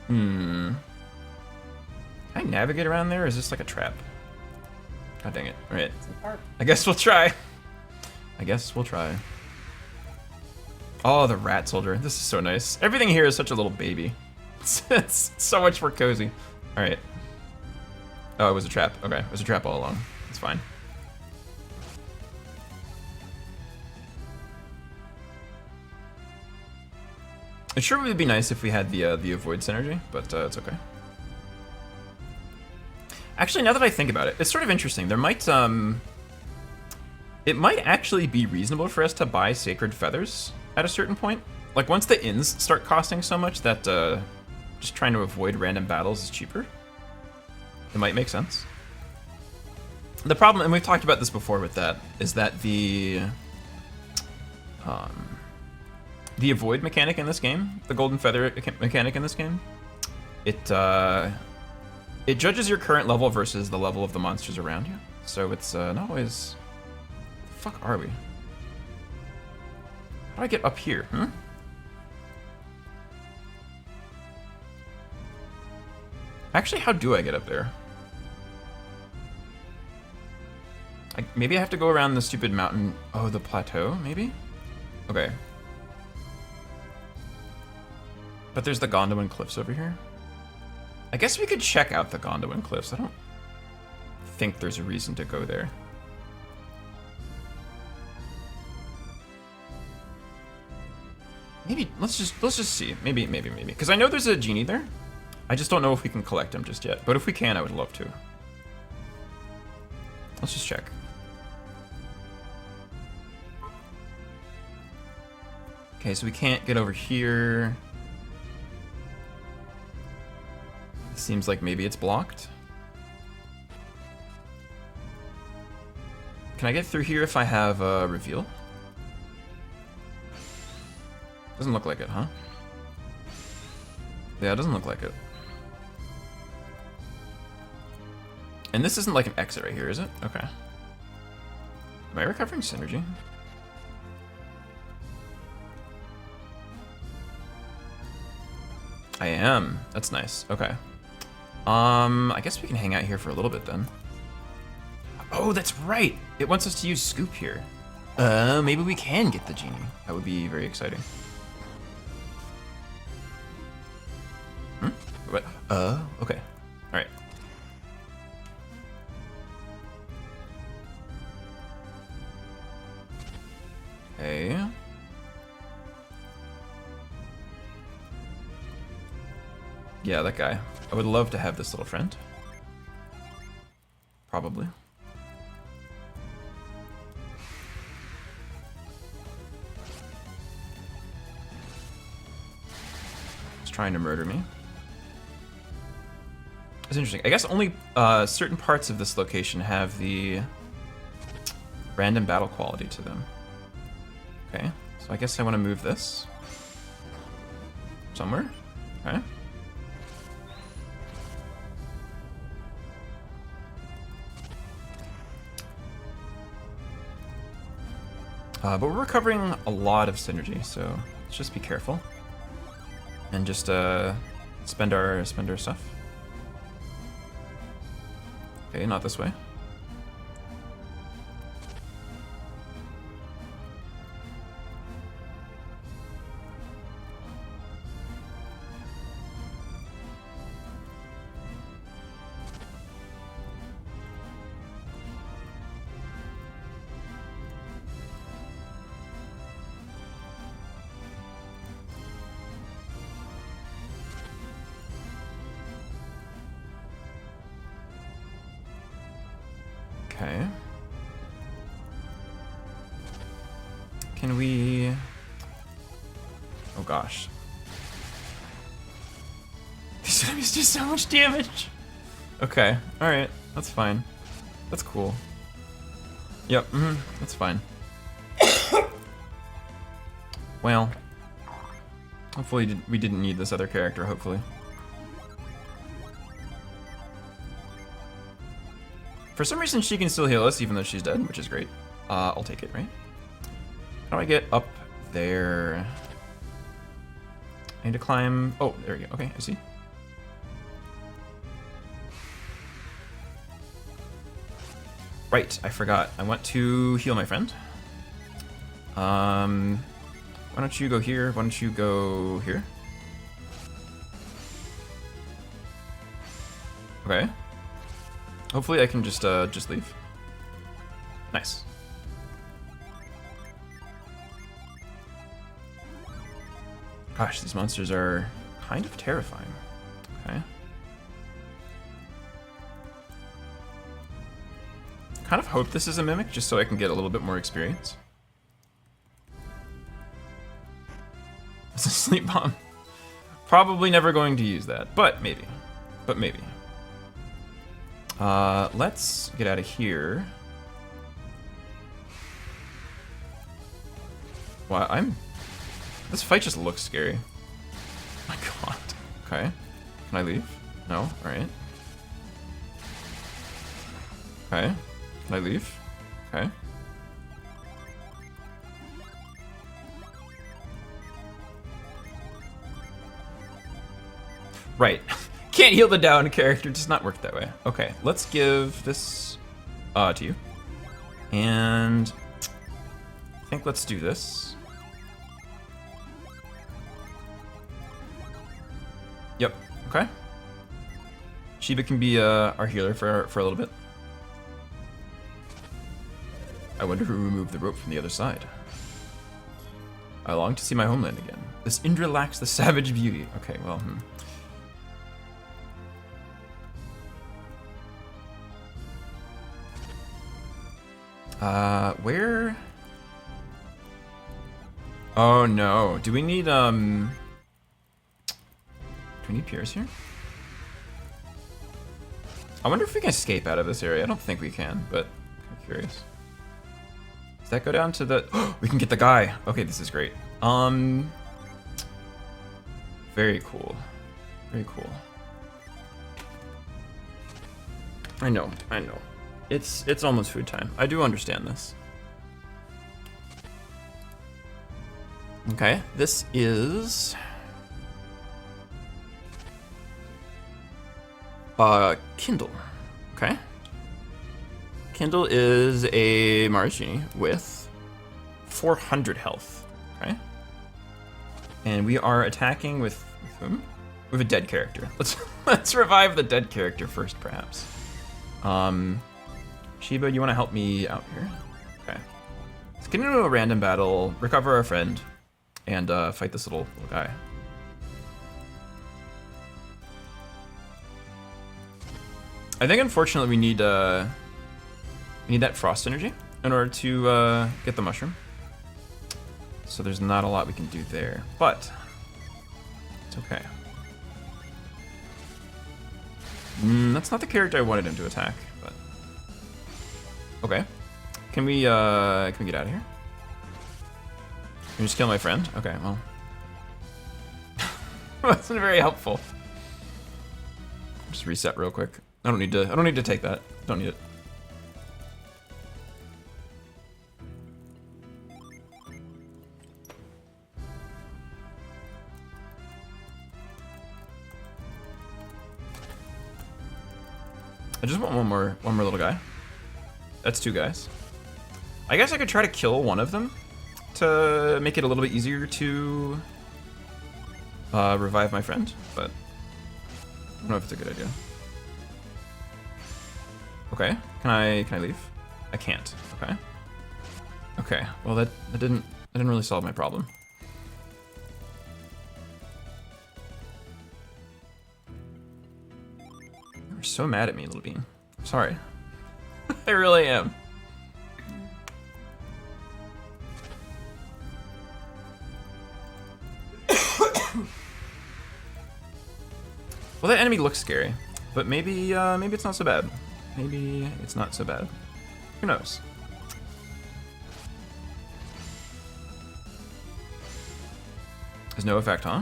Can I navigate around there, or is this like a trap? God dang it. Alright. I guess we'll try. Oh, the rat soldier. This is so nice. Everything here is such a little baby. It's so much more cozy. Alright. Oh, it was a trap. Okay, it was a trap all along. It's fine. It sure would be nice if we had the avoid synergy, but it's okay. Actually, now that I think about it, it's sort of interesting. There might it might actually be reasonable for us to buy sacred feathers at a certain point. Like once the inns start costing so much that just trying to avoid random battles is cheaper. It might make sense. The problem, and we've talked about this before with that, is that the avoid mechanic in this game, the golden feather mechanic in this game, it judges your current level versus the level of the monsters around you. So it's not always. Where the fuck are we? How do I get up here? Actually, how do I get up there? Maybe I have to go around the stupid mountain. Oh, the plateau, maybe? Okay. But there's the Gondolin Cliffs over here. I guess we could check out the Gondolin Cliffs. I don't think there's a reason to go there. Maybe let's just see. Maybe. Because I know there's a genie there. I just don't know if we can collect him just yet. But if we can, I would love to. Let's just check. Okay, so we can't get over here. Seems like maybe it's blocked. Can I get through here if I have a reveal? Doesn't look like it, huh? Yeah, it doesn't look like it. And this isn't like an exit right here, is it? Okay. Am I recovering synergy? I am. That's nice. Okay. I guess we can hang out here for a little bit then. Oh, that's right. It wants us to use Scoop here. Maybe we can get the genie. That would be very exciting. What? Okay. All right. Okay. Yeah, that guy. I would love to have this little friend. Probably. He's trying to murder me. It's interesting. I guess only certain parts of this location have the random battle quality to them. Okay, so I guess I want to move this somewhere. Okay. But we're recovering a lot of synergy, so let's just be careful and just spend our stuff. Okay, not this way. Okay. Can we... Oh gosh. These enemies do so much damage! Okay, alright, that's fine. That's cool. Yep, that's fine. Well, hopefully we didn't need this other character, hopefully. For some reason, she can still heal us, even though she's dead, which is great. I'll take it, right? How do I get up there? I need to climb... Oh, there we go. Okay, I see. Right, I forgot. I want to heal my friend. Why don't you go here? Why don't you go here? Okay. Hopefully I can just leave. Nice. Gosh, these monsters are kind of terrifying. Okay. Kind of hope this is a mimic, just so I can get a little bit more experience. It's a sleep bomb. Probably never going to use that, but maybe. But maybe. Let's get out of here. Wow, this fight just looks scary. Oh my god. Okay. Can I leave? No? Alright. Okay. Can I leave? Okay. Right. Can't heal the down character. Does not work that way. Okay. Let's give this to you. And I think let's do this. Yep. Okay. Shiba can be our healer for a little bit. I wonder who removed the rope from the other side. I long to see my homeland again. This Indra lacks the savage beauty. Okay, well, where? Oh no. Do we need Piers here? I wonder if we can escape out of this area. I don't think we can, but I'm curious. Does that go down to the... Oh, we can get the guy. Okay, this is great. Very cool. Very cool. I know. It's almost food time. I do understand this. Okay, this is... Kindle. Okay. Kindle is a Mars Genie with 400 health. Okay. And we are attacking with whom? With a dead character. Let's revive the dead character first, perhaps. Shiba, you want to help me out here? Okay. Let's get into a random battle, recover our friend, and fight this little guy. I think unfortunately we need that frost energy in order to get the mushroom. So there's not a lot we can do there, but it's okay. That's not the character I wanted him to attack, but okay. Can we get out of here? Can we just kill my friend? Okay, well. Wasn't very helpful. Just reset real quick. I don't need to take that. Don't need it. I just want one more little guy. That's two guys. I guess I could try to kill one of them to make it a little bit easier to revive my friend, but I don't know if it's a good idea. Okay, can I leave? I can't. Okay. Okay. Well, that didn't really solve my problem. You're so mad at me, little bean. I'm sorry. I really am. Well, that enemy looks scary, but maybe it's not so bad. Maybe it's not so bad. Who knows? There's no effect, huh?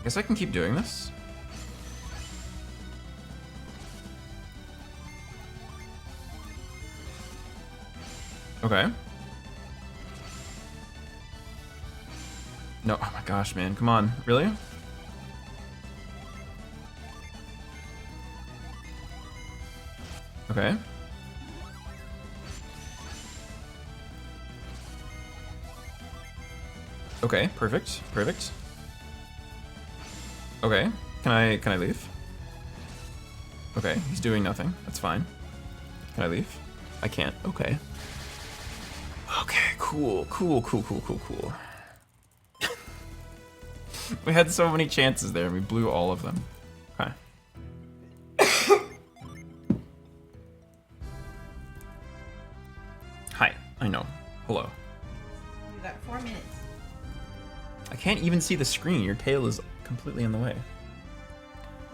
Guess I can keep doing this. Okay. No, oh my gosh, man, come on, really? Okay. Okay, perfect, perfect. Okay, can I leave? Okay, he's doing nothing. That's fine. Can I leave? I can't. Okay. Okay, cool. We had so many chances there, and we blew all of them. Okay. Hi, I know. Hello. You got 4 minutes. I can't even see the screen. Your tail is completely in the way.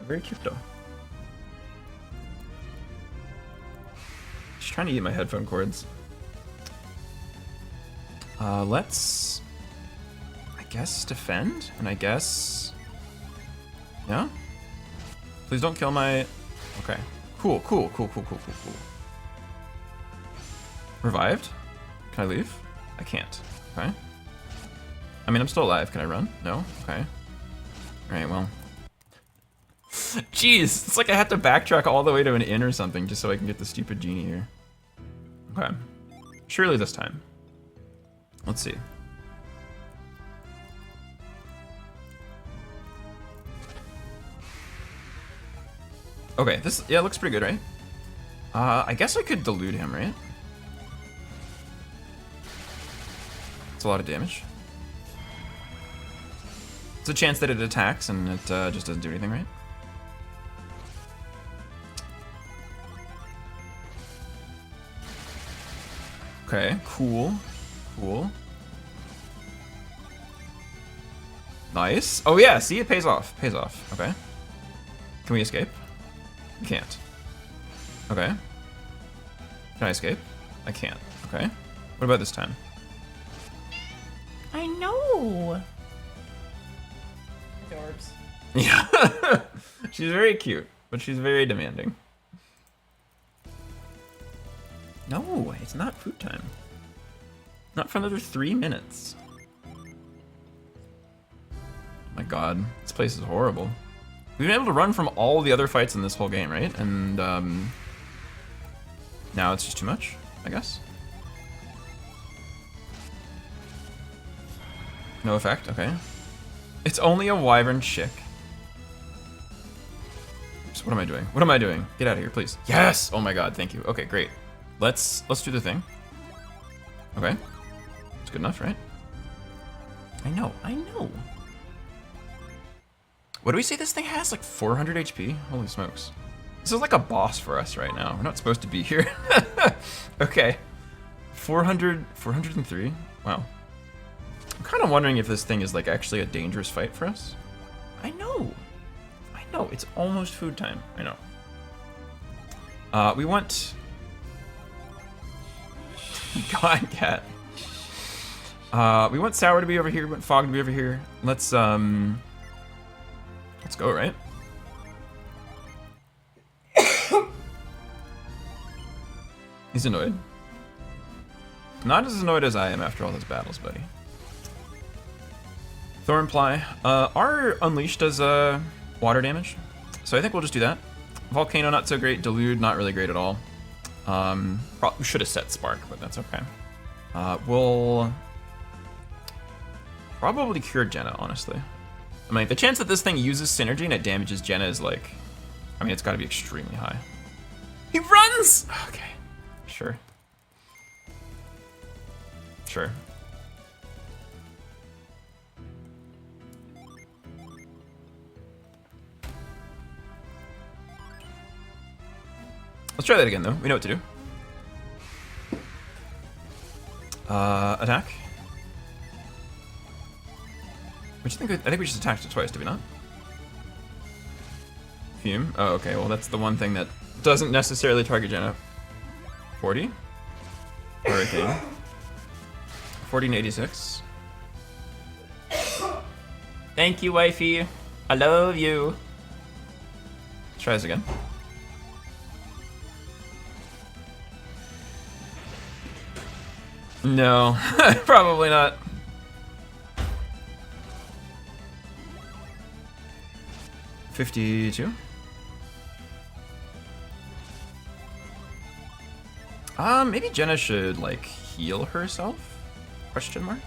Very cute, though. Just trying to eat my headphone cords. Let's... I guess defend? And I guess... Yeah? Please don't kill my... Okay. Cool. Revived? Can I leave? I can't. Okay. I mean, I'm still alive. Can I run? No? Okay. Alright, well. Jeez, it's like I have to backtrack all the way to an inn or something just so I can get the stupid genie here. Okay. Surely this time. Let's see. Okay, this, yeah, looks pretty good, right? I guess I could delude him, right? It's a lot of damage. It's a chance that it attacks and it just doesn't do anything, right? Okay, cool. Nice. Oh yeah, see, it pays off. Okay. Can we escape? We can't. Okay. Can I escape? I can't. Okay. What about this time? I know. Adorbs. Yeah. She's very cute, but she's very demanding. No, it's not food time. Not for another 3 minutes. My god, this place is horrible. We've been able to run from all the other fights in this whole game, right? And now it's just too much, I guess. No effect, okay. It's only a wyvern chick. Oops, what am I doing? Get out of here, please. Yes! Oh my god, thank you. Okay, great. Let's do the thing. Okay. It's good enough, right? I know. What do we say this thing has? Like 400 HP? Holy smokes. This is like a boss for us right now. We're not supposed to be here. Okay. 403? Wow. I'm kind of wondering if this thing is like actually a dangerous fight for us. I know. It's almost food time. I know. We want... God, cat. We want Sour to be over here. We want Fog to be over here. Let's go, right? He's annoyed. Not as annoyed as I am after all those battles, buddy. Thornply. Our Unleash does water damage, so I think we'll just do that. Volcano, not so great. Delude, not really great at all. We should have set Spark, but that's okay. We'll probably cure Jenna, honestly. I mean, the chance that this thing uses synergy and it damages Jenna is like, I mean, it's got to be extremely high. He runs! Okay, sure. Let's try that again, though. We know what to do. Attack. I think we just attacked it twice, did we not? Fume. Oh, okay. Well, that's the one thing that doesn't necessarily target Jenna. 40. Hurricane. 40 and 86. Thank you, wifey. I love you. Let's try this again. No, probably not. $52. Maybe Jenna should like heal herself? Question mark.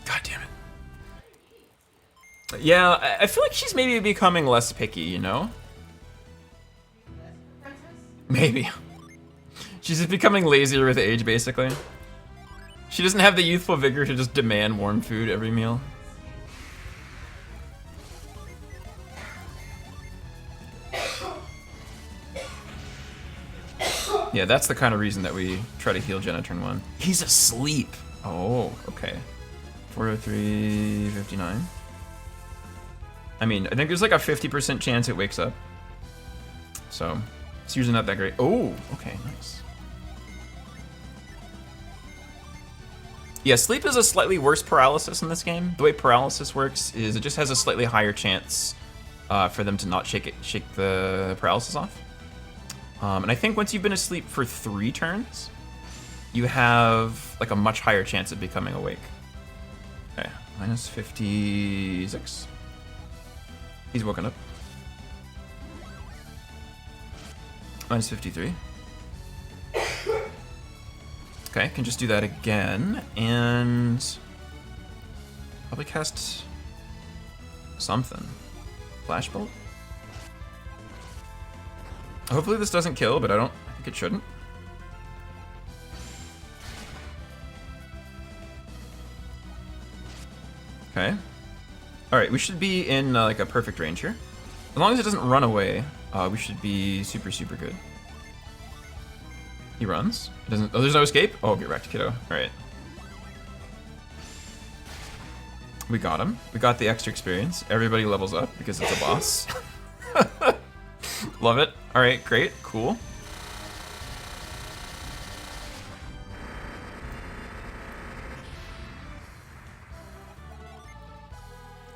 God damn it. Yeah, I feel like she's maybe becoming less picky, you know? Maybe. She's just becoming lazier with age, basically. She doesn't have the youthful vigor to just demand warm food every meal. Yeah, that's the kind of reason that we try to heal Jenna turn 1. He's asleep! Oh, okay. 403.59. I mean, I think there's like a 50% chance it wakes up. So, it's usually not that great. Oh, okay, nice. Yeah, sleep is a slightly worse paralysis in this game. The way paralysis works is it just has a slightly higher chance for them to not shake the paralysis off. And I think once you've been asleep for 3 turns, you have like a much higher chance of becoming awake. Okay, minus 56. He's woken up. Minus 53. Okay, can just do that again, and probably cast something. Flashbolt? Hopefully this doesn't kill, but I think it shouldn't. Okay. Alright, we should be in like a perfect range here. As long as it doesn't run away, we should be super, super good. He runs. It doesn't. Oh, there's no escape? Oh, get wrecked, kiddo. Alright. We got him. We got the extra experience. Everybody levels up because it's a boss. Love it. Alright, great. Cool.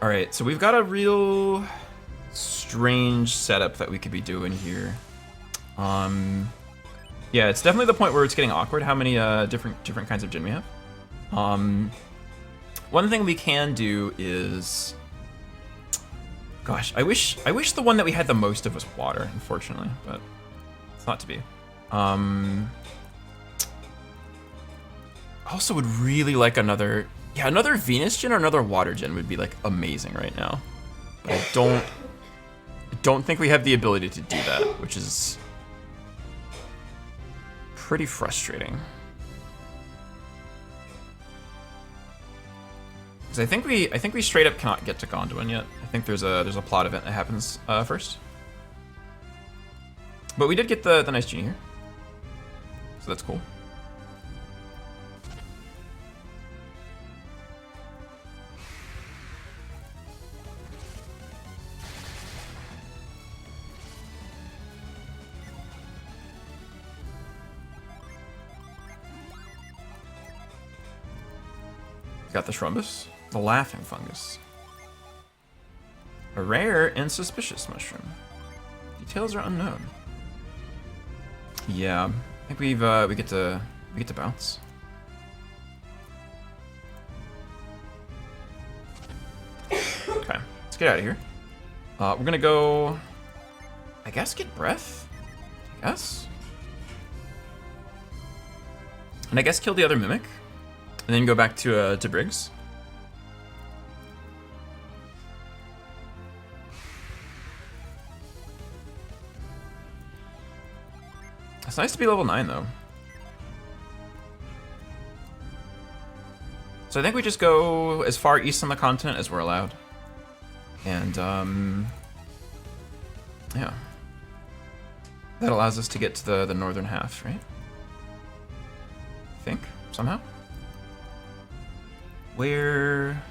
Alright, so we've got a real strange setup that we could be doing here. Yeah, it's definitely the point where it's getting awkward how many different kinds of gin we have. One thing we can do is, gosh, I wish the one that we had the most of was water, unfortunately, but it's not to be. I also would really like another Venus gin or another water gin would be like amazing right now. But I don't think we have the ability to do that, which is pretty frustrating. Because I think we straight up cannot get to Gondolin yet. I think there's a plot event that happens first. But we did get the nice genie here, so that's cool. Got the Shrumbus, the Laughing Fungus, a rare and suspicious mushroom. Details are unknown. Yeah, I think we get to bounce. Okay, let's get out of here. We're gonna go, I guess, get breath. I guess, and I guess kill the other mimic. And then go back to Briggs. It's nice to be level 9 though. So I think we just go as far east on the continent as we're allowed. And yeah. That allows us to get to the northern half, right? I think, somehow. Where,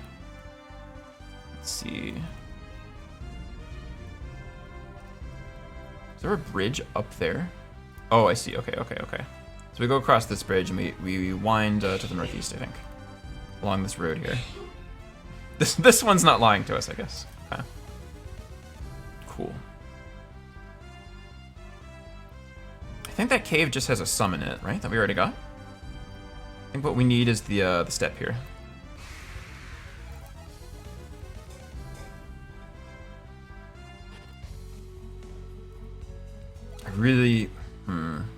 let's see. Is there a bridge up there? Oh, I see. Okay. So we go across this bridge and we wind to the northeast, I think, along this road here. This one's not lying to us, I guess. Okay. Cool. I think that cave just has a sum in it, right? That we already got. I think what we need is the step here. Really, I'm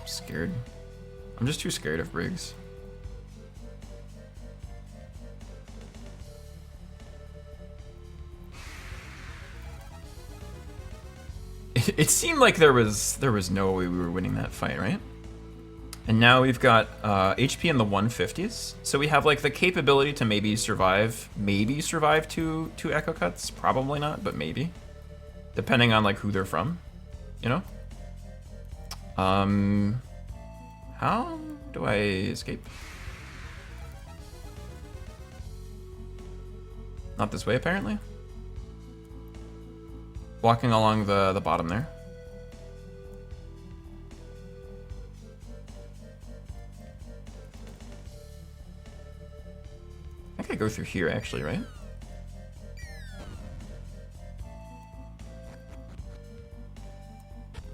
scared. I'm just too scared of Briggs. It seemed like there was no way we were winning that fight, right? And now we've got HP in the 150s, so we have like the capability to maybe survive two echo cuts. Probably not, but maybe, depending on like who they're from, you know. How do I escape? Not this way, apparently. Walking along the bottom there. I think I go through here, actually, right?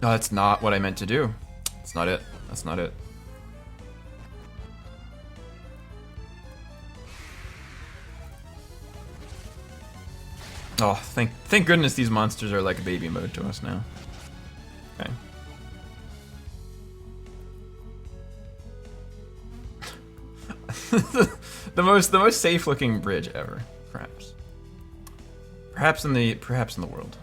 No, that's not what I meant to do. That's not it. That's not it. Oh, thank goodness these monsters are like baby mode to us now. Okay. the most safe looking bridge ever, perhaps. Perhaps in the world.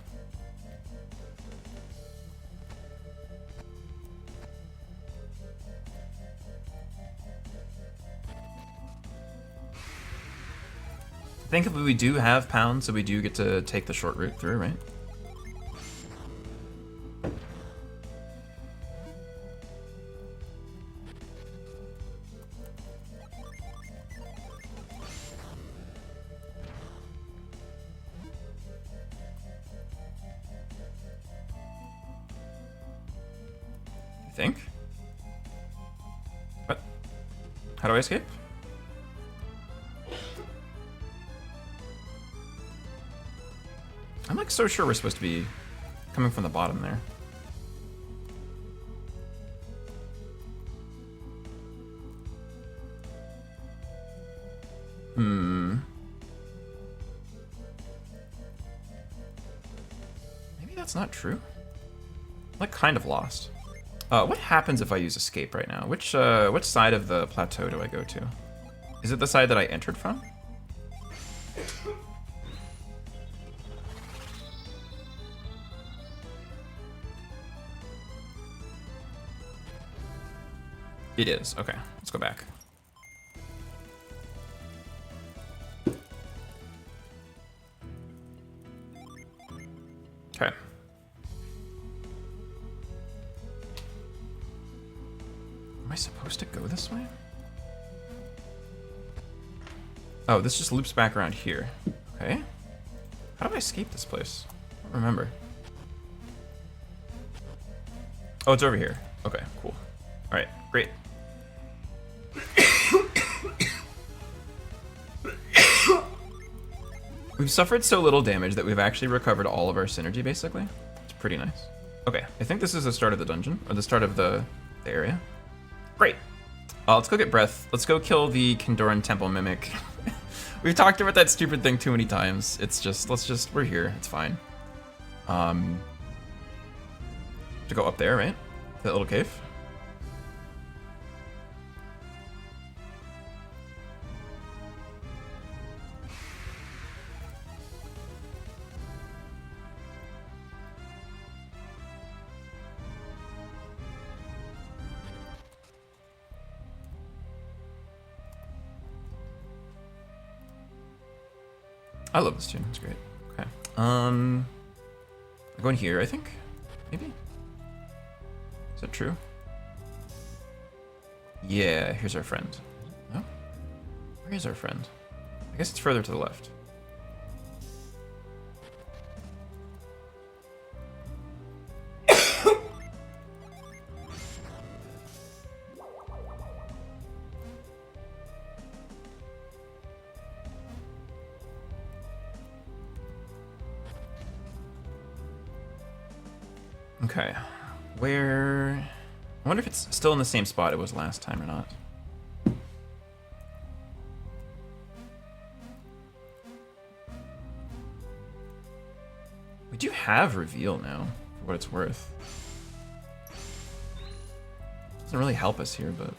Thankfully we do have pounds, so we do get to take the short route through, right? I think. What? How do I escape? I'm like so sure we're supposed to be coming from the bottom there. Maybe that's not true. I'm like kind of lost. What happens if I use escape right now? Which side of the plateau do I go to? Is it the side that I entered from? It is. Okay, let's go back. Okay. Am I supposed to go this way? Oh, this just loops back around here. Okay. How do I escape this place? I don't remember. Oh, it's over here. Okay, cool. All right, great. We've suffered so little damage that we've actually recovered all of our synergy, basically. It's pretty nice. Okay, I think this is the start of the dungeon, or the start of the area. Great. Let's go get breath. Let's go kill the Kindoran Temple Mimic. We've talked about that stupid thing too many times. It's just, we're here. It's fine. To go up there, right? That little cave. I love this tune. It's great. Okay. I'm going here, I think. Maybe. Is that true? Yeah. Here's our friend. No. Where is our friend? I guess it's further to the left. Okay, where... I wonder if it's still in the same spot it was last time or not. We do have reveal now, for what it's worth. Doesn't really help us here, but...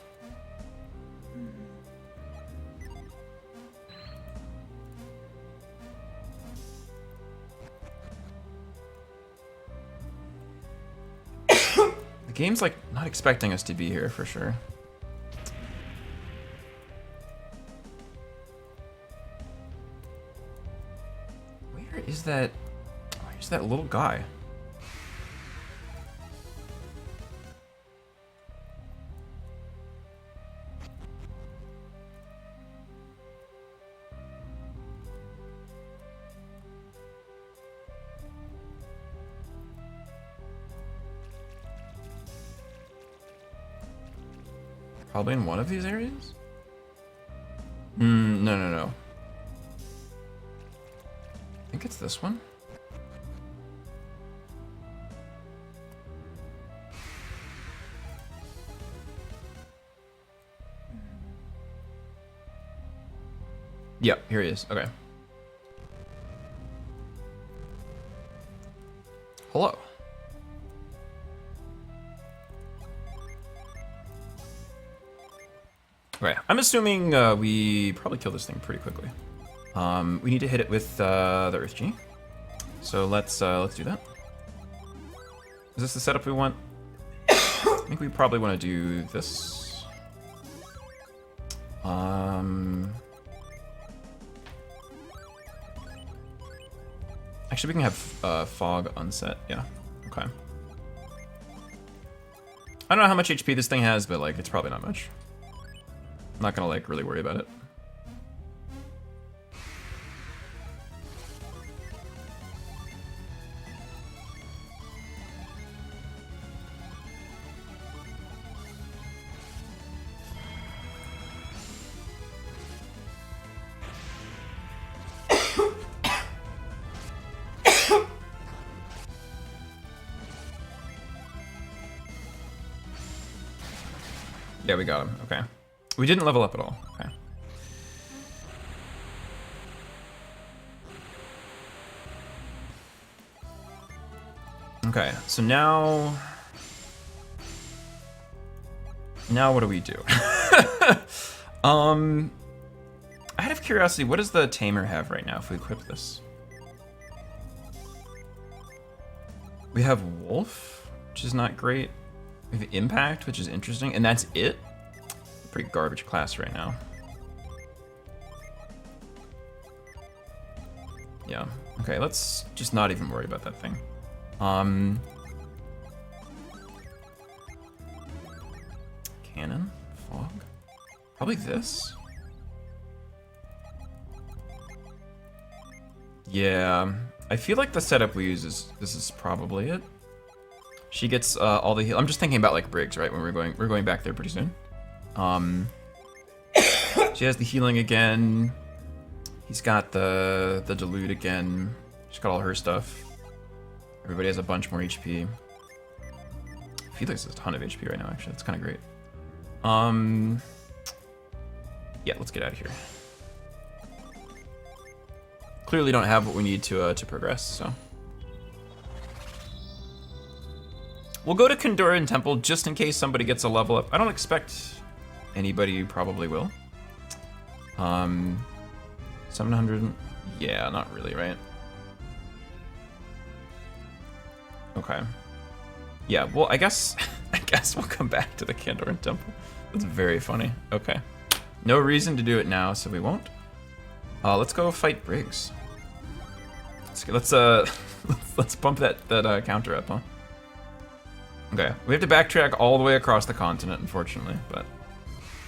game's like not expecting us to be here for sure. Where is that? Where's that little guy? Probably in one of these areas? No. I think it's this one. Yep, here he is. Okay. Hello. Okay, I'm assuming we probably kill this thing pretty quickly. We need to hit it with the Earth Genie. So let's do that. Is this the setup we want? I think we probably want to do this. Actually, we can have fog unset. Yeah. Okay. I don't know how much HP this thing has, but like it's probably not much. I'm not gonna like really worry about it. Yeah, we got him. Okay. We didn't level up at all. Okay. Okay, so now what do we do? Out of curiosity, what does the Tamer have right now if we equip this? We have Wolf, which is not great. We have Impact, which is interesting, and that's it? Pretty garbage class right now. Yeah, okay, let's just not even worry about that thing. Cannon? Fog? Probably this? Yeah, I feel like the setup we use is, this is probably it. She gets all the heal. I'm just thinking about like Briggs, right? When we're going back there pretty soon. She has the healing again. He's got the Delude again. She's got all her stuff. Everybody has a bunch more HP. Felix has a ton of HP right now, actually. That's kind of great. Yeah, let's get out of here. Clearly don't have what we need to progress, so. We'll go to Kanduran Temple just in case somebody gets a level up. I don't expect anybody probably will. 700, yeah, not really, right? Okay. Yeah, well, I guess we'll come back to the Kanduran Temple. That's very funny. Okay. No reason to do it now, so we won't. Let's go fight Briggs. Let's bump that counter up, huh? Okay, we have to backtrack all the way across the continent, unfortunately, but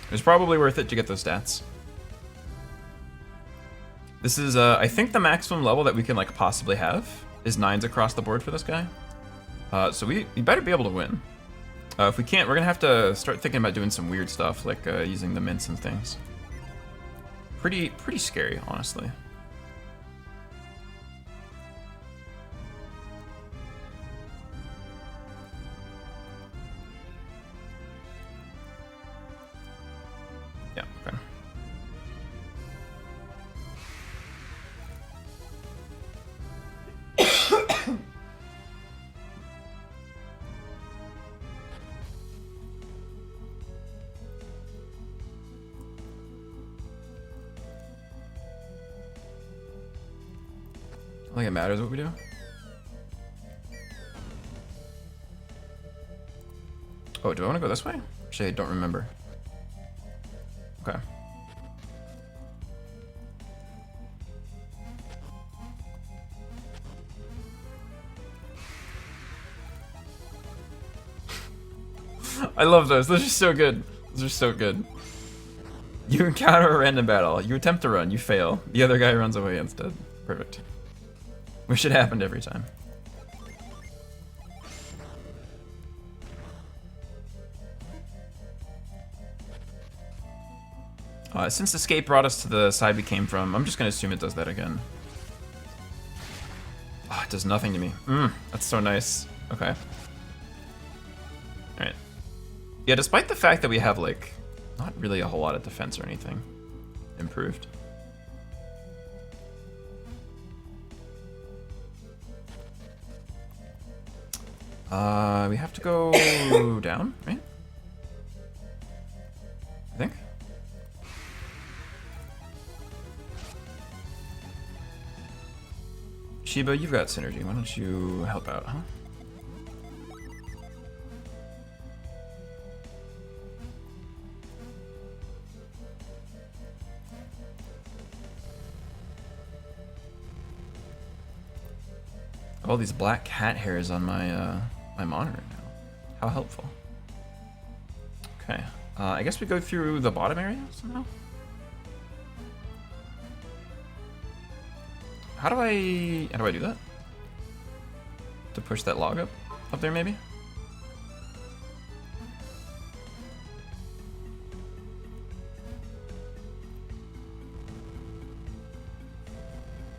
it was probably worth it to get those stats. This is, I think the maximum level that we can like possibly have is 9s across the board for this guy. So we better be able to win. If we can't, we're gonna have to start thinking about doing some weird stuff, like using the mints and things. Pretty scary, honestly. Yeah, okay. I think it matters what we do. Oh, do I want to go this way? Actually, I don't remember. Okay. I love those. Those are so good. Those are so good. You encounter a random battle. You attempt to run. You fail. The other guy runs away instead. Perfect. Wish it happened every time. Since escape brought us to the side we came from, I'm just gonna assume it does that again. Oh, it does nothing to me. That's so nice. Okay. Alright. Yeah, despite the fact that we have, like, not really a whole lot of defense or anything improved. We have to go down, right? I think. Shiba, you've got synergy. Why don't you help out, huh? All these black cat hairs on my my monitor now. How helpful. Okay, I guess we go through the bottom area somehow. How do I do that? To push that log up there maybe?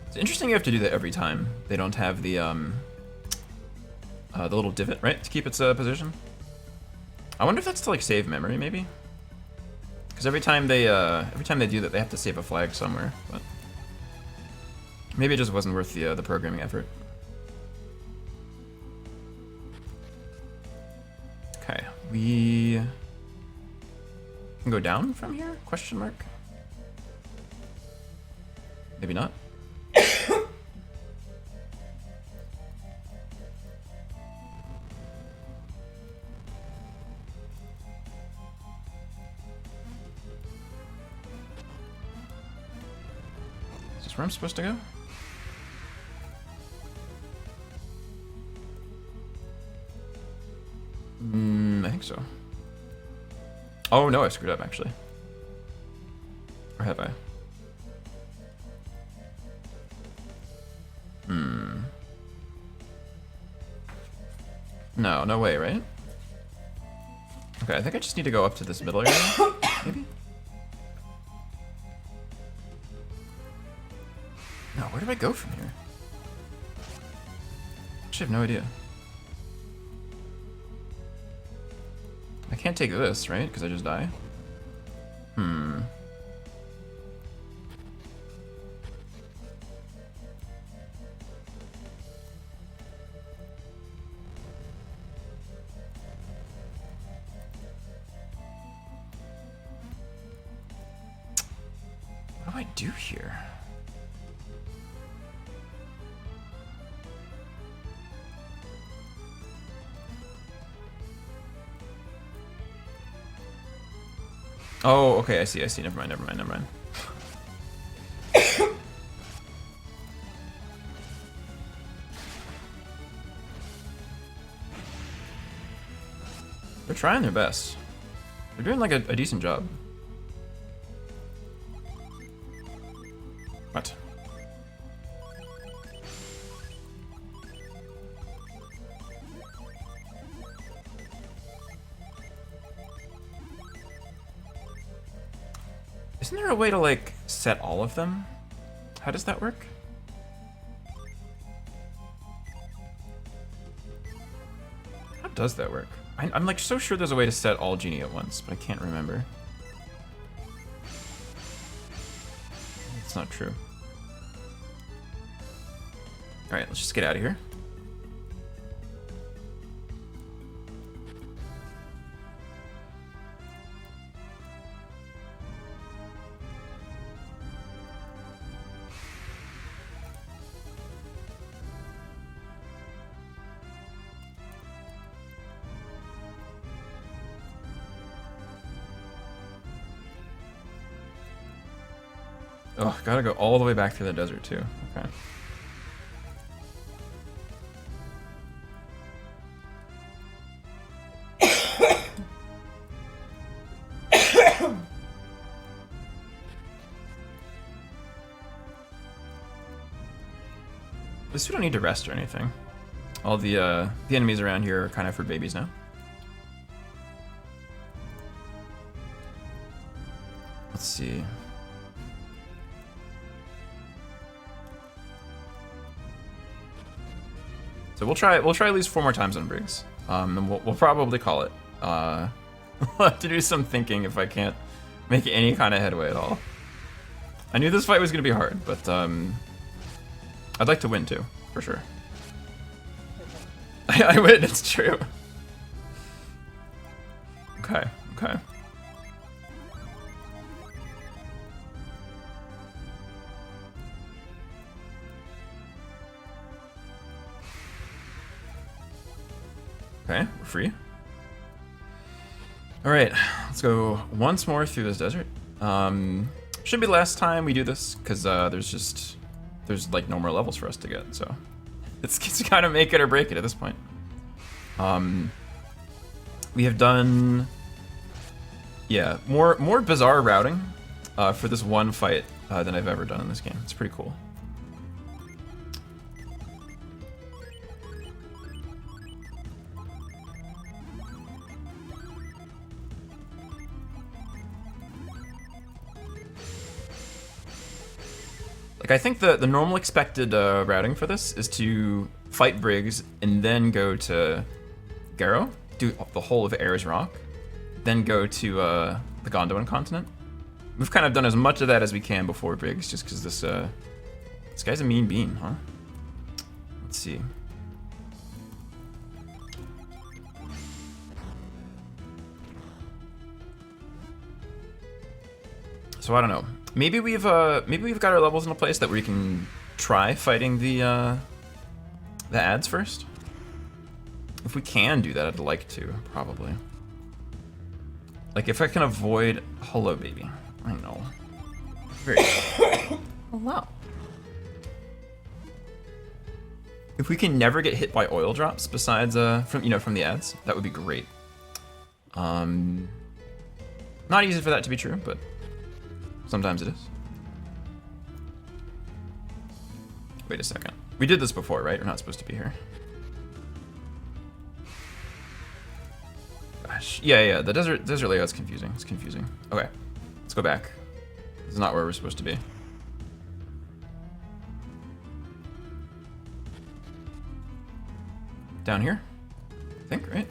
It's interesting you have to do that every time. They don't have the little divot, right, to keep its position. I wonder if that's to like save memory maybe? Because every time they do that, they have to save a flag somewhere. But maybe it just wasn't worth the programming effort. Okay, we can go down from here? Question mark. Maybe not. Is this where I'm supposed to go? I think so. Oh no, I screwed up actually. Or have I? No, no way, right? Okay, I think I just need to go up to this middle area, maybe? No, where do I go from here? Actually, I have no idea. I can't take this, right? Because I just die? What do I do here? Oh, okay, I see. Never mind. They're trying their best. They're doing like a decent job. What? Isn't there a way to like set all of them? How does that work? How does that work? I'm like so sure there's a way to set all genie at once, but I can't remember. It's not true. Alright, let's just get out of here. Oh, gotta go all the way back through the desert too. Okay. At least we don't need to rest or anything. All the enemies around here are kind of for babies now. Let's see. So we'll try at least 4 more times on Briggs. And we'll probably call it. We'll have to do some thinking if I can't make any kind of headway at all. I knew this fight was gonna be hard, but I'd like to win too, for sure. I win, it's true. Okay, okay. Okay, we're free. Alright, let's go once more through this desert. Should be the last time we do this, because there's like no more levels for us to get, so it's kind of make it or break it at this point. We have done, yeah, more bizarre routing for this one fight than I've ever done in this game. It's pretty cool. Like, I think the normal expected routing for this is to fight Briggs and then go to Garrow, do the whole of Ares Rock, then go to the Gondwan continent. We've kind of done as much of that as we can before Briggs, just because this guy's a mean bean, huh? Let's see. So I don't know. Maybe we've got our levels in a place that we can try fighting the ads first. If we can do that, I'd like to, probably. Like, if I can avoid... Hello, baby. I know. Very good. Hello. If we can never get hit by oil drops besides from the ads, that would be great. Not easy for that to be true, but sometimes it is. Wait a second. We did this before, right? We're not supposed to be here. Gosh. Yeah. The desert layout's confusing. It's confusing. Okay. Let's go back. This is not where we're supposed to be. Down here? I think, right?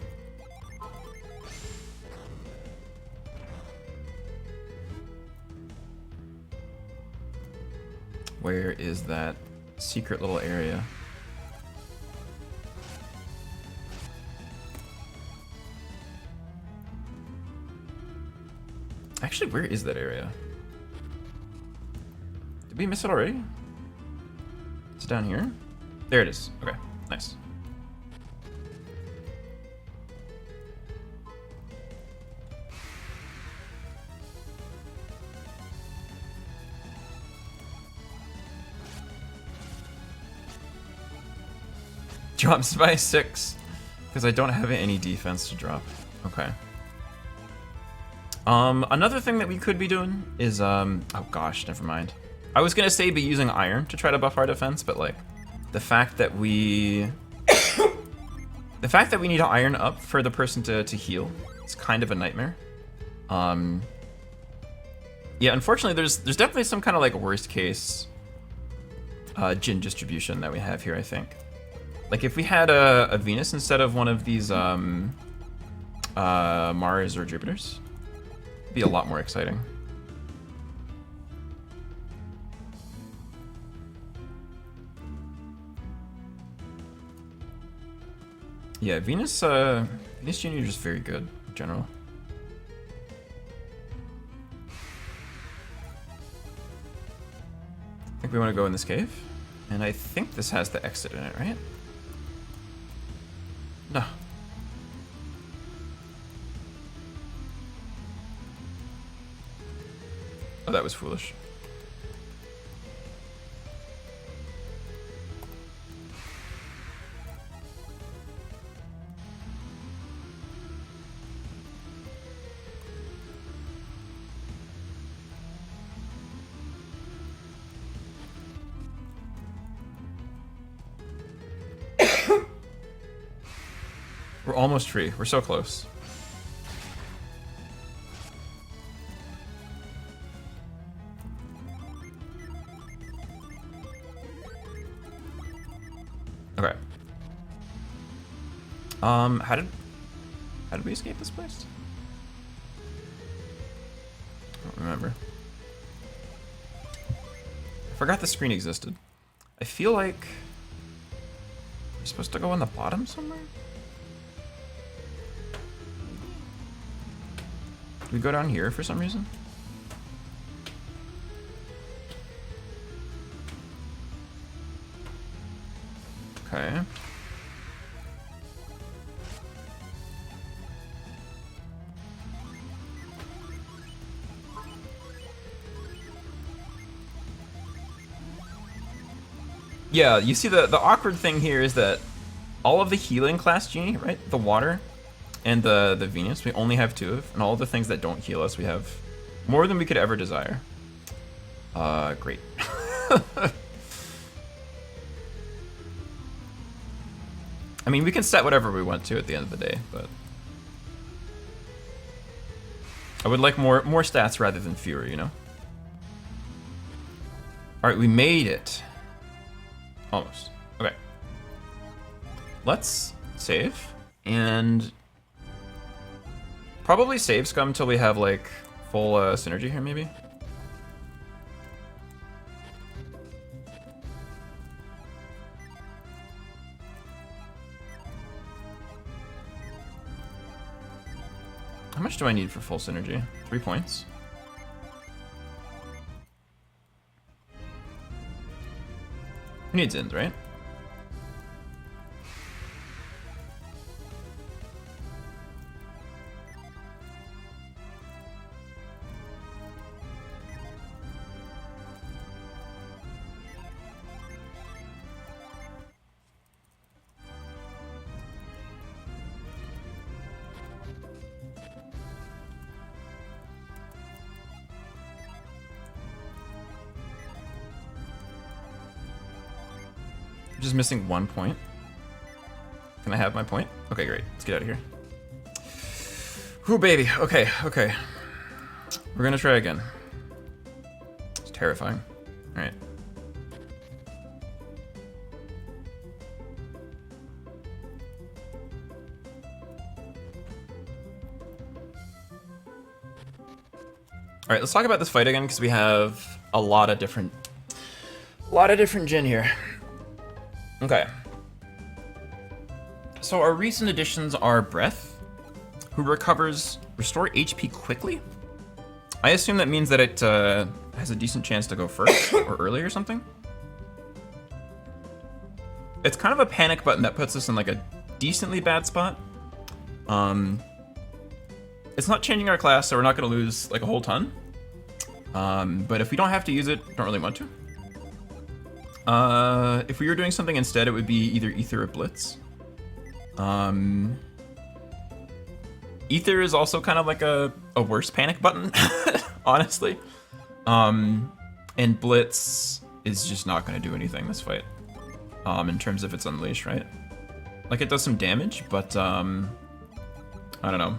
Where is that secret little area? Actually, where is that area? Did we miss it already? It's down here? There it is. Okay, nice. Drops by 6 because I don't have any defense to drop. Okay. Another thing that we could be doing is oh gosh, never mind. I was gonna say be using iron to try to buff our defense, but like the fact that we need to iron up for the person to heal is kind of a nightmare. Yeah, unfortunately there's definitely some kind of like worst case Jin distribution that we have here, I think. Like, if we had a Venus instead of one of these Mars or Jupiters, it'd be a lot more exciting. Yeah, Venus Junior is very good in general. I think we want to go in this cave, and I think this has the exit in it, right? No. Oh, that was foolish. almost free. We're so close. Okay. How did we escape this place? I don't remember. I forgot the screen existed. I feel like we're supposed to go on the bottom somewhere? Did we go down here for some reason? Okay. Yeah, you see the awkward thing here is that all of the healing class genie, right? The water and the Venus, we only have 2 of, and all the things that don't heal us, we have more than we could ever desire. Great. I mean, we can set whatever we want to at the end of the day, but I would like more stats rather than fewer, you know? All right, we made it. Almost. Okay. Let's save and probably save scum until we have like full synergy here, maybe. How much do I need for full synergy? 3 points. Who needs ends, right? Just missing 1 point. Can I have my point? Okay, great. Let's get out of here. Whew, baby. Okay, okay. We're gonna try again. It's terrifying. All right. All right, let's talk about this fight again because we have a lot of different Jin here. Okay. So our recent additions are Breath, who restore HP quickly. I assume that means that it has a decent chance to go first or early or something. It's kind of a panic button that puts us in like a decently bad spot. It's not changing our class, so we're not going to lose like a whole ton. But if we don't have to use it, don't really want to. If we were doing something instead, it would be either Ether or Blitz. Ether is also kind of like a worse panic button, honestly. And Blitz is just not going to do anything this fight. In terms of its unleash, right? Like it does some damage, but I don't know.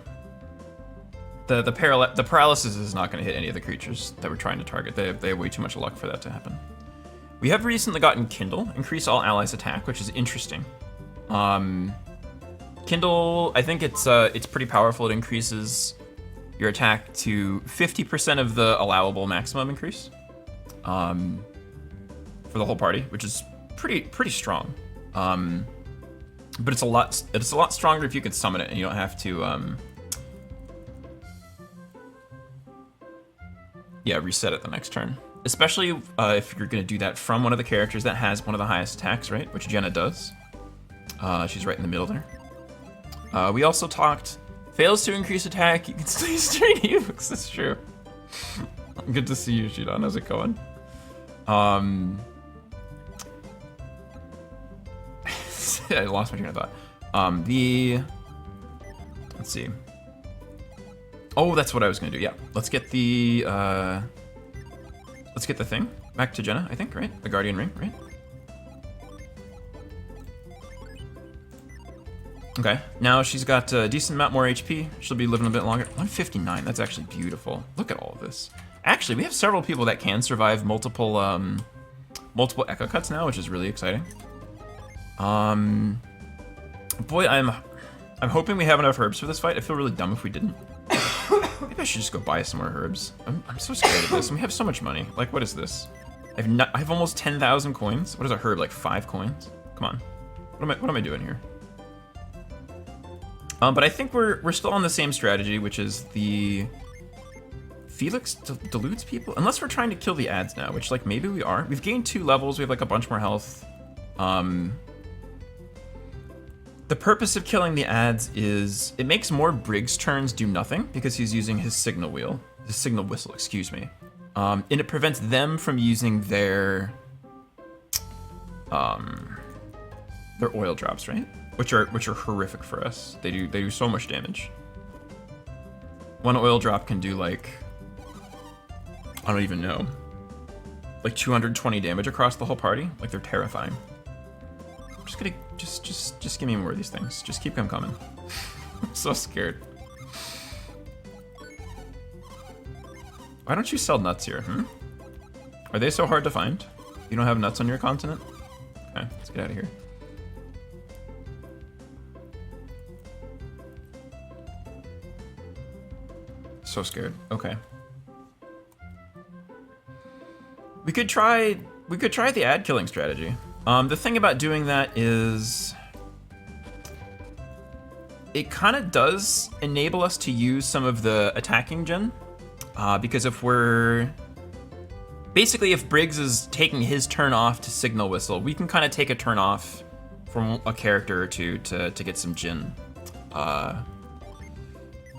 The paralysis is not going to hit any of the creatures that we're trying to target. They have way too much luck for that to happen. We have recently gotten Kindle, increase all allies attack, which is interesting. Kindle, I think it's pretty powerful. It increases your attack to 50% of the allowable maximum increase for the whole party, which is pretty strong. But it's a lot stronger if you can summon it and you don't have to reset it the next turn. Especially if you're going to do that from one of the characters that has one of the highest attacks, right? Which Jenna does. She's right in the middle there. We also talked, fails to increase attack, you can stay straight evokes. That's true. Good to see you, Shidan. How's it going? I lost my train of thought. Let's see. Oh, that's what I was going to do. Yeah, let's get the thing back to Jenna, I think, right? The Guardian Ring, right? Okay, now she's got a decent amount more HP. She'll be living a bit longer. 159, that's actually beautiful. Look at all of this. Actually, we have several people that can survive multiple echo cuts now, which is really exciting. Boy, I'm hoping we have enough herbs for this fight. I feel really dumb if we didn't. Maybe I should just go buy some more herbs. I'm so scared of this, and we have so much money. Like, what is this? I have almost 10,000 coins. What is a herb, like 5 coins? Come on. What am I doing here? But I think we're still on the same strategy, which is the Felix deludes people, unless we're trying to kill the ads now, which like maybe we are. We've gained 2 levels. We have like a bunch more health. The purpose of killing the ads is it makes more Briggs turns do nothing because he's using his signal whistle, excuse me, and it prevents them from using their oil drops, right? Which are horrific for us. They do so much damage. One oil drop can do like, I don't even know, like 220 damage across the whole party. Like, they're terrifying. I'm just gonna just give me more of these things. Just keep them coming. I'm so scared. Why don't you sell nuts here? Are they so hard to find? You don't have nuts on your continent? Okay, let's get out of here. So scared. Okay. We could try the ad killing strategy. The thing about doing that is it kind of does enable us to use some of the attacking gen, because if Briggs is taking his turn off to signal whistle, we can kind of take a turn off from a character or two to get some gen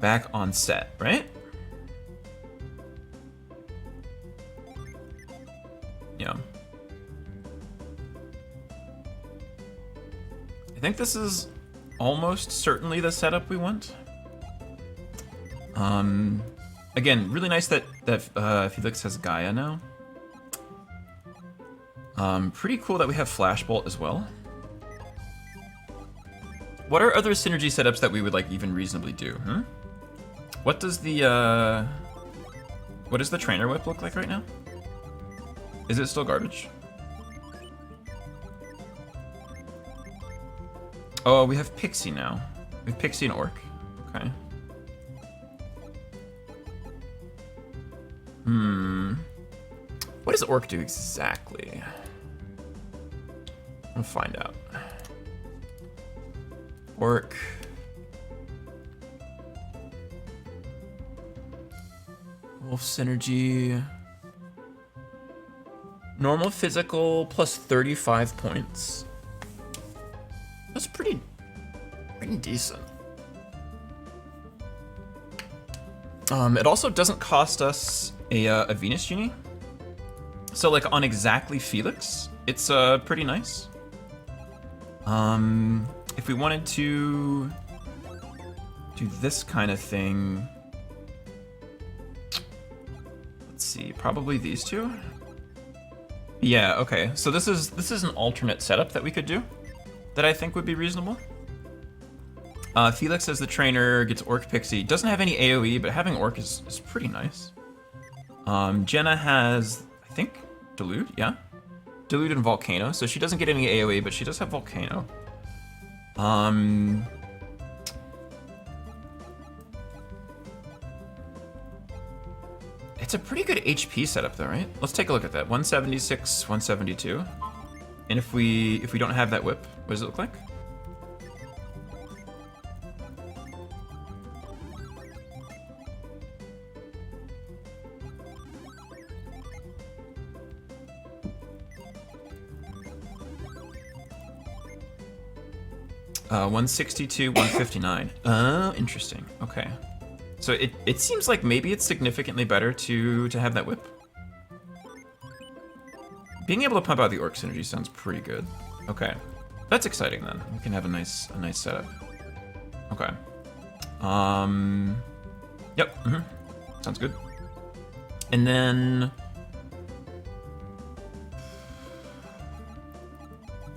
back on set, right? Yeah. I think this is almost certainly the setup we want. Again, really nice that Felix has Gaia now. Pretty cool that we have Flashbolt as well. What are other synergy setups that we would like even reasonably do? What does the trainer whip look like right now? Is it still garbage? Oh, we have Pixie now. We have Pixie and Orc. Okay. What does Orc do exactly? We'll find out. Orc. Wolf synergy. Normal physical plus 35 points. That's pretty decent. It also doesn't cost us a Venus Genie. So like on exactly Felix, it's pretty nice. If we wanted to do this kind of thing, let's see, probably these two. Yeah, okay. So this is an alternate setup that we could do that I think would be reasonable. Felix as the trainer gets Orc Pixie. Doesn't have any AoE, but having Orc is pretty nice. Jenna has, I think, Delude, yeah? Delude and Volcano, so she doesn't get any AoE, but she does have Volcano. It's a pretty good HP setup though, right? Let's take a look at that. 176, 172. And if we don't have that whip, what does it look like? Uh, 162, 159. Oh, interesting. Okay. So it seems like maybe it's significantly better to have that whip. Being able to pump out the Orc synergy sounds pretty good. Okay. That's exciting then. We can have a nice setup. Okay. Yep. Sounds good. And then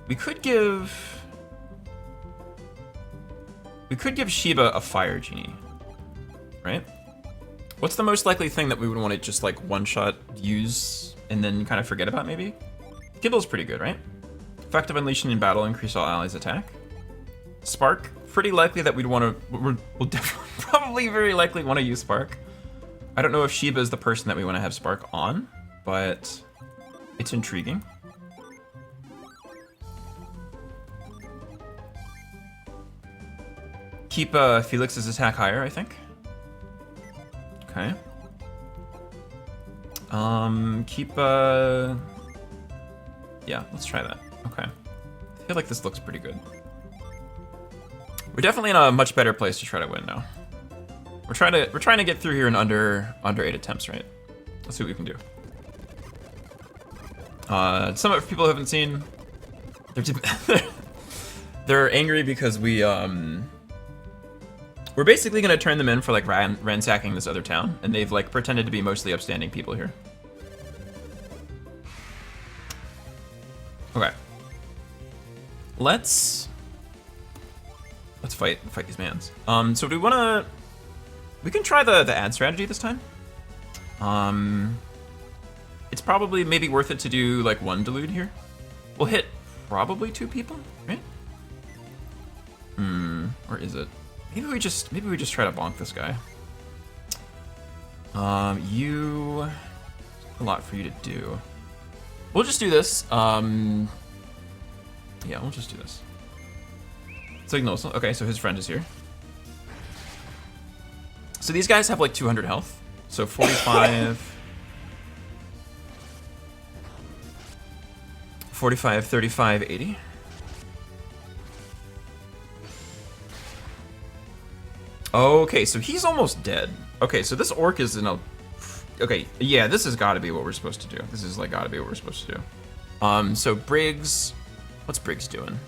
we could give We could give Sheba a Fire Genie, right? What's the most likely thing that we would want to just like one-shot use and then kind of forget about maybe? Kibble's pretty good, right? Effective unleashing in battle, increase all allies' attack. Spark, pretty likely that we'd want to, we'll definitely, probably very likely want to use Spark. I don't know if Sheba is the person that we want to have Spark on, but it's intriguing. Keep Felix's attack higher, I think. Okay. Keep yeah, let's try that. Okay. I feel like this looks pretty good. We're definitely in a much better place to try to win now. We're trying to get through here in under 8 attempts, right? Let's see what we can do. Some of people haven't seen. They're angry because we're basically gonna turn them in for like ransacking this other town, and they've like pretended to be mostly upstanding people here. Okay. Let's fight these mans. So do we wanna? We can try the ad strategy this time. It's probably maybe worth it to do like one delude here. We'll hit probably 2 people, right? Or is it? Maybe we just try to bonk this guy. You a lot for you to do. We'll just do this. Yeah, we'll just do this. Signals. Okay, so his friend is here. So these guys have like 200 health. So 45. 45, 35, 80. Okay, so he's almost dead. Okay, so this orc is in a... Okay, yeah, this has got to be what we're supposed to do. This is like got to be what we're supposed to do. So Briggs... What's Briggs doing?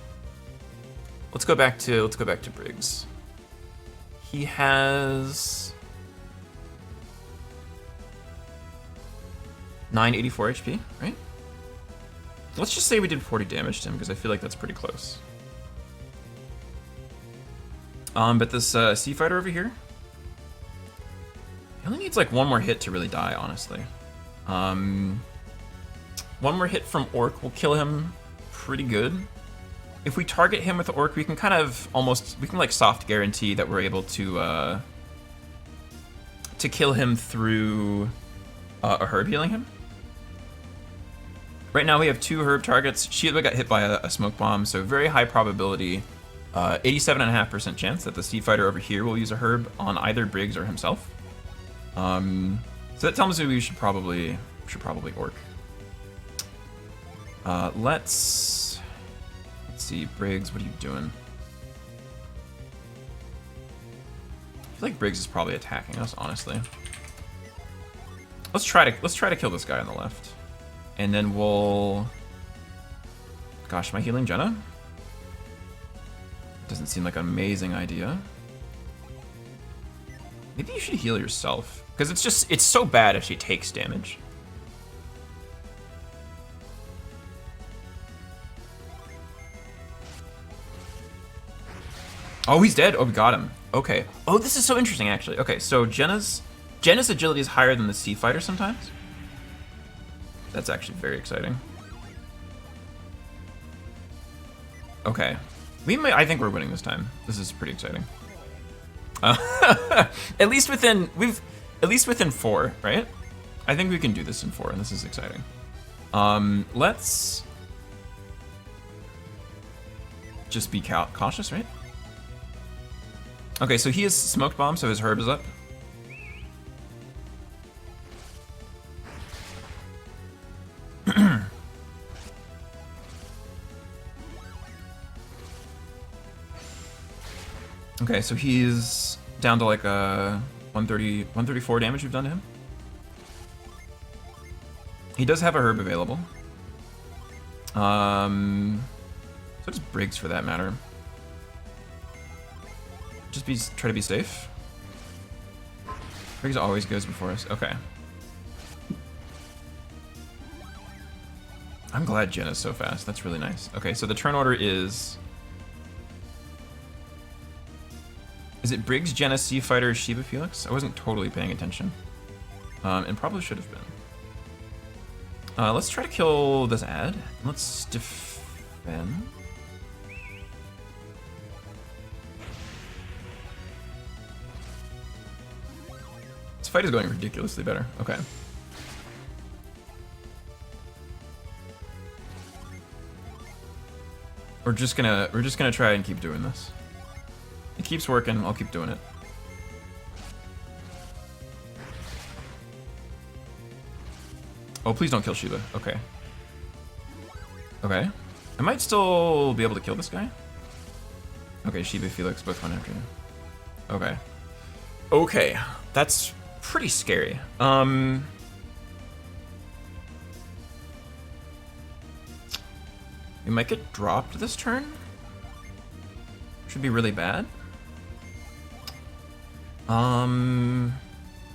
Let's go back to Briggs. He has... 984 HP, right? Let's just say we did 40 damage to him, because I feel like that's pretty close. But this Sea Fighter over here, he only needs like one more hit to really die, honestly. One more hit from Orc will kill him pretty good. If we target him with Orc, we can kind of almost, we can like soft guarantee that we're able to kill him through a herb healing him. Right now we have 2 herb targets. Sheba got hit by a smoke bomb, so very high probability, 87.5% chance that the Sea Fighter over here will use a herb on either Briggs or himself. So that tells me we should probably orc. Let's see, Briggs, what are you doing? I feel like Briggs is probably attacking us, honestly. Let's try to kill this guy on the left. And then we'll... Gosh, am I healing Jenna? Doesn't seem like an amazing idea. Maybe you should heal yourself. Because it's so bad if she takes damage. Oh, he's dead. Oh, we got him. Okay. Oh, this is so interesting, actually. Okay, so Jenna's agility is higher than the Sea Fighter sometimes. That's actually very exciting. Okay. I think we're winning this time. This is pretty exciting. At least within 4, right? I think we can do this in 4, and this is exciting. Let's just be cautious, right? Okay, so he is smoked bomb, so his herb is up. Okay, so he's down to like 134 damage we've done to him. He does have a herb available. So does Briggs for that matter. Just try to be safe. Briggs always goes before us. Okay. I'm glad Jen is so fast. That's really nice. Okay, so the turn order is... Is it Briggs, Jenna, Sea Fighter, Shiba, Felix? I wasn't totally paying attention. And probably should have been. Let's try to kill this ad. Let's defend. This fight is going ridiculously better. Okay. We're just gonna try and keep doing this. It keeps working, I'll keep doing it. Oh, please don't kill Shiba. Okay. Okay. I might still be able to kill this guy. Okay, Shiba, Felix both went after him. Okay. Okay. That's pretty scary. We might get dropped this turn. Should be really bad.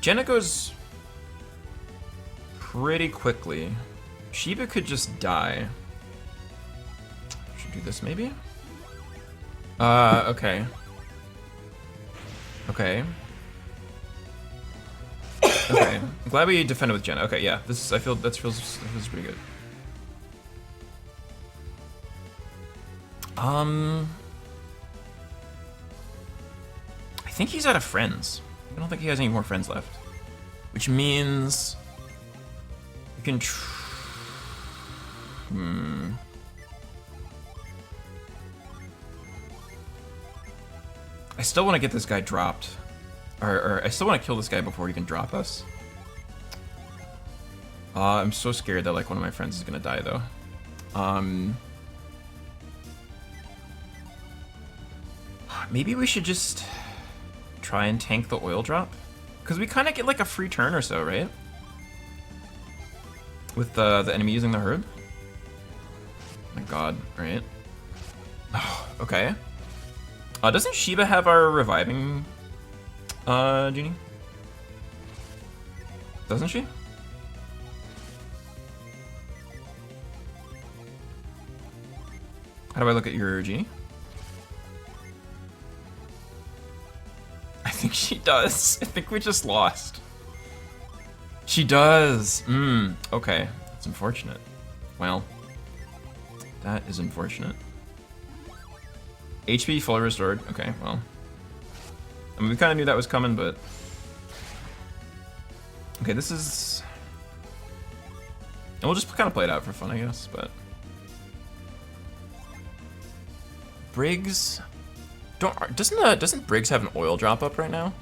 Jenna goes pretty quickly. Shiba could just die. Should do this maybe? Okay. Okay. Okay. I'm glad we defended with Jenna. Okay, yeah. This I feel that feels pretty good. I think he's out of friends. I don't think he has any more friends left. Which means we can I still want to get this guy dropped. Or I still want to kill this guy before he can drop us. I'm so scared that like one of my friends is gonna die though. Maybe we should just try and tank the oil drop, because we kind of get like a free turn or so, right? With the enemy using the herb. Oh my god, right? Okay. Doesn't Shiba have our reviving genie? Doesn't she? How do I look at your genie? I think she does. I think we just lost. She does. Okay. That's unfortunate. Well, that is unfortunate. HP fully restored. Okay, well. I mean, we kind of knew that was coming, but... Okay, this is... And we'll just kind of play it out for fun, I guess, but... Briggs... Doesn't Briggs have an oil drop up right now?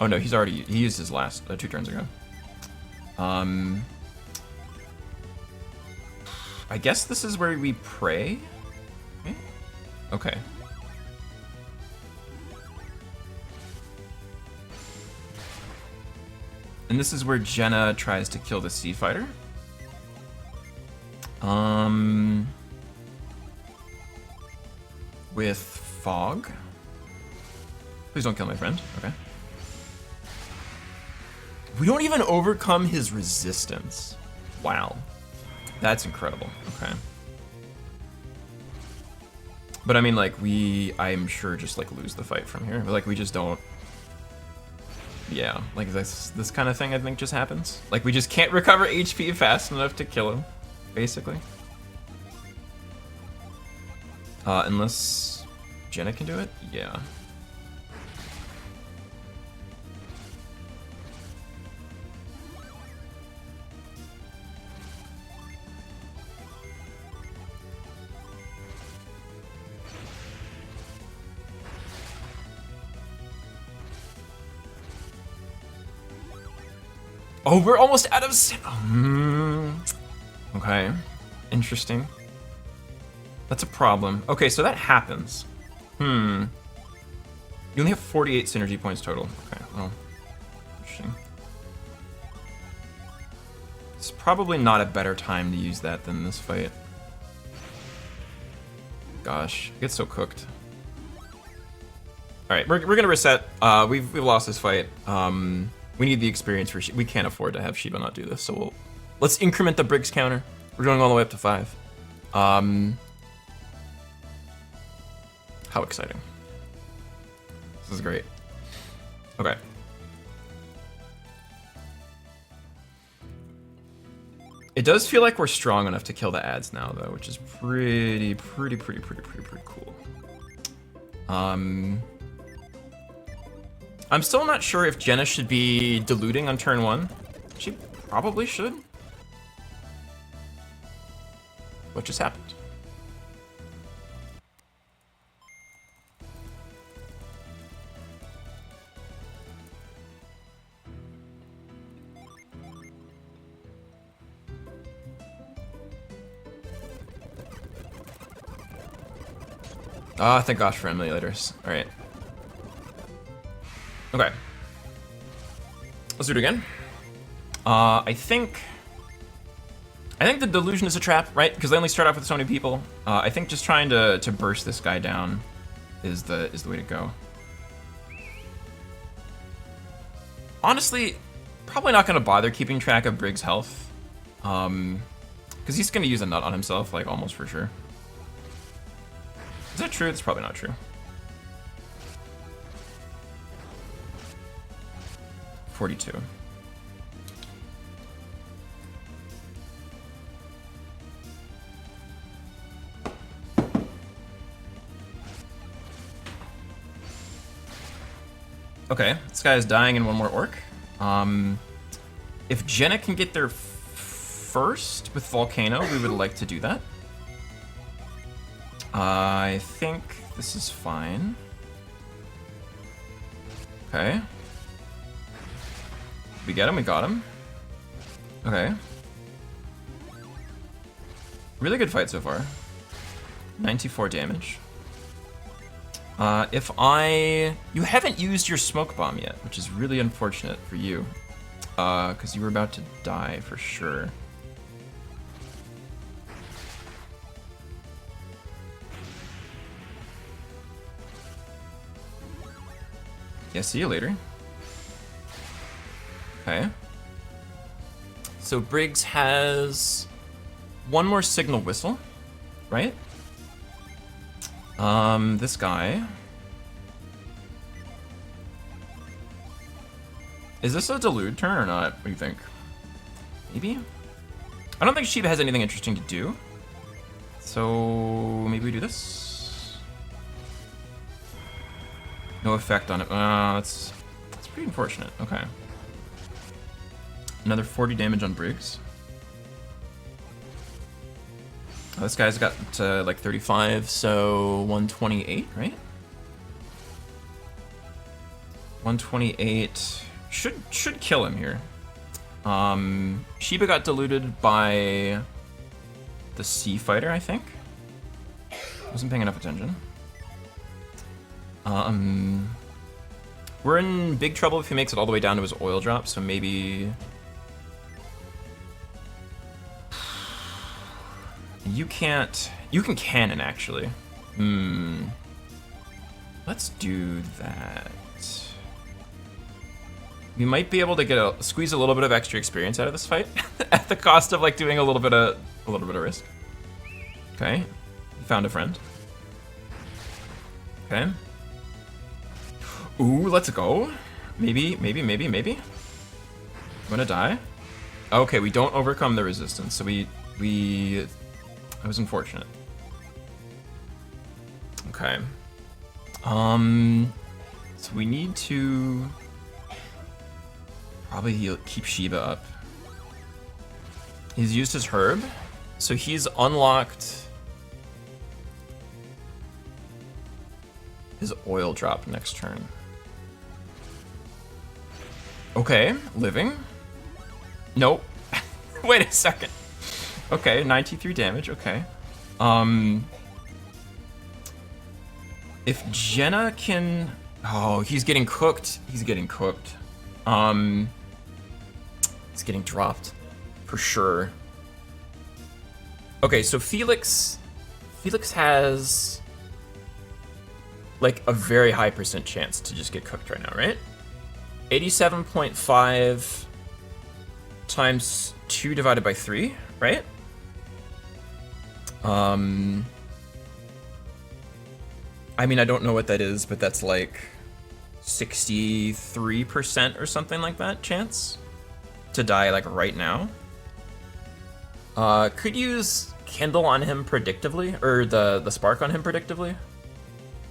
Oh no, he used his last 2 turns ago. I guess this is where we pray? Okay. And this is where Jenna tries to kill the Sea Fighter. With Fog. Please don't kill my friend. Okay. We don't even overcome his resistance. Wow. That's incredible. Okay. But I mean, like, I'm sure just, like, lose the fight from here. But, like, we just don't... Yeah, like, this kind of thing, I think, just happens. Like, we just can't recover HP fast enough to kill him, basically. Unless Jenna can do it? Yeah. Oh, we're almost out of... Okay. Interesting. That's a problem. Okay, so that happens. You only have 48 synergy points total. Okay, well, interesting. It's probably not a better time to use that than this fight. Gosh, it gets so cooked. All right, we're gonna reset. We've lost this fight. We need the experience for we can't afford to have Shiba not do this, so let's increment the Briggs counter. We're going all the way up to 5. How exciting. This is great. Okay. It does feel like we're strong enough to kill the ads now, though, which is pretty cool. I'm still not sure if Jenna should be diluting on turn 1. She probably should. What just happened? Ah, thank gosh for emulators. Alright. Okay. Let's do it again. I think the delusion is a trap, right? Because they only start off with so many people. I think just trying to burst this guy down is the way to go. Honestly, probably not gonna bother keeping track of Briggs' health. Because he's gonna use a nut on himself, like almost for sure. Is that true? It's probably not true. 42. Okay, this guy is dying in one more orc. If Jenna can get there first with Volcano, we would like to do that. I think this is fine. Okay. We get him, we got him. Okay. Really good fight so far. 94 damage. You haven't used your smoke bomb yet, which is really unfortunate for you. Because you were about to die for sure. Yeah, see you later. Okay. So Briggs has one more signal whistle, right? This guy. Is this a delude turn or not? What do you think? Maybe? I don't think Shiva has anything interesting to do. So maybe we do this. No effect on it. That's pretty unfortunate. Okay. Another 40 damage on Briggs. Oh, this guy's got like 35, so 128, right? 128 should kill him here. Shiba got diluted by the Sea Fighter, I think. Wasn't paying enough attention. We're in big trouble if he makes it all the way down to his oil drop, so maybe you can cannon actually. Let's do that. We might be able to squeeze a little bit of extra experience out of this fight at the cost of like doing a little bit of risk. Okay, you found a friend. Okay. Ooh, let's go. Maybe. I'm gonna die. Okay, we don't overcome the resistance, so we that was unfortunate. Okay. So we need to probably keep Shiva up. He's used his herb, so he's unlocked his oil drop next turn. Okay, living. Nope. Wait a second. Okay, 93 damage, okay. If Jenna can... Oh, he's getting cooked. He's getting cooked. He's getting dropped. For sure. Okay, so Felix has like a very high % chance to just get cooked right now, right? 87.5 times 2 divided by 3, right? I I mean, I don't know what that is, but that's like 63% or something like that chance to die like right now. Could use Kindle on him predictively, or the Spark on him predictively.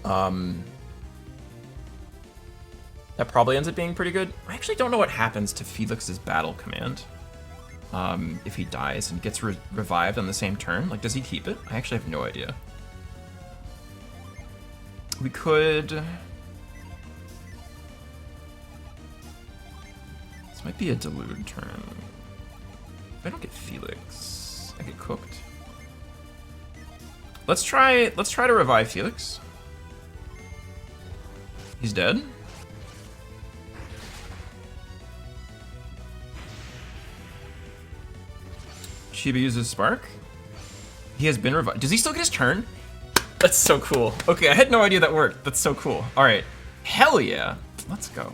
That probably ends up being pretty good. I actually don't know what happens to Felix's battle command. If he dies and gets revived on the same turn. Like, does he keep it? I actually have no idea. We could... This might be a Delude turn. If I don't get Felix, I get cooked. Let's try to revive Felix. He's dead. Shiba uses Spark. He has been revived. Does he still get his turn? That's so cool. Okay, I had no idea that worked. That's so cool. All right, hell yeah. Let's go.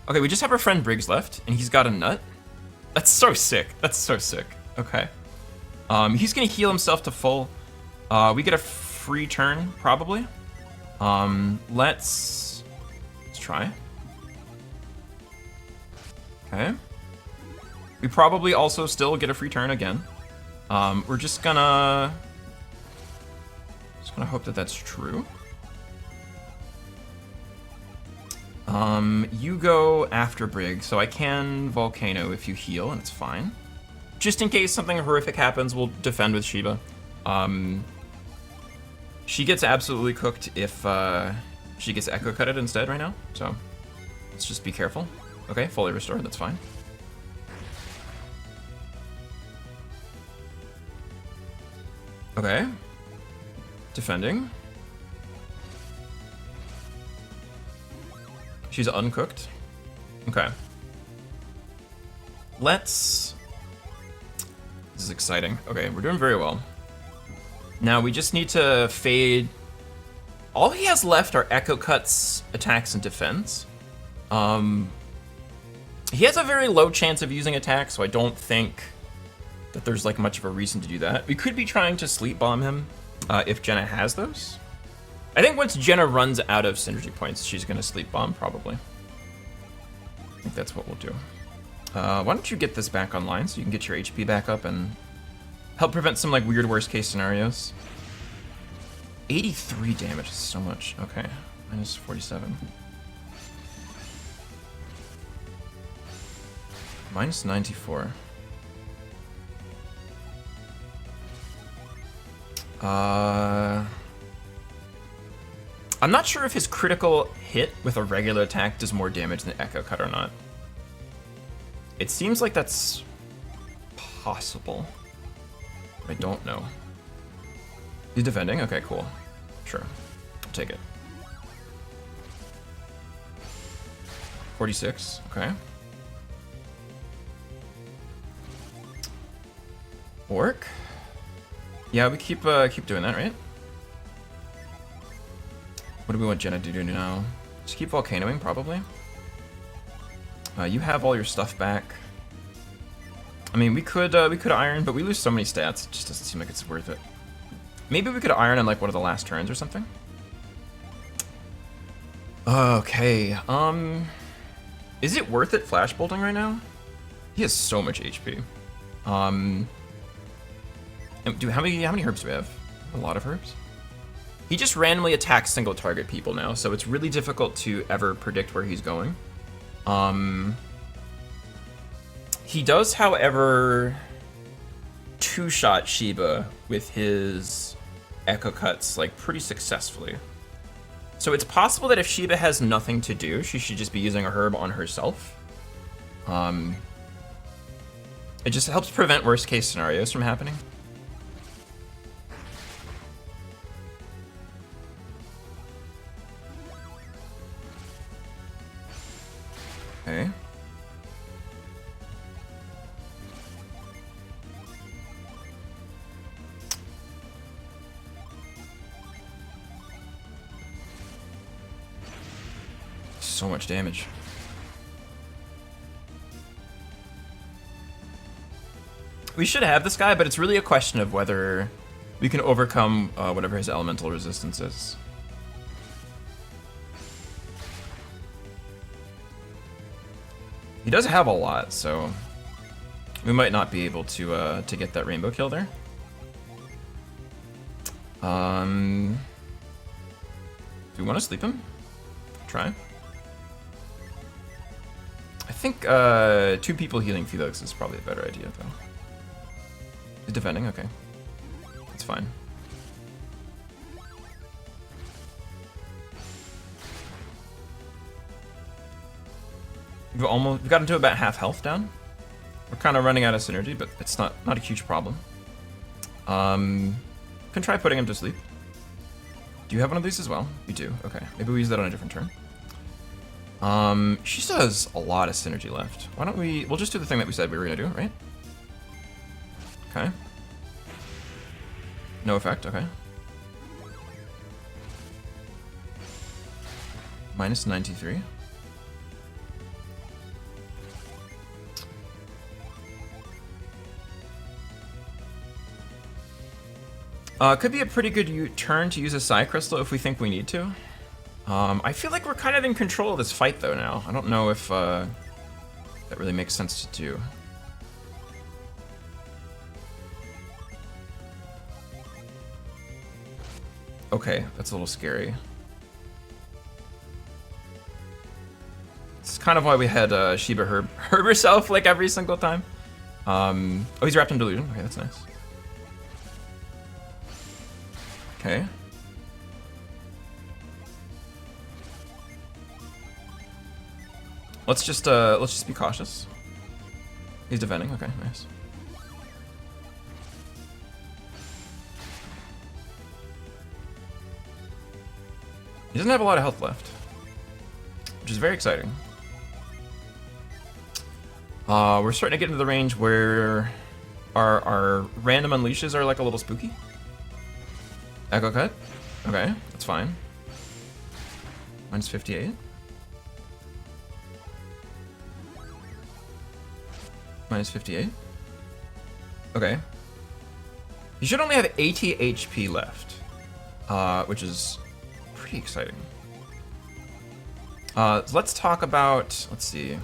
Okay, we just have our friend Briggs left, and he's got a nut. That's so sick. That's so sick. Okay. He's gonna heal himself to full. We get a free turn, probably. Let's try. Okay. We probably also still get a free turn again. We're just gonna hope that that's true. You go after Brig, so I can Volcano if you heal, and it's fine. Just in case something horrific happens, we'll defend with Shiba. She gets absolutely cooked if she gets Echo Cutted instead right now, so let's just be careful. Okay, fully restored, that's fine. Okay. Defending. She's uncooked. Okay. This is exciting. Okay, we're doing very well. Now we just need to fade. All he has left are Echo Cuts, attacks, and defense. He has a very low chance of using attack, so I don't think that there's like much of a reason to do that. We could be trying to sleep bomb him if Jenna has those. I think once Jenna runs out of synergy points, she's gonna sleep bomb probably. I think that's what we'll do. Why don't you get this back online so you can get your HP back up and help prevent some like weird worst case scenarios. 83 damage is so much. Okay, minus 47. Minus 94. I'm not sure if his critical hit with a regular attack does more damage than Echo Cut or not. It seems like that's possible. I don't know. He's defending? Okay, cool. Sure. I'll take it. 46, okay. Orc? Yeah, we keep doing that, right? What do we want Jenna to do now? Just keep volcanoing, probably. You have all your stuff back. I mean, we could iron, but we lose so many stats. It just doesn't seem like it's worth it. Maybe we could iron on like one of the last turns or something. Okay. Is it worth it flash bolting right now? He has so much HP. How many herbs do we have? A lot of herbs. He just randomly attacks single target people now, so it's really difficult to ever predict where he's going. He does, however, two-shot Shiba with his Echo Cuts like pretty successfully. So it's possible that if Shiba has nothing to do, she should just be using a herb on herself. It just helps prevent worst case scenarios from happening. Okay. So much damage. We should have this guy, but it's really a question of whether we can overcome whatever his elemental resistance is. does have a lot, so we might not be able to get that rainbow kill there. Do we want to sleep him? Try. I think 2 people healing Felix is probably a better idea, though. He's defending, okay. That's fine. We've gotten to about half health down. We're kind of running out of synergy, but it's not a huge problem. Can try putting him to sleep. Do you have one of these as well? You do. Okay. Maybe we use that on a different turn. She still has a lot of synergy left. Why don't we'll just do the thing that we said we were gonna do, right? Okay. No effect. Okay. Minus 93. Could be a pretty good turn to use a Psi Crystal if we think we need to. I feel like we're kind of in control of this fight though now. I don't know if that really makes sense to do. Okay, that's a little scary. It's kind of why we had Shiba herb herself like every single time. Oh, he's wrapped in delusion. Okay, that's nice. Okay. Let's just be cautious. He's defending. Okay, nice. He doesn't have a lot of health left, which is very exciting. We're starting to get into the range where our random unleashes are like a little spooky. Echo cut. Okay, that's fine. Minus 58. Minus 58. Okay. You should only have 80 HP left, which is pretty exciting. So let's talk about, let's see. I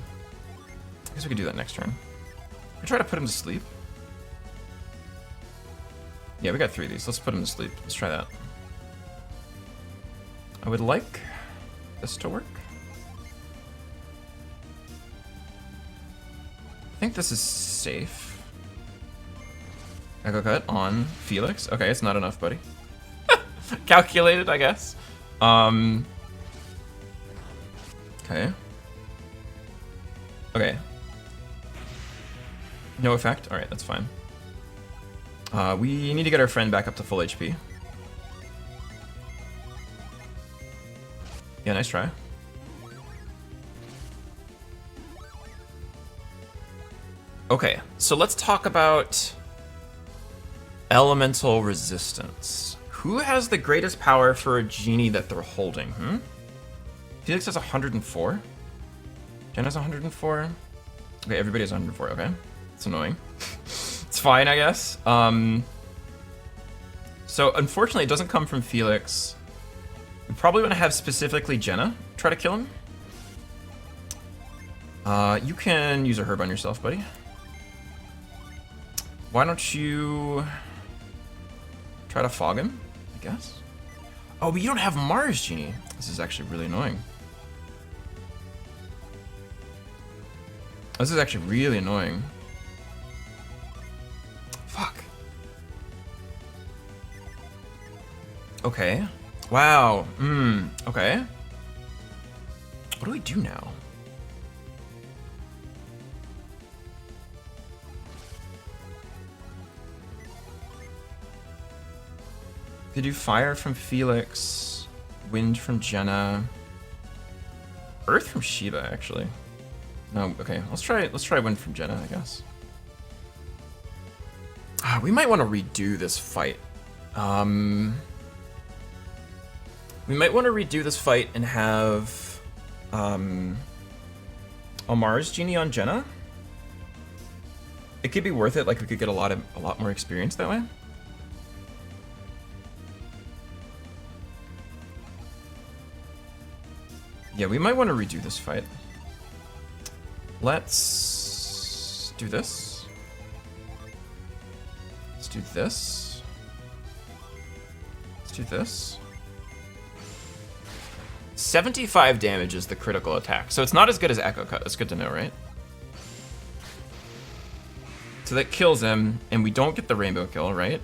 guess we could do that next turn. We try to put him to sleep. Yeah, we got 3 of these. Let's put him to sleep. Let's try that. I would like this to work. I think this is safe. Echo cut on Felix. Okay, it's not enough, buddy. Calculated, I guess. Okay. Okay. No effect? Alright, that's fine. We need to get our friend back up to full HP. Yeah, nice try. Okay, so let's talk about elemental resistance. Who has the greatest power for a genie that they're holding? Felix has 104. Jen has 104. Okay, everybody has 104. Okay, it's annoying. It's fine, I guess. So unfortunately, it doesn't come from Felix. We probably want to have specifically Jenna try to kill him. You can use a herb on yourself, buddy. Why don't you try to fog him, I guess? Oh, but you don't have Mars Genie. This is actually really annoying. This is actually really annoying. Fuck. Okay. Wow. Okay. What do we do now? Could do fire from Felix, wind from Jenna, earth from Shiba, actually. No, okay. Let's try wind from Jenna, I guess. We might want to redo this fight. We might want to redo this fight and have Omar's Genie on Jenna. It could be worth it. Like we could get a lot more experience that way. Yeah, we might want to redo this fight. Let's do this. Let's do this. Let's do this. 75 damage is the critical attack. So it's not as good as Echo Cut. That's good to know, right? So that kills him, and we don't get the rainbow kill, right?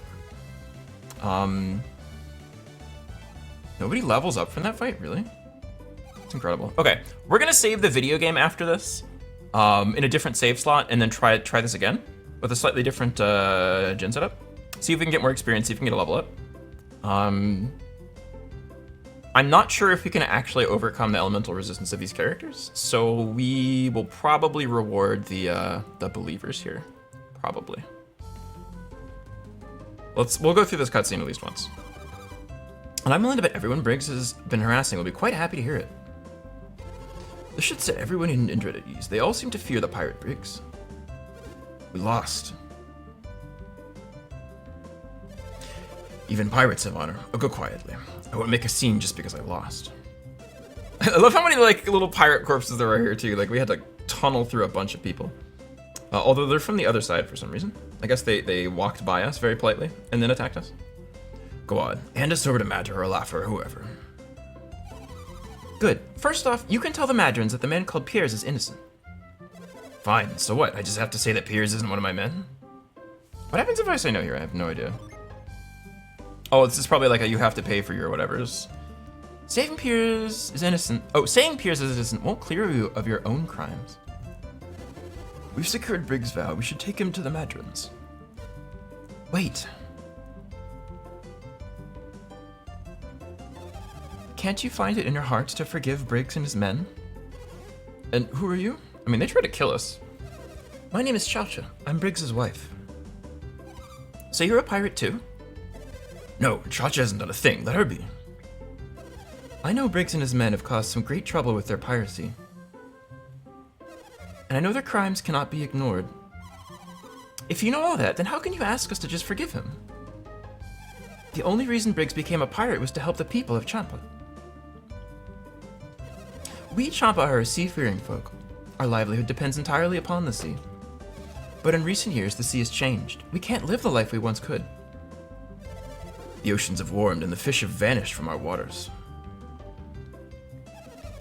Nobody levels up from that fight, really? It's incredible. Okay, we're gonna save the video game after this, in a different save slot, and then try this again with a slightly different gen setup. See if we can get more experience, see if we can get a level up. I'm not sure if we can actually overcome the elemental resistance of these characters, so we will probably reward the believers here, probably. We'll go through this cutscene at least once. And I'm willing to bet everyone Briggs has been harassing will be quite happy to hear it. This should set everyone in Indra at ease. They all seem to fear the pirate Briggs. We lost. Even pirates have honor. I'll go quietly. I won't make a scene just because I lost. I love how many like little pirate corpses there are here too. Like we had to tunnel through a bunch of people. Although they're from the other side for some reason. I guess they walked by us very politely and then attacked us. Go on, hand us over to Madra or Laffer or whoever. Good. First off, you can tell the Madrons that the man called Piers is innocent. Fine, so what? I just have to say that Piers isn't one of my men? What happens if I say no here? I have no idea. Oh, this is probably like a you have to pay for your whatevers. Saving Piers is innocent. Oh, saying Piers is innocent won't clear you of your own crimes. We've secured Briggs' vow. We should take him to the Madrons. Wait. Can't you find it in your heart to forgive Briggs and his men? And who are you? I mean, they tried to kill us. My name is Chacha. I'm Briggs' wife. So you're a pirate too? No, Chacha hasn't done a thing. Let her be. I know Briggs and his men have caused some great trouble with their piracy. And I know their crimes cannot be ignored. If you know all that, then how can you ask us to just forgive him? The only reason Briggs became a pirate was to help the people of Champa. We Champa are a seafaring folk. Our livelihood depends entirely upon the sea. But in recent years, the sea has changed. We can't live the life we once could. The oceans have warmed and the fish have vanished from our waters.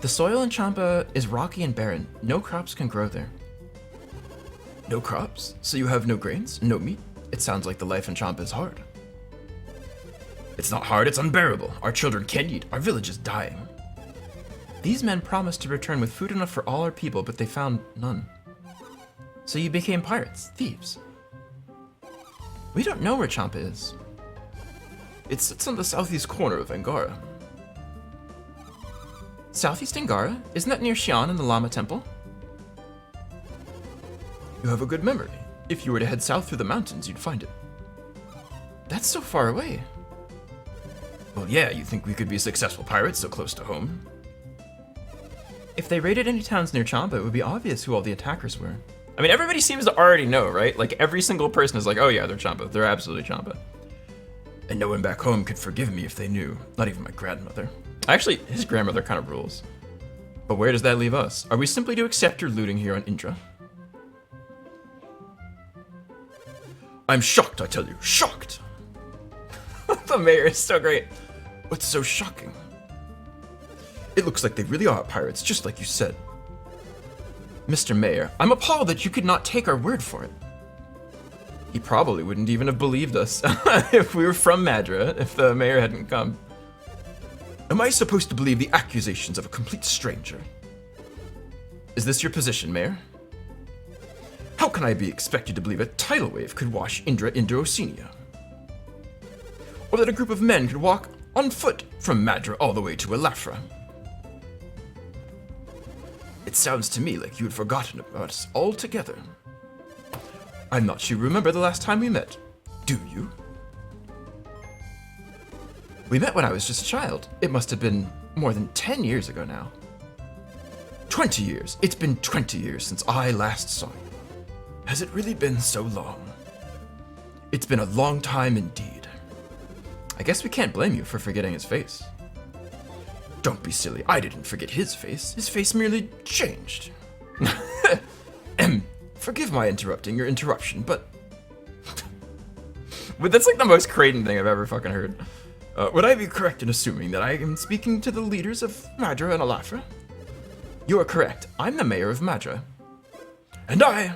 The soil in Champa is rocky and barren. No crops can grow there. No crops? So you have no grains? No meat? It sounds like the life in Champa is hard. It's not hard, it's unbearable. Our children can't eat. Our village is dying. These men promised to return with food enough for all our people, but they found none. So you became pirates, thieves. We don't know where Champa is. It sits on the southeast corner of Angara. Southeast Angara? Isn't that near Xi'an and the Lama Temple? You have a good memory. If you were to head south through the mountains, you'd find it. That's so far away. Well, yeah, you think we could be successful pirates so close to home? If they raided any towns near Champa, it would be obvious who all the attackers were. I mean, everybody seems to already know, right? Like, every single person is like, oh yeah, they're Champa. They're absolutely Champa. And no one back home could forgive me if they knew. Not even my grandmother. Actually, his grandmother kind of rules. But where does that leave us? Are we simply to accept your looting here on Indra? I'm shocked, I tell you. Shocked! The mayor is so great. What's so shocking? It looks like they really are pirates, just like you said. Mr. Mayor, I'm appalled that you could not take our word for it. He probably wouldn't even have believed us if we were from Madra, if the mayor hadn't come. Am I supposed to believe the accusations of a complete stranger? Is this your position, Mayor? How can I be expected to believe a tidal wave could wash Indra into Oceania? Or that a group of men could walk on foot from Madra all the way to Elafra? It sounds to me like you had forgotten about us altogether. I'm not sure you remember the last time we met, do you? We met when I was just a child. It must have been more than 10 years ago now. 20 years. It's been 20 years since I last saw you. Has it really been so long? It's been a long time indeed. I guess we can't blame you for forgetting his face. Don't be silly. I didn't forget his face. His face merely changed. Forgive my interrupting your interruption, but... But that's like the most Kraden thing I've ever fucking heard. Would I be correct in assuming that I am speaking to the leaders of Madra and Alafra? You are correct. I'm the mayor of Madra. And I...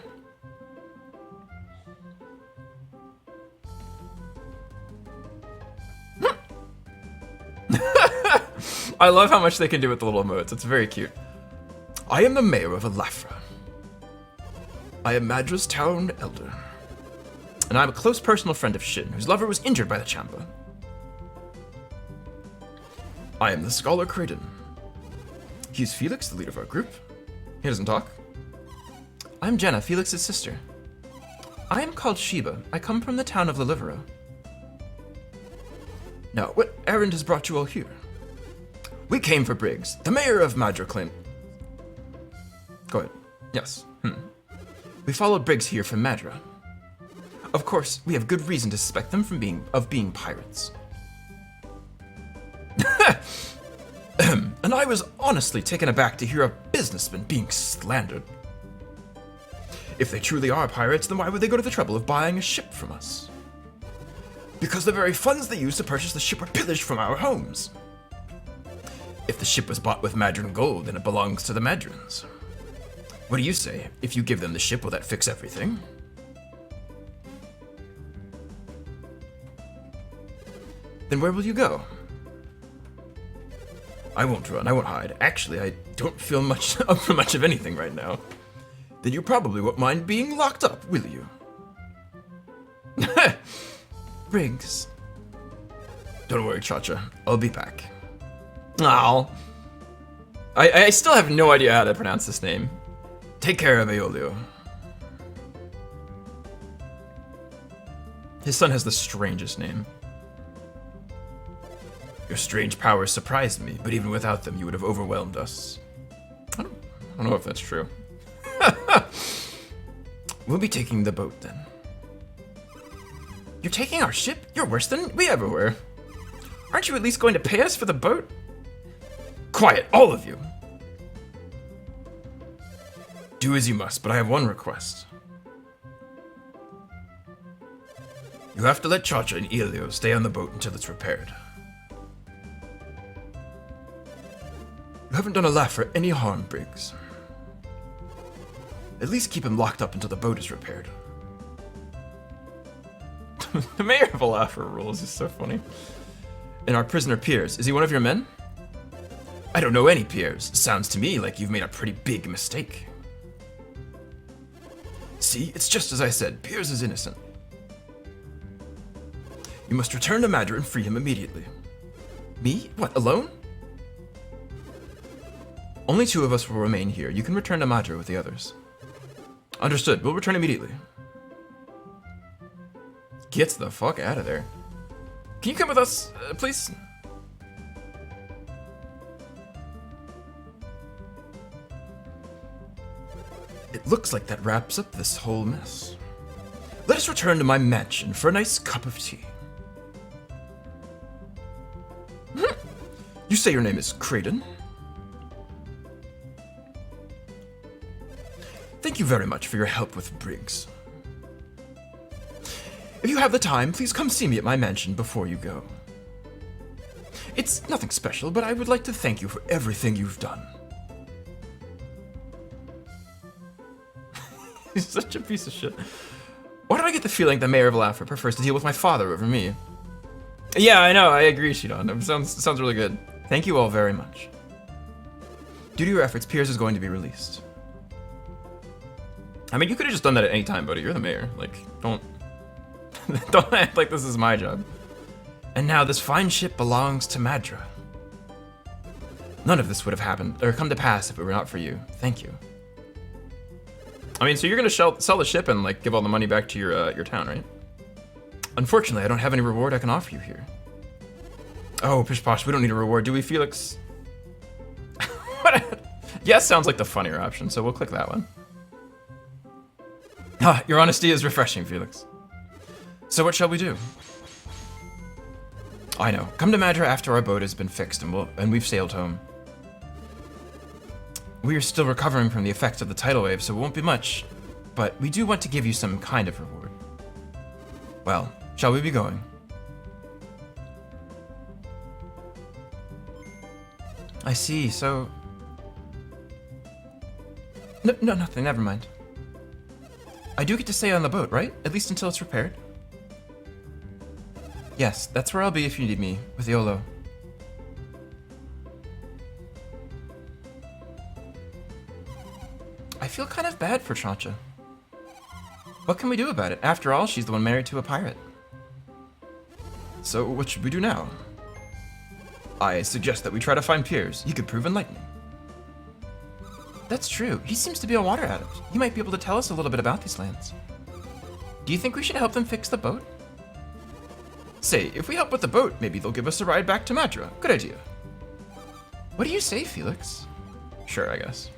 I love how much they can do with the little emotes. It's very cute. I am the mayor of Alafra. I am Madra's town elder. And I'm a close personal friend of Shin, whose lover was injured by the Champa. I am the scholar Kraden. He's Felix, the leader of our group. He doesn't talk. I'm Jenna, Felix's sister. I am called Sheba. I come from the town of Lilivero. Now, what errand has brought you all here? We came for Briggs, the mayor of Madra claimed. Go ahead. Yes. We followed Briggs here from Madra. Of course, we have good reason to suspect them of being pirates. And I was honestly taken aback to hear a businessman being slandered. If they truly are pirates, then why would they go to the trouble of buying a ship from us? Because the very funds they used to purchase the ship were pillaged from our homes. If the ship was bought with Madran gold, then it belongs to the Madrans. What do you say? If you give them the ship, will that fix everything? Then where will you go? I won't run, I won't hide. Actually, I don't feel much up for much of anything right now. Then you probably won't mind being locked up, will you? Briggs. Don't worry, Cha-Cha. I'll be back. Aw. I still have no idea how to pronounce this name. Take care of Aeolio. His son has the strangest name. Your strange powers surprised me, but even without them, you would have overwhelmed us. I don't know if that's true. We'll be taking the boat then. You're taking our ship? You're worse than we ever were. Aren't you at least going to pay us for the boat? Quiet, all of you! Do as you must, but I have one request. You have to let Cha-Cha and Aeolio stay on the boat until it's repaired. You haven't done Alafra any harm, Briggs. At least keep him locked up until the boat is repaired. The mayor of Alafra rules is so funny. And our prisoner Piers, is he one of your men? I don't know any Piers. Sounds to me like you've made a pretty big mistake. See, it's just as I said, Piers is innocent. You must return to Madra and free him immediately. Me? What, alone? Only 2 of us will remain here. You can return to Madra with the others. Understood. We'll return immediately. Get the fuck out of there. Can you come with us, please? It looks like that wraps up this whole mess. Let us return to my mansion for a nice cup of tea. You say your name is Kraden? Thank you very much for your help with Briggs. If you have the time, please come see me at my mansion before you go. It's nothing special, but I would like to thank you for everything you've done. He's such a piece of shit. Why do I get the feeling the mayor of Alafra prefers to deal with my father over me? Yeah, I know, I agree, Shidon. It sounds really good. Thank you all very much. Due to your efforts, Piers is going to be released. I mean, you could have just done that at any time, buddy. You're the mayor. Like, don't act like this is my job. And now this fine ship belongs to Madra. None of this would have happened, or come to pass if it were not for you. Thank you. I mean, so you're gonna sell the ship and, like, give all the money back to your town, right? Unfortunately, I don't have any reward I can offer you here. Oh, pish posh, we don't need a reward, do we, Felix? What? Yes sounds like the funnier option, so we'll click that one. Ah, your honesty is refreshing, Felix. So what shall we do? I know. Come to Madra after our boat has been fixed and we've sailed home. We are still recovering from the effects of the tidal wave, so it won't be much. But we do want to give you some kind of reward. Well, shall we be going? I see, so... No, nothing, never mind. I do get to stay on the boat, right? At least until it's repaired? Yes, that's where I'll be if you need me, with YOLO. I feel kind of bad for Chacha. What can we do about it? After all, she's the one married to a pirate. So, what should we do now? I suggest that we try to find Piers. He could prove enlightening. That's true. He seems to be a water adept. He might be able to tell us a little bit about these lands. Do you think we should help them fix the boat? Say, if we help with the boat, maybe they'll give us a ride back to Madra. Good idea. What do you say, Felix? Sure, I guess.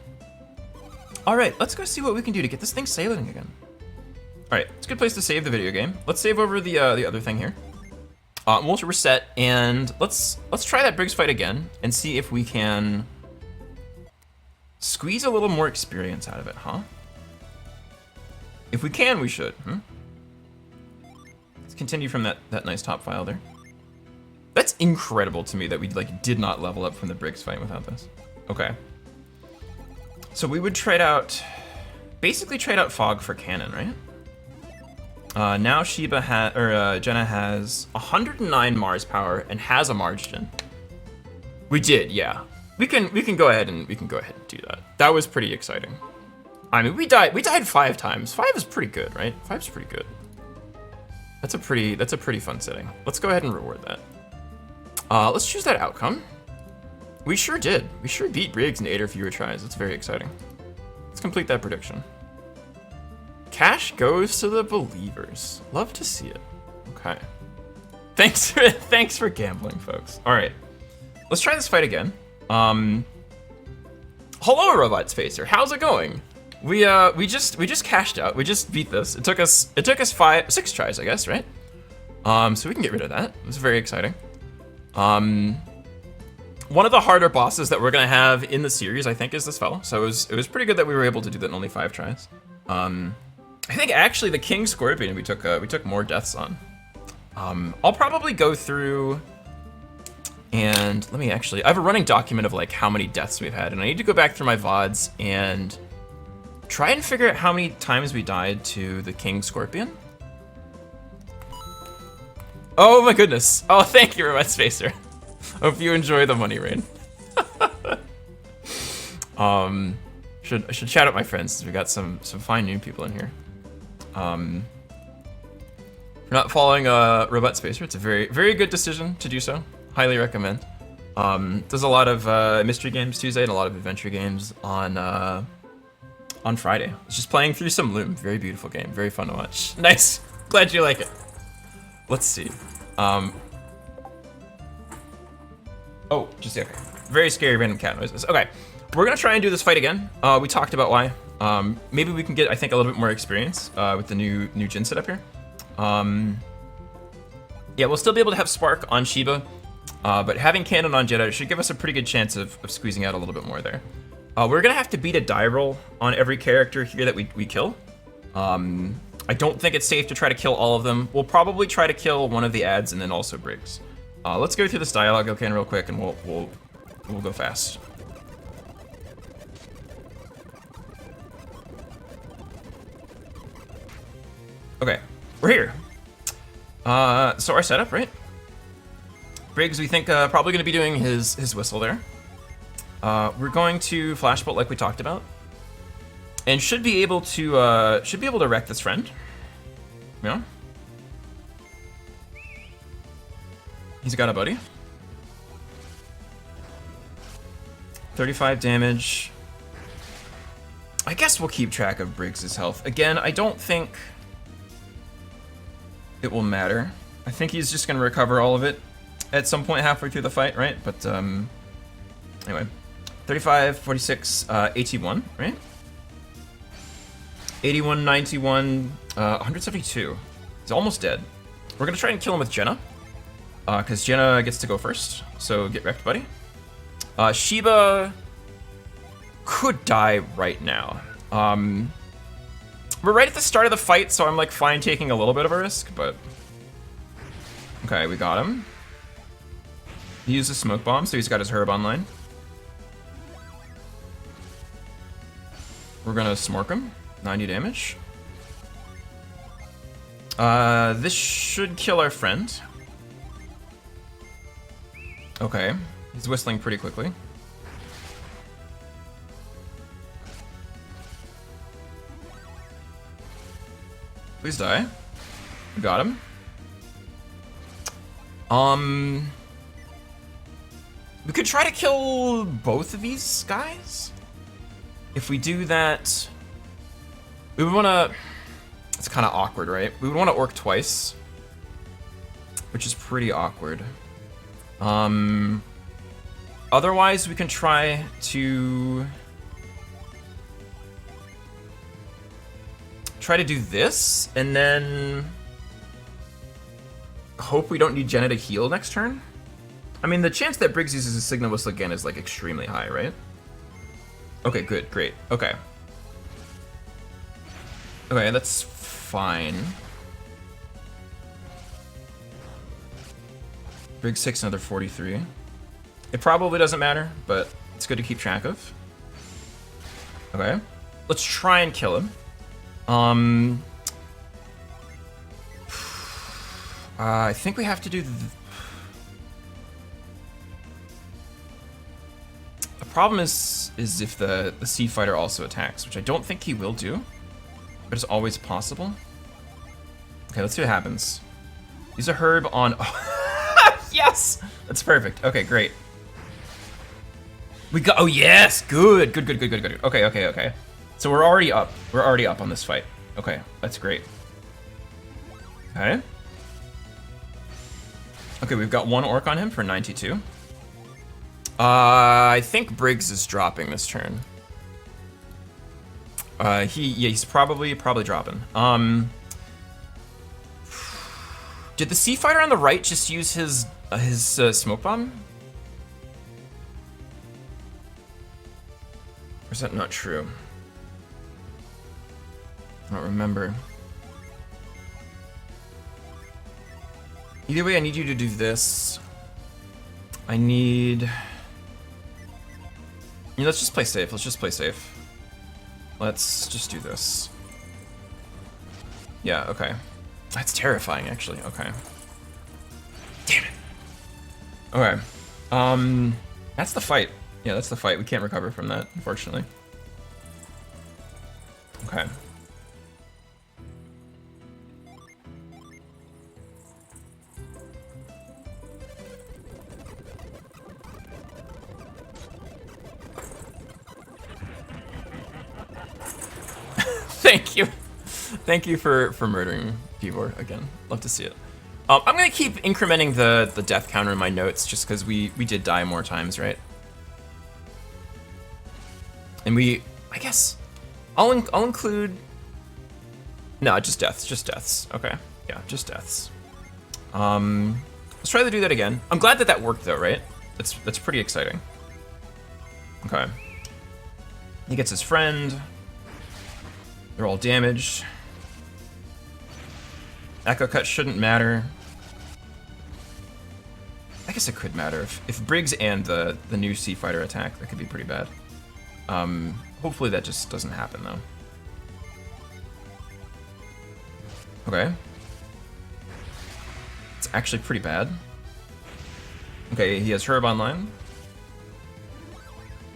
Alright, let's go see what we can do to get this thing sailing again. Alright, it's a good place to save the video game. Let's save over the other thing here. We'll reset, and let's try that Briggs fight again, and see if we can squeeze a little more experience out of it, huh? If we can, we should. Let's continue from that nice top file there. That's incredible to me that we did not level up from the Briggs fight without this. Okay. So we would basically trade out Fog for Cannon, right? Now Jenna has 109 Mars power and has a margin. We did, yeah. We can go ahead and do that. That was pretty exciting. I mean, we died 5 times. 5 is pretty good, right? 5's pretty good. That's a pretty fun setting. Let's go ahead and reward that. Let's choose that outcome. We sure did. We sure beat Briggs in 8 or fewer tries. That's very exciting. Let's complete that prediction. Cash goes to the believers. Love to see it. Okay. Thanks for gambling, folks. All right. Let's try this fight again. Hello, Robot Spacer. How's it going? We just cashed out. We just beat this. It took us 6 tries, I guess, right? So we can get rid of that. It was very exciting. One of the harder bosses that we're gonna have in the series, I think, is this fellow. So it was pretty good that we were able to do that in only 5 tries. I think actually the King Scorpion we took more deaths on. I'll probably go through and I have a running document of like how many deaths we've had, and I need to go back through my VODs and try and figure out how many times we died to the King Scorpion. Oh my goodness. Oh, thank you, Robot Spacer. Hope you enjoy the money rain. I should shout out my friends, since we got some fine new people in here. If you're not following Robot Spacer, it's a very, very good decision to do so. Highly recommend. Does a lot of mystery games Tuesday and a lot of adventure games on Friday. It's just playing through some Loom. Very beautiful game. Very fun to watch. Nice. Glad you like it. Let's see. Oh, just okay. Very scary random cat noises. Okay, we're gonna try and do this fight again. We talked about why. Maybe we can get, I think, a little bit more experience with the new Jin setup here. Yeah, we'll still be able to have Spark on Shiba, but having Cannon on Jedi should give us a pretty good chance of squeezing out a little bit more there. We're gonna have to beat a die roll on every character here that we kill. I don't think it's safe to try to kill all of them. We'll probably try to kill one of the ads and then also Briggs. Let's go through this dialogue again real quick, and we'll go fast. Okay, we're here. So our setup, right? Briggs, we think probably going to be doing his whistle there. We're going to Flashbolt like we talked about, and should be able to wreck this friend. Yeah. He's got a buddy. 35 damage. I guess we'll keep track of Briggs' health. Again, I don't think it will matter. I think he's just gonna recover all of it at some point halfway through the fight, right? But anyway, 35, 46, 81, right? 81, 91, 172. He's almost dead. We're gonna try and kill him with Jenna, because Jenna gets to go first. So get wrecked, buddy. Shiba could die right now. We're right at the start of the fight, so I'm like fine taking a little bit of a risk, but... Okay, we got him. He used a smoke bomb, so he's got his herb online. We're gonna smork him. 90 damage. This should kill our friend. Okay, he's whistling pretty quickly. Please die. We got him. We could try to kill both of these guys. If we do that, we would want to... It's kind of awkward, right? We would want to orc twice, which is pretty awkward. Otherwise, we can try to... do this, and then... hope we don't need Jenna to heal next turn. I mean, the chance that Briggs uses a Signal Whistle again is, like, extremely high, right? Okay, good, great, okay. Okay, that's fine. Briggs takes another 43. It probably doesn't matter, but it's good to keep track of. Okay, let's try and kill him. I think we have to do... The problem is if the Sea Fighter also attacks, which I don't think he will do, but it's always possible. Okay, let's see what happens. Use a herb on... Yes! That's perfect. Okay, great. We got... Oh, yes! Good. Good. Okay. So we're already up. We're already up on this fight. Okay, that's great. Okay. Okay, we've got one orc on him for 92. I think Briggs is dropping this turn. He's probably dropping. Did the Sea Fighter on the right just use his smoke bomb? Or is that not true? I don't remember. Either way, I need you to do this. I need... Yeah, let's just play safe. Let's just play safe. Let's just do this. Yeah, okay. That's terrifying, actually. Okay. Damn it. Okay. That's the fight. Yeah, that's the fight. We can't recover from that, unfortunately. Okay. Thank you for murdering Pivor again. Love to see it. I'm gonna keep incrementing the death counter in my notes just because we did die more times, right? And I guess I'll include. No, just deaths. Okay, yeah, just deaths. Let's try to do that again. I'm glad that worked though, right? That's pretty exciting. Okay. He gets his friend. They're all damaged. Echo Cut shouldn't matter. I guess it could matter. If Briggs and the new Sea Fighter attack, that could be pretty bad. Hopefully that just doesn't happen, though. Okay. It's actually pretty bad. Okay, he has Herb online.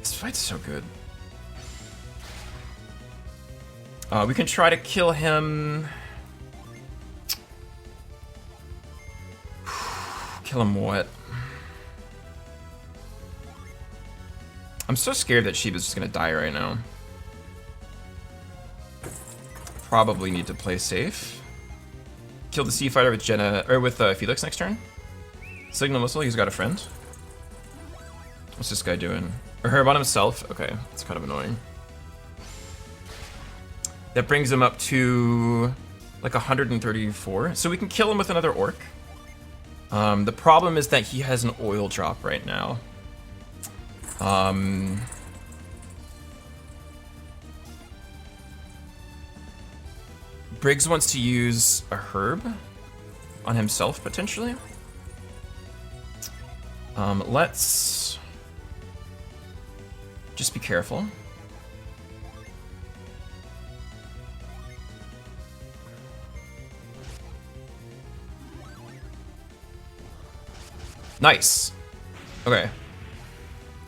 This fight's so good. We can try to kill him. Kill him what? I'm so scared that Shiva's just gonna die right now. Probably need to play safe. Kill the Sea Fighter with Jenna, or with Felix next turn. Signal Whistle, he's got a friend. What's this guy doing? Or Herb on himself? Okay, it's kind of annoying. That brings him up to like 134. So we can kill him with another orc. The problem is that he has an oil drop right now. Briggs wants to use a herb on himself, potentially. Let's just be careful. Nice. Okay.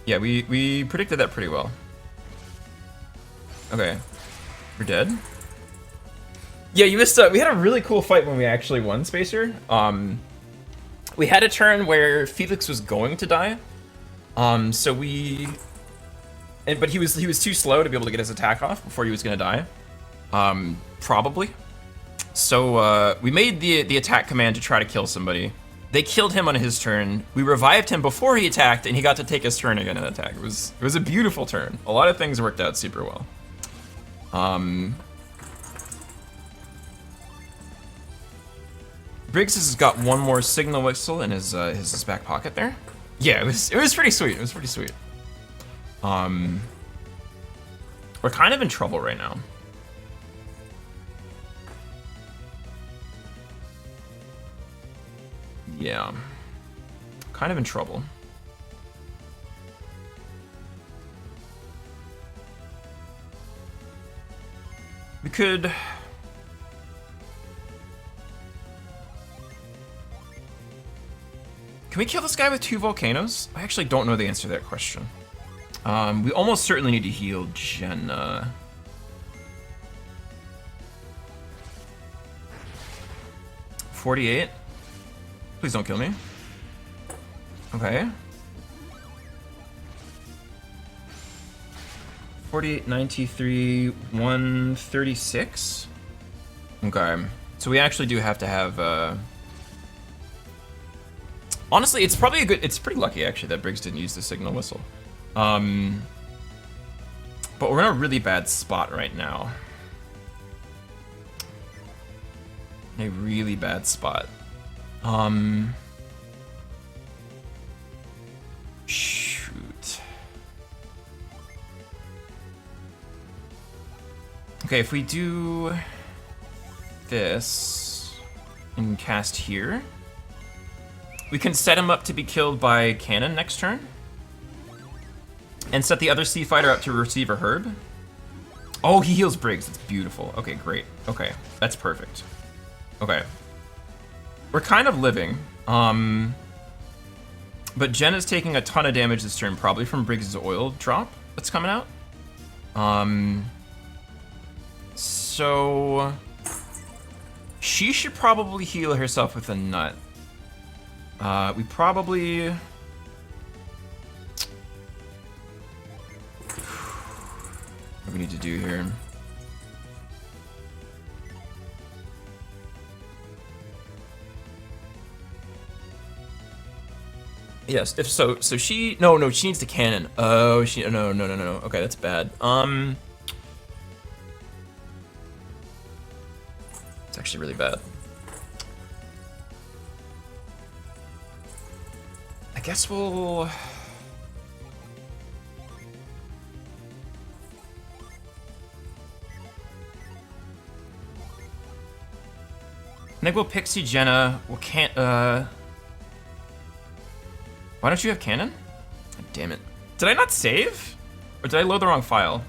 Yeah, we predicted that pretty well. Okay. We're dead. Yeah, you missed we had a really cool fight when we actually won, Spacer. We had a turn where Felix was going to die. So we but he was too slow to be able to get his attack off before he was gonna die. Probably. So we made the attack command to try to kill somebody. They killed him on his turn. We revived him before he attacked, and he got to take his turn again and attack. It was a beautiful turn. A lot of things worked out super well. Briggs has got one more signal whistle in his back pocket there. Yeah, it was pretty sweet. It was pretty sweet. We're kind of in trouble right now. Yeah, kind of in trouble. We could... Can we kill this guy with 2 volcanoes? I actually don't know the answer to that question. We almost certainly need to heal Jenna. $48. Please don't kill me. Okay. 48, 93, 136. Okay. So we actually do have to have, honestly, it's probably it's pretty lucky actually that Briggs didn't use the signal whistle. But we're in a really bad spot right now. A really bad spot. Shoot. Okay, if we do this and cast here, we can set him up to be killed by cannon next turn. And set the other Sea Fighter up to receive a herb. Oh, he heals Briggs. That's beautiful. Okay, great. Okay, that's perfect. Okay. We're kind of living. But Jen is taking a ton of damage this turn, probably from Briggs' oil drop that's coming out. So she should probably heal herself with a nut. We probably... What do we need to do here? Yes, if so she... No, she needs the cannon. Oh, no. Okay, that's bad. It's actually really bad. I guess we'll... I think we'll Pixie Jenna. We'll why don't you have cannon? God damn it. Did I not save? Or did I load the wrong file?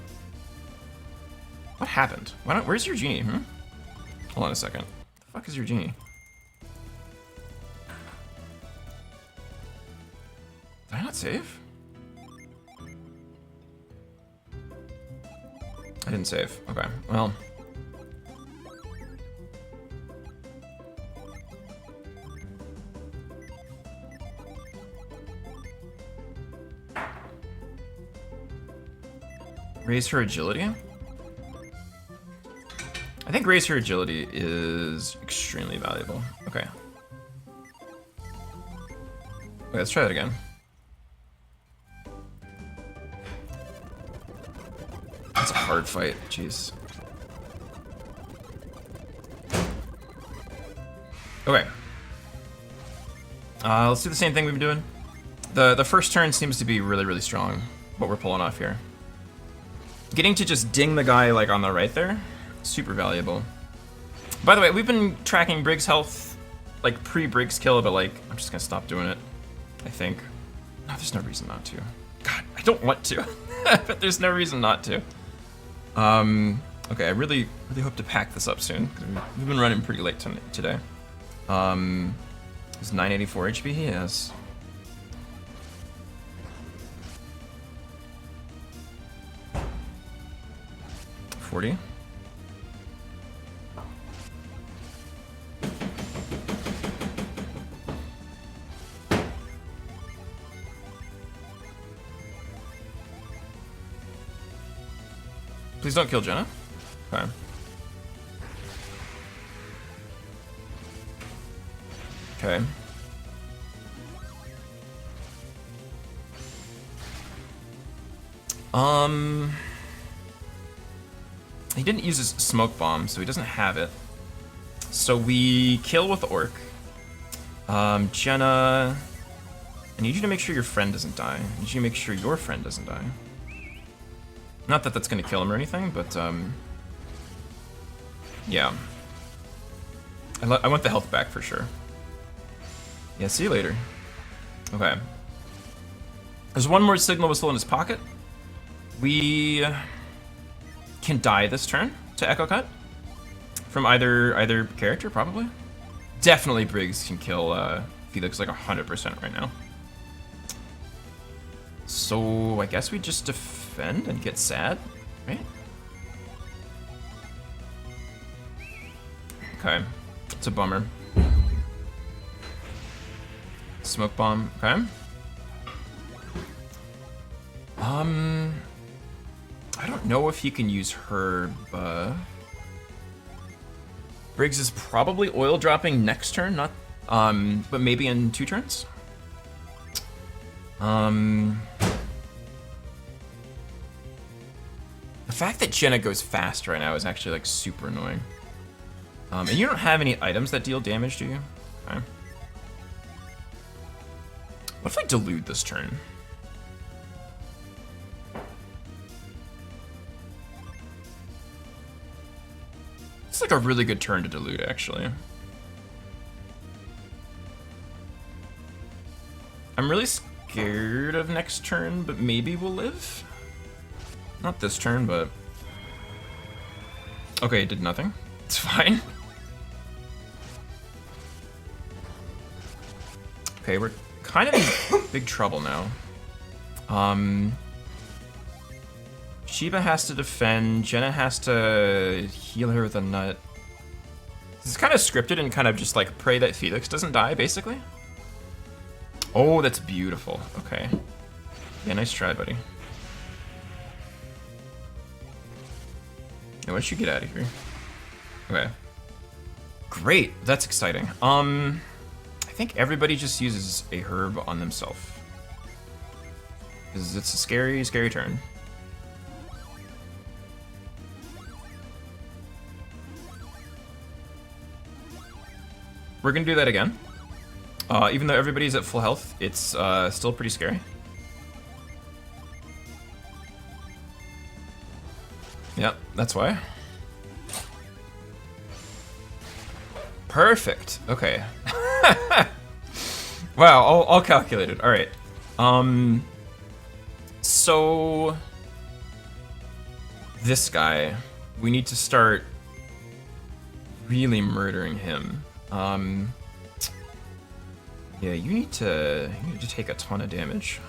What happened? Where's your genie? Hold on a second. The fuck is your genie? Did I not save? I didn't save. Okay, well. Raise her agility? I think raise her agility is extremely valuable. Okay. Okay, let's try that again. That's a hard fight, jeez. Okay. Let's do the same thing we've been doing. The first turn seems to be really, really strong, what we're pulling off here. Getting to just ding the guy like on the right there, super valuable. By the way, we've been tracking Briggs' health, like pre-Briggs kill, but like, I'm just gonna stop doing it, I think. No, there's no reason not to. God, I don't want to, but there's no reason not to. Okay, I really hope to pack this up soon, because we've been running pretty late today. Is 984 HP? Yes. $40. Please don't kill Jenna. Okay. Okay. He didn't use his smoke bomb, so he doesn't have it. So we kill with Orc. Jenna, I need you to make sure your friend doesn't die. I need you to make sure your friend doesn't die. Not that that's gonna kill him or anything, but yeah. I want the health back for sure. Yeah, see you later. Okay. There's one more signal whistle in his pocket. We can die this turn to Echo Cut from either character, probably. Definitely Briggs can kill Felix like 100% right now. So I guess we just defend and get sad, right? Okay, it's a bummer. Smoke bomb, okay. I don't know if he can use Herb. Briggs is probably oil dropping next turn, not, but maybe in 2 turns. The fact that Jenna goes fast right now is actually like super annoying. And you don't have any items that deal damage, do you? Okay. What if I delude this turn? It's like a really good turn to delude, actually. I'm really scared of next turn, but maybe we'll live? Not this turn, but... Okay, it did nothing. It's fine. Okay, we're kind of in big trouble now. Shiba has to defend, Jenna has to heal her with a nut. This is kind of scripted and kind of just like pray that Felix doesn't die, basically. Oh, that's beautiful. Okay. Yeah, nice try, buddy. Yeah, why don't you get out of here? Okay. Great, that's exciting. I think everybody just uses a herb on themselves. Because it's a scary, scary turn. We're gonna do that again. Even though everybody's at full health, it's still pretty scary. Yep, that's why. Perfect. Okay. Wow, all calculated. All right. So this guy, we need to start really murdering him. Yeah, you need to take a ton of damage.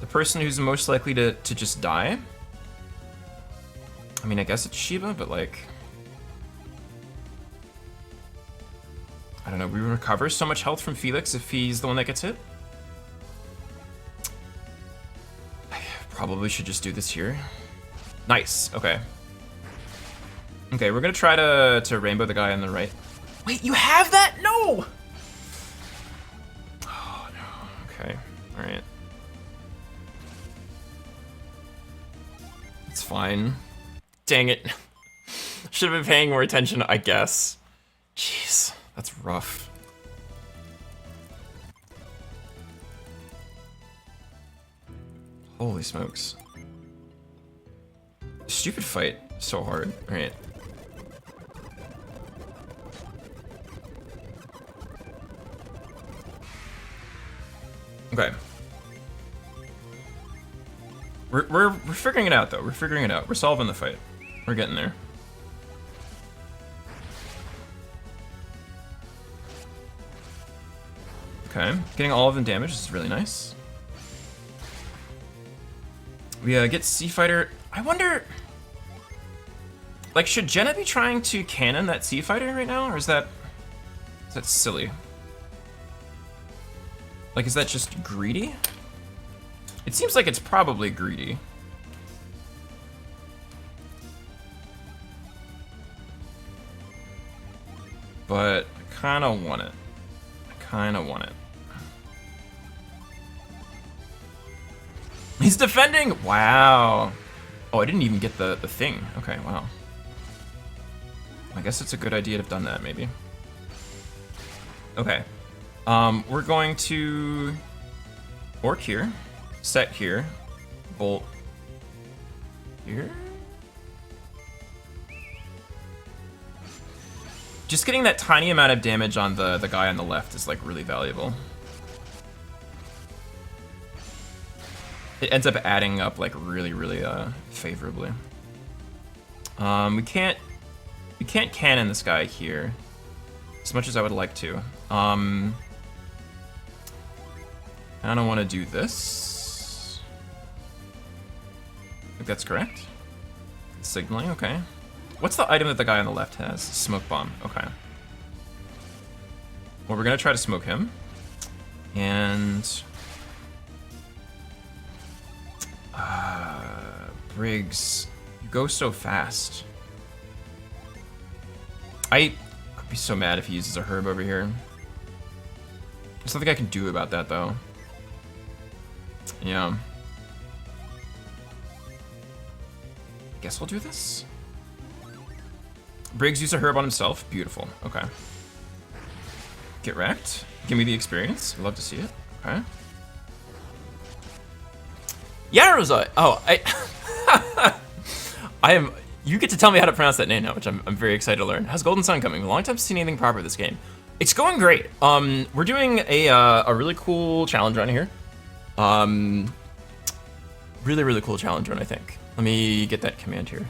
The person who's most likely to just die. I mean, I guess it's Shiba, but like, I don't know, we recover so much health from Felix if he's the one that gets hit. I probably should just do this here. Nice, okay. Okay, we're gonna try to rainbow the guy on the right. Wait, you have that? No! Oh, no, okay, all right. It's fine. Dang it. Should have been paying more attention, I guess. Jeez, that's rough. Holy smokes. Stupid fight, so hard. All right. Okay. We're figuring it out though. We're figuring it out. We're solving the fight. We're getting there. Okay, getting all of them damaged is really nice. We get Sea Fighter. I wonder, like, should Jenna be trying to cannon that Sea Fighter right now, or is that silly? Like, is that just greedy? It seems like it's probably greedy. But I kind of want it. I kind of want it. He's defending! Wow. Oh, I didn't even get the thing. Okay, wow. I guess it's a good idea to have done that, maybe. Okay. We're going to Orc here, set here, bolt here. Just getting that tiny amount of damage on the guy on the left is like really valuable. It ends up adding up like really favorably. We can't cannon this guy here as much as I would like to. I don't want to do this. I think that's correct. Signaling, okay. What's the item that the guy on the left has? Smoke bomb, okay. Well, we're gonna try to smoke him. And Briggs, you go so fast. I'd be so mad if he uses a herb over here. There's nothing I can do about that, though. Yeah. Guess we'll do this. Briggs used a herb on himself. Beautiful. Okay. Get wrecked. Give me the experience. Love to see it. Okay. Yaroza! Oh, I am. You get to tell me how to pronounce that name now, which I'm very excited to learn. How's Golden Sun coming? A long time since seen anything proper this game. It's going great. We're doing a really cool challenge run here. Really cool challenge run, I think. Let me get that command here.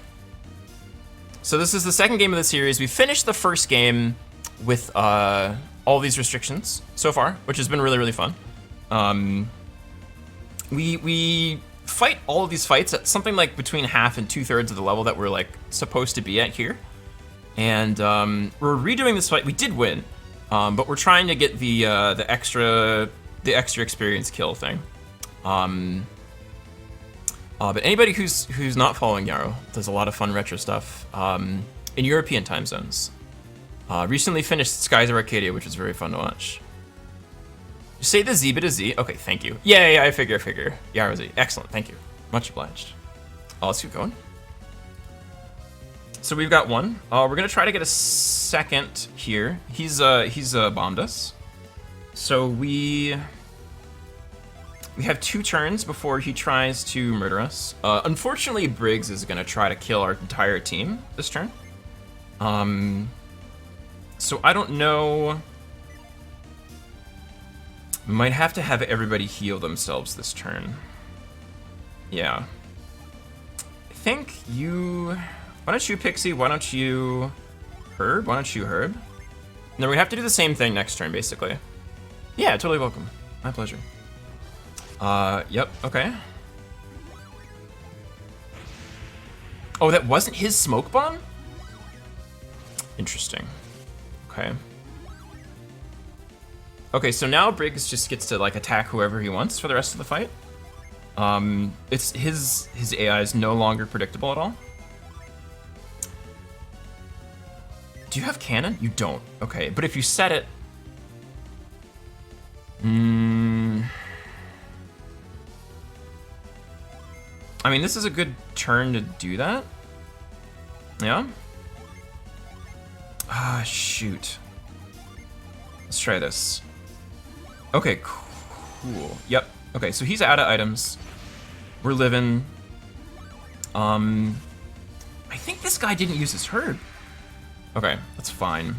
So this is the second game of the series. We finished the first game with all these restrictions so far, which has been really fun. We fight all of these fights at something like between half and 2/3 of the level that we're like supposed to be at here. And we're redoing this fight. We did win, but we're trying to get the extra experience kill thing. But anybody who's not following Yarrow does a lot of fun retro stuff in European time zones. Recently finished Skies of Arcadia, which was very fun to watch. You say the Z bit is Z? Okay, thank you. Yeah, I figure. Yarrow Z. Excellent, thank you. Much obliged. Let's keep going. So we've got one. We're gonna try to get a second here. He's bombed us. So we have 2 turns before he tries to murder us. Unfortunately, Briggs is gonna try to kill our entire team this turn. So I don't know. We might have to have everybody heal themselves this turn. Yeah. I think you... Why don't you Pixie? Why don't you Herb? Why don't you Herb? And then we have to do the same thing next turn, basically. Yeah, totally welcome. My pleasure. Yep, okay. Oh, that wasn't his smoke bomb? Interesting. Okay. Okay, so now Briggs just gets to like attack whoever he wants for the rest of the fight. It's his AI is no longer predictable at all. Do you have cannon? You don't. Okay, but if you set it, I mean, this is a good turn to do that. Yeah. Ah, shoot. Let's try this. Okay, cool. Yep. Okay, so he's out of items. We're living. I think this guy didn't use his herb. Okay, that's fine.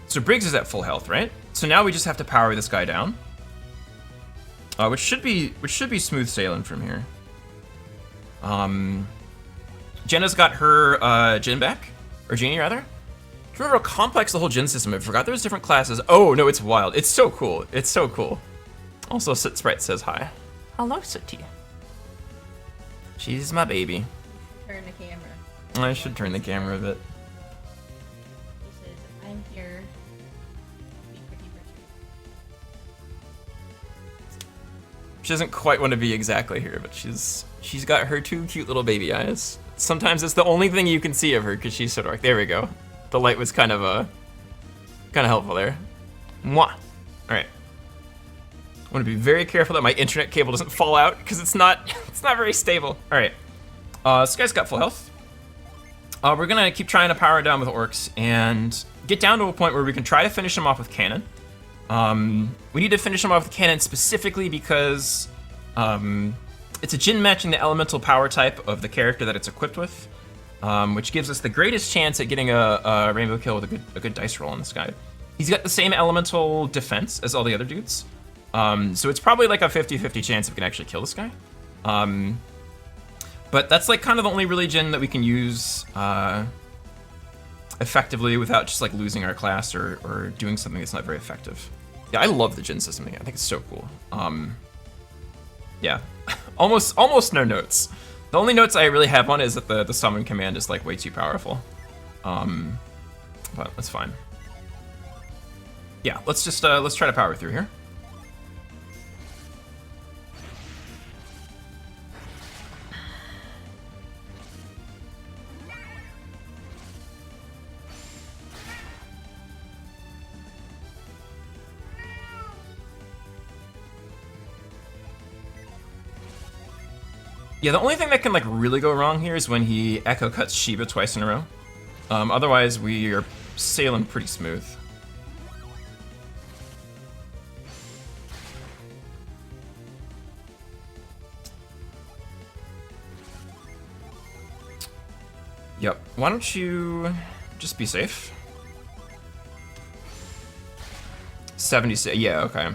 So Briggs is at full health, right? So now we just have to power this guy down, which should be smooth sailing from here. Jenna's got her Jin back, or Genie rather. Do you remember how complex the whole Jin system? I forgot there was different classes. Oh no, it's wild. It's so cool. It's so cool. Also, Sit Sprite says hi. Hello, Siti. She's my baby. Turn the camera. I should turn the camera a bit. She says, I'm here. Be pretty Richard. She doesn't quite want to be exactly here, but she's got her two cute little baby eyes. Sometimes it's the only thing you can see of her because she's so dark. There we go. The light was kind of helpful there. Mwah. All right. I want to be very careful that my internet cable doesn't fall out because it's not very stable. All right. This guy's got full health. We're gonna keep trying to power down with orcs and get down to a point where we can try to finish him off with cannon. We need to finish him off with cannon specifically because it's a Jin matching the elemental power type of the character that it's equipped with, which gives us the greatest chance at getting a rainbow kill with a good dice roll on this guy. He's got the same elemental defense as all the other dudes, so it's probably like a 50-50 chance if we can actually kill this guy. But that's like kind of the only really Jin that we can use effectively without just like losing our class or doing something that's not very effective. Yeah, I love the Jin system. I think it's so cool. Yeah, almost no notes. The only notes I really have on is that the summon command is like way too powerful. But that's fine. Yeah, let's try to power through here. Yeah, the only thing that can like really go wrong here is when he echo cuts Shiba twice in a row. Otherwise, we are sailing pretty smooth. Yep. Why don't you just be safe? 76. Yeah, okay.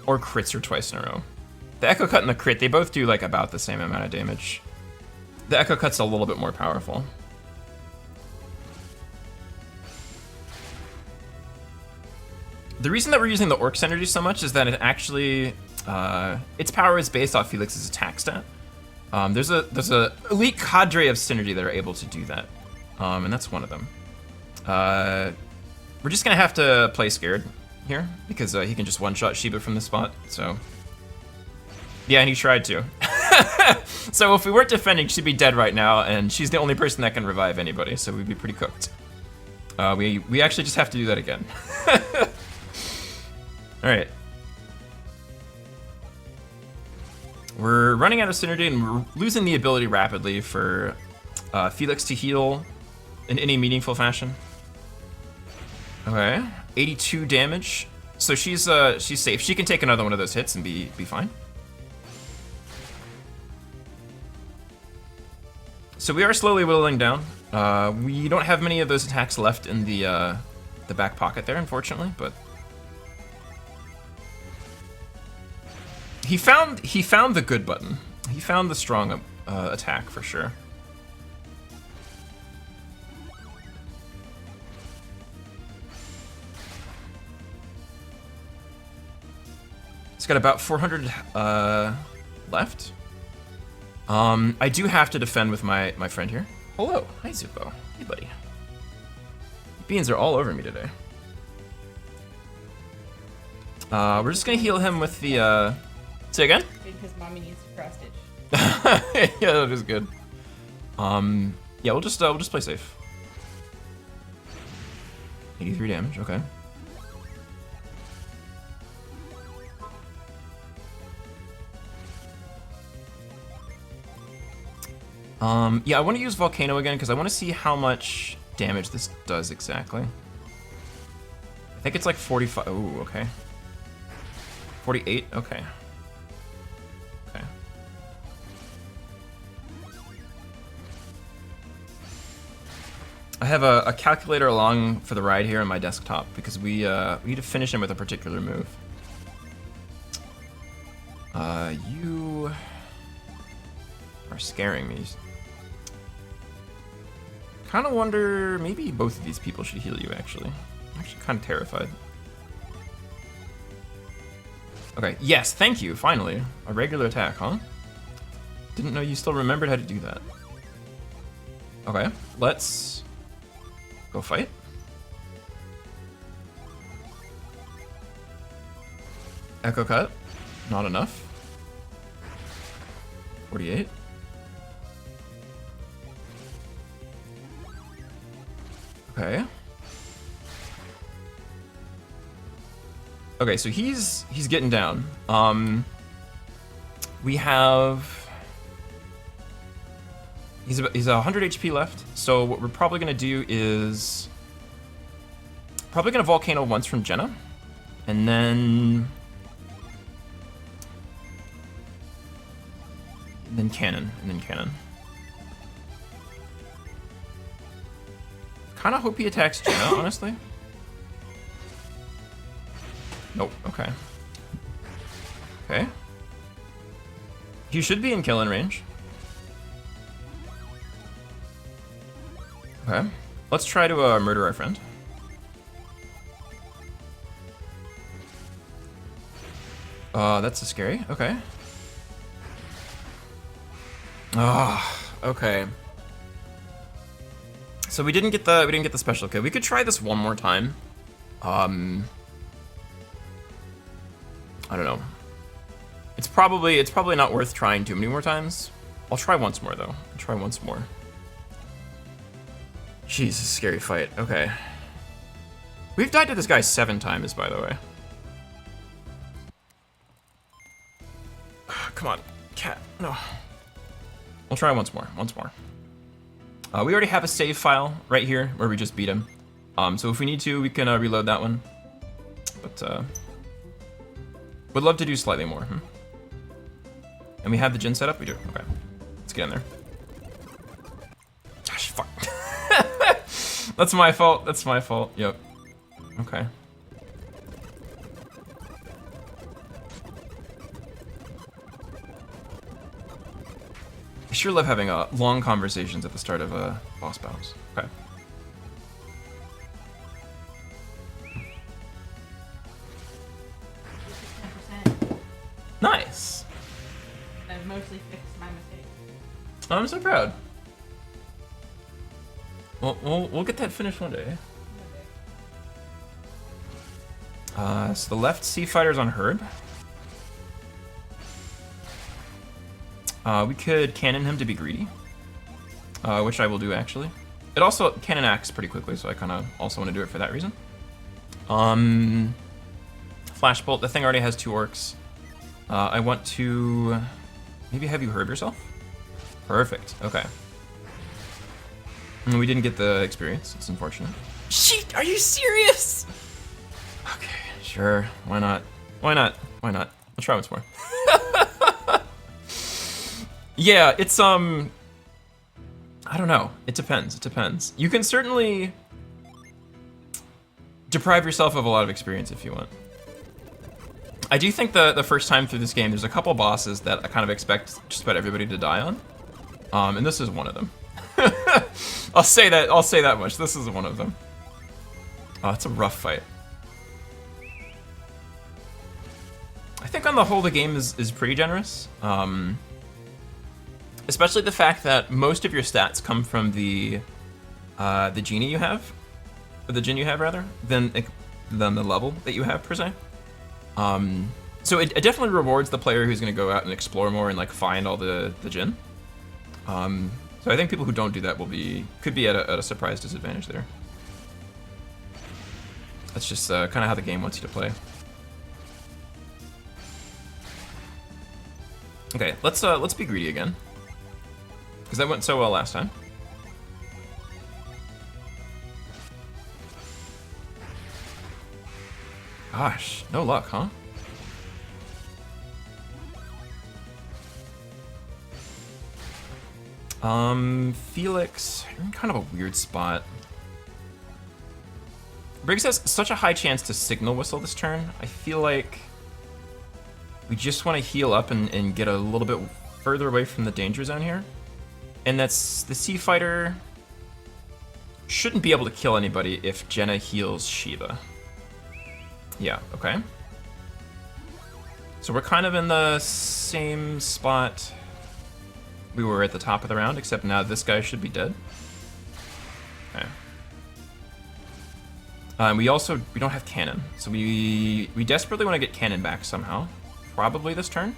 Or crits her twice in a row. The Echo Cut and the crit, they both do like about the same amount of damage. The Echo Cut's a little bit more powerful. The reason that we're using the Orc's energy so much is that it actually, its power is based off Felix's attack stat. There's a elite cadre of synergy that are able to do that, and that's one of them. We're just gonna have to play scared here because he can just one-shot Shiba from the spot. So yeah, and he tried to. So if we weren't defending, she'd be dead right now, and she's the only person that can revive anybody, so we'd be pretty cooked. We actually just have to do that again. All right. We're running out of synergy, and we're losing the ability rapidly for Felix to heal in any meaningful fashion. Okay, 82 damage. So she's safe. She can take another one of those hits and be fine. So we are slowly whittling down. We don't have many of those attacks left in the back pocket there, unfortunately, but he found the good button. He found the strong attack for sure. It's got about 400 left. I do have to defend with my friend here. Hello, hi Zupo. Hey buddy. Beans are all over me today. We're just gonna heal him with the say again? Because mommy needs to cross stitch. Yeah, that is good. Yeah, we'll just play safe. 83 damage, okay. Yeah, I want to use Volcano again because I want to see how much damage this does exactly. I think it's like 45. Ooh, okay. 48. Okay. Okay. I have a calculator along for the ride here on my desktop because we need to finish him with a particular move. You are scaring me. Kind of wonder, maybe both of these people should heal you, actually. I'm actually kind of terrified. Okay, yes, thank you, finally. A regular attack, huh? Didn't know you still remembered how to do that. Okay, let's go fight. Echo cut, not enough. 48. Okay. Okay, so he's getting down. We have he's 100 HP left. So what we're probably gonna do is probably gonna volcano once from Jenna, and then cannon, Kind of hope he attacks Jenna, honestly. Nope. Okay. Okay. He should be in killing range. Okay. Let's try to murder our friend. That's a scary. Okay. Ah, okay. So we didn't get the special kill. We could try this one more time. I don't know. It's probably not worth trying too many more times. I'll try once more though. I'll try once more. Jeez, this is a scary fight. Okay. We've died to this guy 7 times, by the way. Come on, cat. No. We'll try once more. We already have a save file right here where we just beat him. So if we need to, we can reload that one. But would love to do slightly more. And we have the Jin set up? We do. Okay. Let's get in there. Gosh, fuck. That's my fault. Yep. Okay. I sure love having long conversations at the start of boss battles. Okay. Nice. I've mostly fixed my mistakes. I'm so proud. Well, we'll get that finished one day. So the left Sea Fighter's on Herb. We could cannon him to be greedy, which I will do actually. It also cannon acts pretty quickly, so I kind of also want to do it for that reason. Flashbolt. The thing already has 2 orcs. I want to maybe have you herb yourself. Perfect. Okay. And we didn't get the experience. It's unfortunate. Shit, are you serious? Okay, sure. Why not? I'll try once more. Yeah, it's I don't know. It depends. You can certainly deprive yourself of a lot of experience if you want. I do think the first time through this game, there's a couple bosses that I kind of expect just about everybody to die on. And this is one of them. I'll say that much. This is one of them. Oh, it's a rough fight. I think on the whole the game is pretty generous. Especially the fact that most of your stats come from the genie you have, or the Jin you have rather, than the level that you have per se. So it definitely rewards the player who's going to go out and explore more and like find all the Jin. So I think people who don't do that could be at a surprise disadvantage there. That's just kind of how the game wants you to play. Okay, let's be greedy again, because that went so well last time. Gosh, no luck, huh? Felix, you're in kind of a weird spot. Briggs has such a high chance to signal whistle this turn. I feel like we just want to heal up and get a little bit further away from the danger zone here. And that's the Sea Fighter shouldn't be able to kill anybody if Jenna heals Shiva. Yeah, okay. So we're kind of in the same spot we were at the top of the round, except now this guy should be dead. Okay. We don't have cannon, so we desperately want to get cannon back somehow. Probably this turn.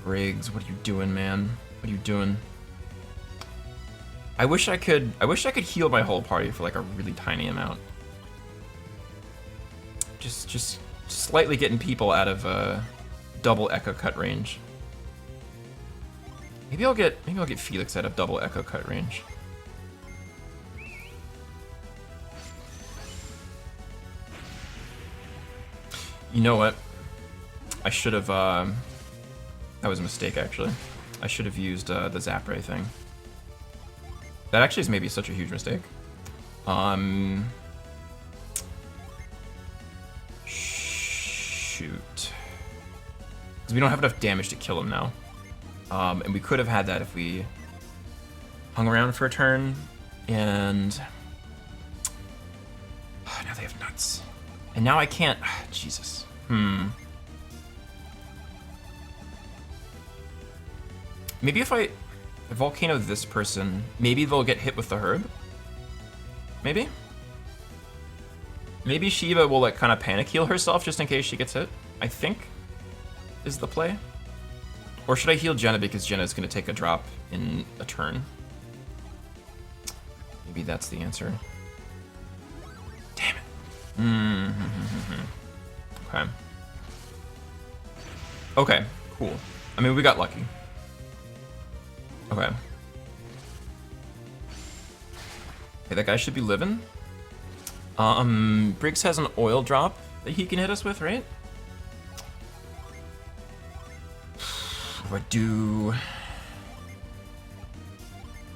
Briggs, what are you doing, man? What are you doing? I wish I could heal my whole party for like a really tiny amount. Just slightly getting people out of double echo cut range. Maybe I'll get Felix out of double echo cut range. You know what? I should have. That was a mistake, actually. I should have used the Zap Ray thing. That actually is maybe such a huge mistake. Shoot. Because we don't have enough damage to kill him now. And we could have had that if we hung around for a turn. And now they have nuts. And now I can't. Jesus. Maybe if I volcano this person, maybe they'll get hit with the herb. Maybe? Maybe Shiva will like kind of panic heal herself just in case she gets hit, I think, is the play. Or should I heal Jenna because Jenna's going to take a drop in a turn? Maybe that's the answer. Damn it. Okay. Okay, cool. I mean, we got lucky. Okay. Okay, that guy should be living. Briggs has an oil drop that he can hit us with, right? What do I do?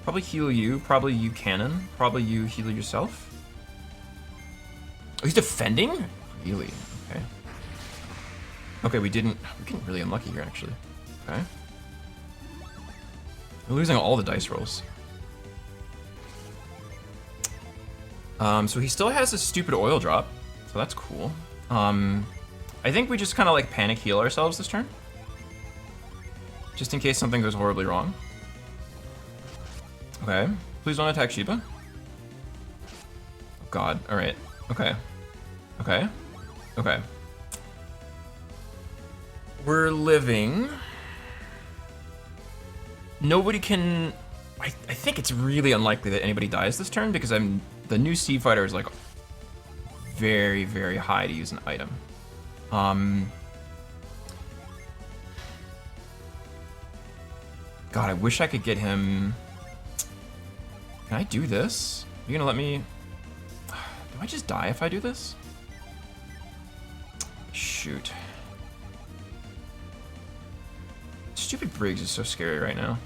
Probably heal you. Probably you cannon. Probably you heal yourself. Oh, he's defending? Really? Okay. Okay, we're getting really unlucky here, actually. Okay. We're losing all the dice rolls. So he still has a stupid oil drop, so that's cool. I think we just kind of like panic heal ourselves this turn. Just in case something goes horribly wrong. Okay, please don't attack Shiva. Oh god, alright. Okay. Okay. Okay. We're living. Nobody can... I think it's really unlikely that anybody dies this turn because the new Sea Fighter is like very, very high to use an item. God, I wish I could get him... Can I do this? Are you gonna let me... Do I just die if I do this? Shoot. Stupid Briggs is so scary right now.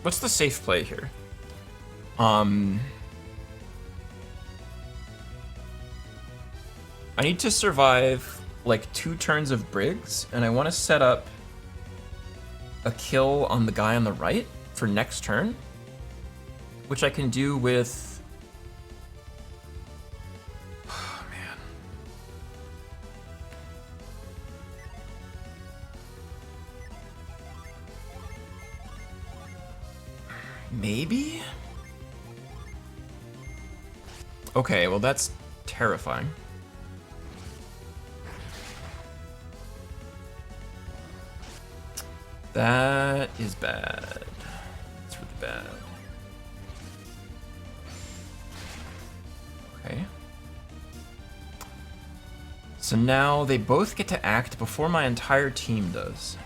What's the safe play here? I need to survive like 2 turns of Briggs, and I want to set up a kill on the guy on the right for next turn, which I can do with... Oh, man. Maybe? Okay, well that's terrifying. That is bad. It's really bad. Okay. So now they both get to act before my entire team does.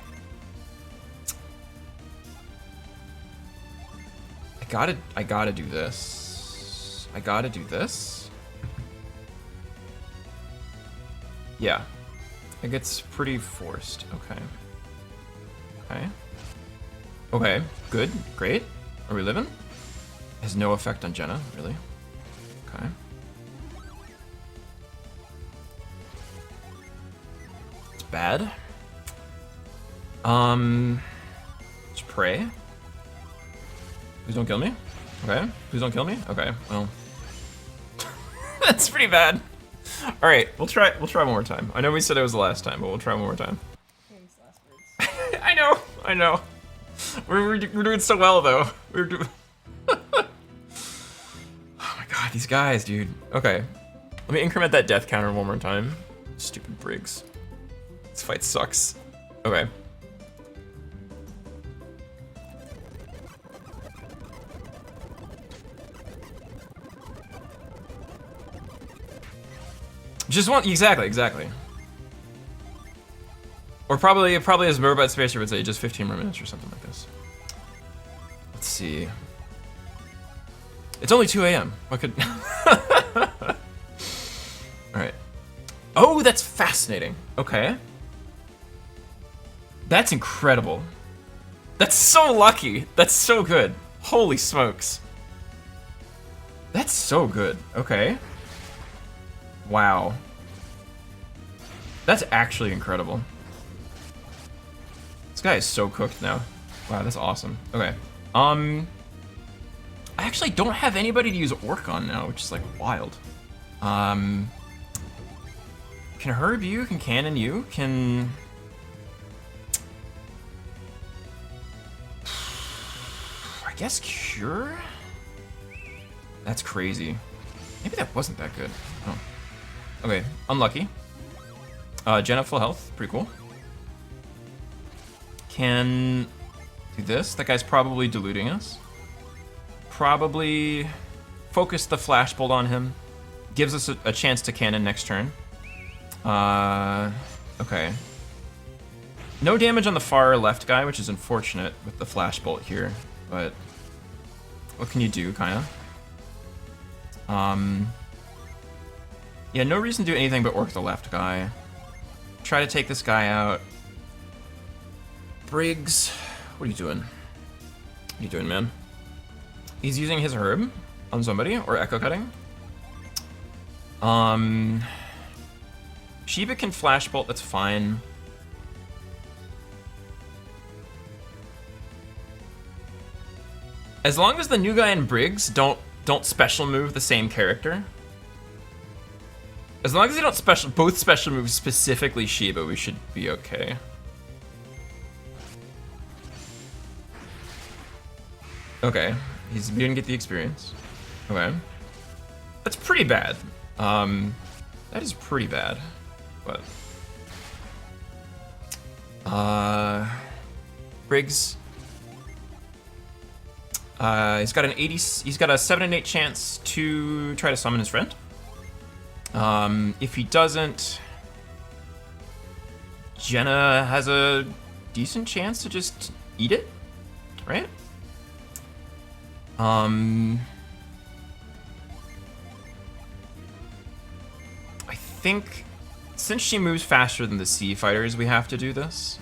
I gotta do this. I gotta do this. Yeah. It gets pretty forced. Okay. Okay. Okay. Good. Great. Are we living? Has no effect on Jenna, really. Okay. It's bad. Let's pray. Please don't kill me. Okay. Please don't kill me. Okay. Well, that's pretty bad. All right. We'll try one more time. I know we said it was the last time, but we'll try one more time. Famous last words. I know. I know. We're doing so well though. We're doing. Oh my god, these guys, dude. Okay. Let me increment that death counter one more time. Stupid Briggs. This fight sucks. Okay. Just one, exactly. Or probably as Robot Spacer would say, just 15 more minutes or something like this. Let's see. It's only 2 a.m. What could... Alright. Oh, that's fascinating. Okay. That's incredible. That's so lucky. That's so good. Holy smokes. That's so good. Okay. Wow. That's actually incredible. This guy is so cooked now. Wow, that's awesome. Okay. I actually don't have anybody to use Orc on now, which is like wild. Can Herb you? Can Cannon you? Can... I guess Cure? That's crazy. Maybe that wasn't that good. Oh. Okay, unlucky. Jenna full health, pretty cool. Can do this. That guy's probably diluting us. Probably focus the flashbolt on him. Gives us a chance to cannon next turn. Okay. No damage on the far left guy, which is unfortunate with the flashbolt here, but what can you do, kinda? Yeah, no reason to do anything but orc the left guy. Try to take this guy out. Briggs, what are you doing? What are you doing, man? He's using his herb on somebody, or echo cutting. Shiva can flashbolt, that's fine. As long as the new guy and Briggs don't special move the same character. As long as they don't both special move specifically Shiba, we should be okay. Okay, he didn't get the experience. Okay. That's pretty bad. That is pretty bad. But Briggs. He's got a 7 and 8 chance to try to summon his friend. If he doesn't, Jenna has a decent chance to just eat it, right? I think since she moves faster than the Sea Fighters, we have to do this.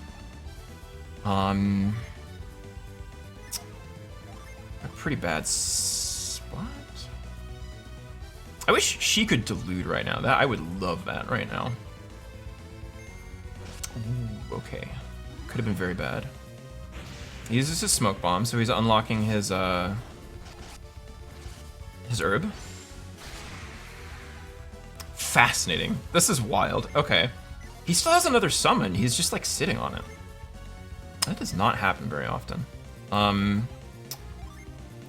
A pretty bad spot. I wish she could delude right now. I would love that right now. Ooh, okay. Could have been very bad. He uses his smoke bomb, so he's unlocking his herb. Fascinating. This is wild. Okay. He still has another summon. He's just like sitting on it. That does not happen very often.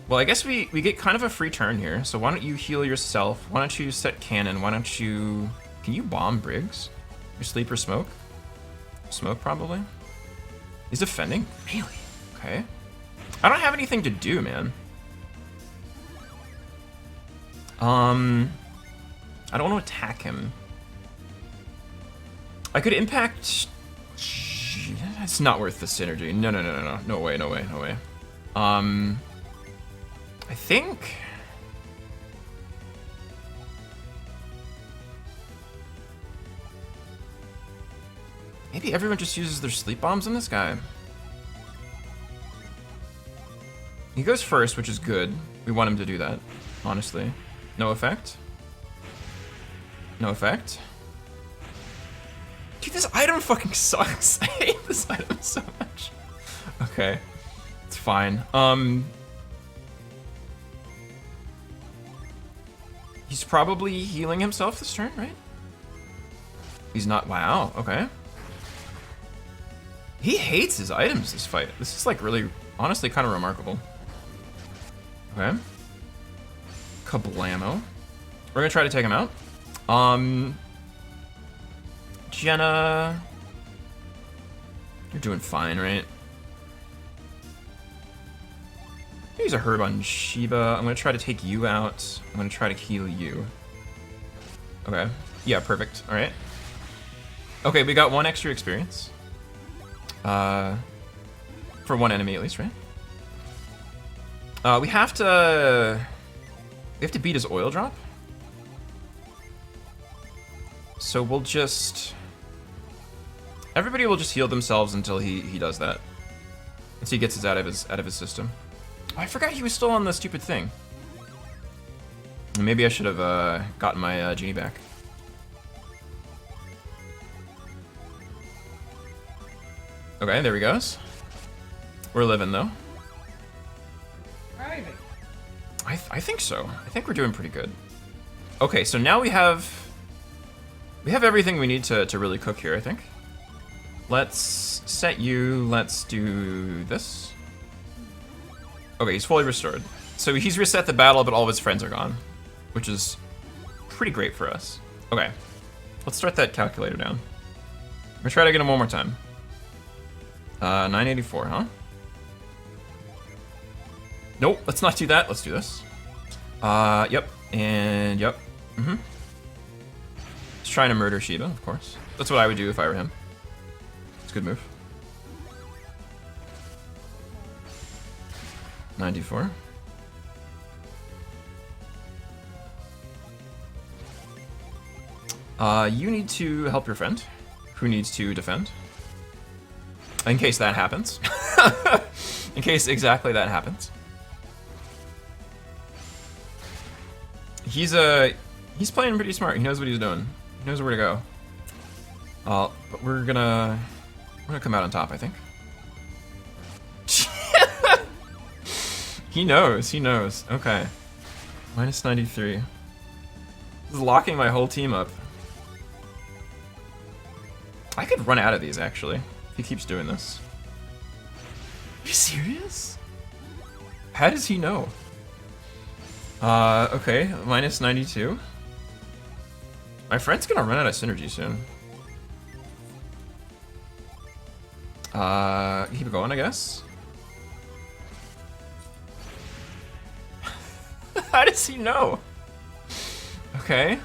Well, I guess we get kind of a free turn here. So why don't you heal yourself? Why don't you set cannon? Why don't you... Can you bomb Briggs? Your sleeper smoke? Smoke, probably? He's defending? Really? Okay. I don't have anything to do, man. I don't want to attack him. I could impact... It's not worth the synergy. No. No way. I think... Maybe everyone just uses their sleep bombs on this guy. He goes first, which is good. We want him to do that, honestly. No effect. No effect. Dude, this item fucking sucks. I hate this item so much. Okay, it's fine. He's probably healing himself this turn, right? He's not. Wow, okay. He hates his items this fight. This is like really, honestly, kind of remarkable. Okay. Kablamo. We're gonna try to take him out. Jenna, you're doing fine, right? Use a herb on Shiba. I'm gonna try to take you out. I'm gonna try to heal you. Okay. Yeah, perfect. All right. Okay, we got 1 extra experience. For 1 enemy at least, right? We have to beat his oil drop. So we'll just... Everybody will just heal themselves until he does that. Until he gets it out of his system. Oh, I forgot he was still on the stupid thing. Maybe I should have gotten my genie back. Okay, there he goes. We're living though. Private. I think so. I think we're doing pretty good. Okay, so now we have everything we need to really cook here, I think. Let's set you, let's do this. Okay, he's fully restored. So he's reset the battle, but all of his friends are gone, which is pretty great for us. Okay, let's start that calculator down. I'm gonna try to get him one more time. 984, huh? Nope, let's not do that. Let's do this. Yep, and yep. He's trying to murder Shiba, of course. That's what I would do if I were him. It's a good move. 94. You need to help your friend, who needs to defend. In case that happens. In case exactly that happens. He's playing pretty smart. He knows what he's doing. He knows where to go. But we're gonna come out on top, I think. He knows. Okay. Minus 93. This is locking my whole team up. I could run out of these, actually, if he keeps doing this. Are you serious? How does he know? Okay, minus 92. My friend's gonna run out of synergy soon. Keep going, I guess. How does he know? Okay.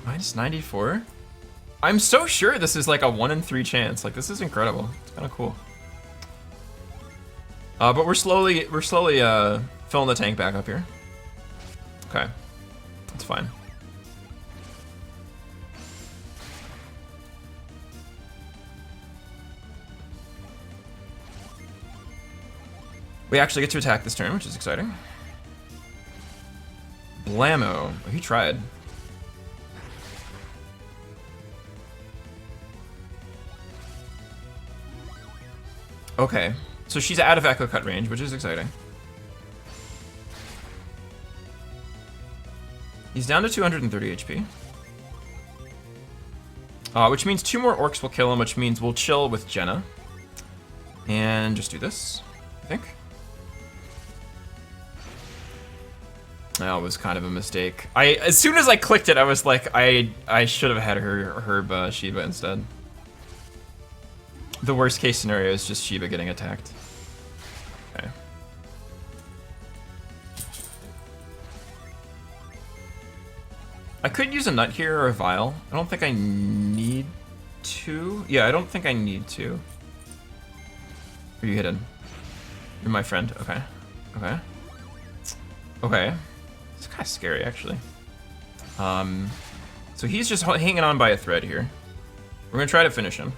Minus 94? I'm so sure this is like a 1 in 3 chance. Like, this is incredible. It's kind of cool. But we're slowly filling the tank back up here. Okay, that's fine. We actually get to attack this turn, which is exciting. Blammo. Oh, he tried. Okay, so she's out of Echo Cut range, which is exciting. He's down to 230 HP. Which means 2 more orcs will kill him, which means we'll chill with Jenna. And just do this, I think. That was kind of a mistake. As soon as I clicked it, I was like, I should have had her herb Shiba instead. The worst case scenario is just Shiba getting attacked. Okay. I could use a nut here or a vial. I don't think I need to. Yeah, I don't think I need to. Are you hidden? You're my friend. Okay. Okay. Okay. It's kind of scary, actually. So he's just hanging on by a thread here. We're gonna try to finish him.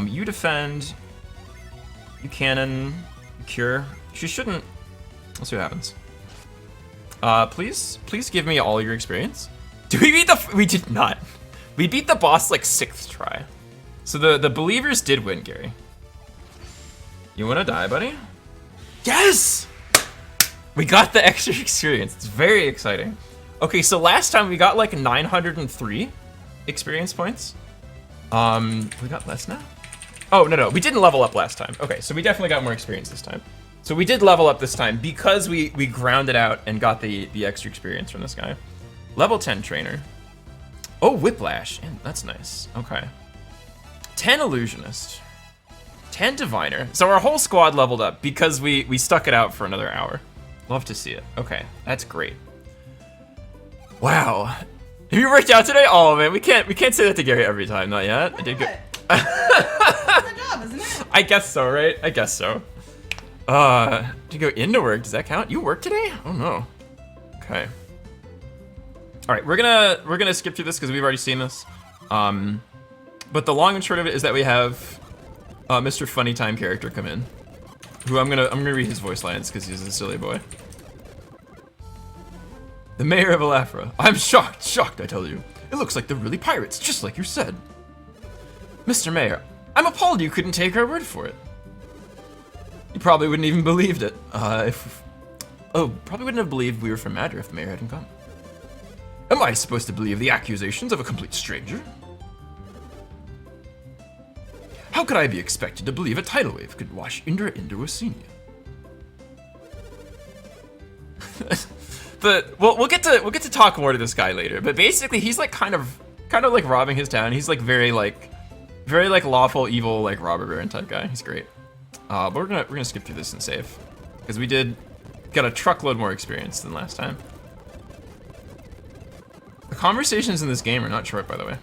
You defend. You cannon. You cure. She shouldn't. Let's see what happens. Please give me all your experience. Did we beat the? We did not. We beat the boss like 6th try. So the believers did win, Gary. You wanna die, buddy? Yes! We got the extra experience. It's very exciting. Okay, so last time we got like 903 experience points. We got less now? Oh, no, we didn't level up last time. Okay, so we definitely got more experience this time. So we did level up this time because we grounded out and got the extra experience from this guy. Level 10 trainer. Oh, whiplash. And that's nice. Okay. 10 illusionist. 10 diviner. So our whole squad leveled up because we stuck it out for another hour. Love to see it. Okay, that's great. Wow. Have you worked out today? Oh man, we can't say that to Gary every time. Not yet. I did good. That's the job, isn't it? I guess so, right? I guess so. To go into work, does that count? You work today? Oh no. Okay. All right, we're gonna skip through this because we've already seen this. But the long and short of it is that we have Mr. Funny Time character come in, who I'm gonna read his voice lines because he's a silly boy. The mayor of Elafra. I'm shocked, I tell you. It looks like they're really pirates, just like you said. Mr. Mayor, I'm appalled you couldn't take our word for it. You probably wouldn't even believed it. Probably wouldn't have believed we were from Madra if the mayor hadn't come. Am I supposed to believe the accusations of a complete stranger? How could I be expected to believe a tidal wave could wash Indra into Oceania? We'll get to talk more to this guy later, but basically he's like kind of like robbing his town. He's like very lawful evil like robber baron type guy. He's great. But we're gonna skip through this and save because we did get a truckload more experience than last time. The conversations in this game are not short, by the way.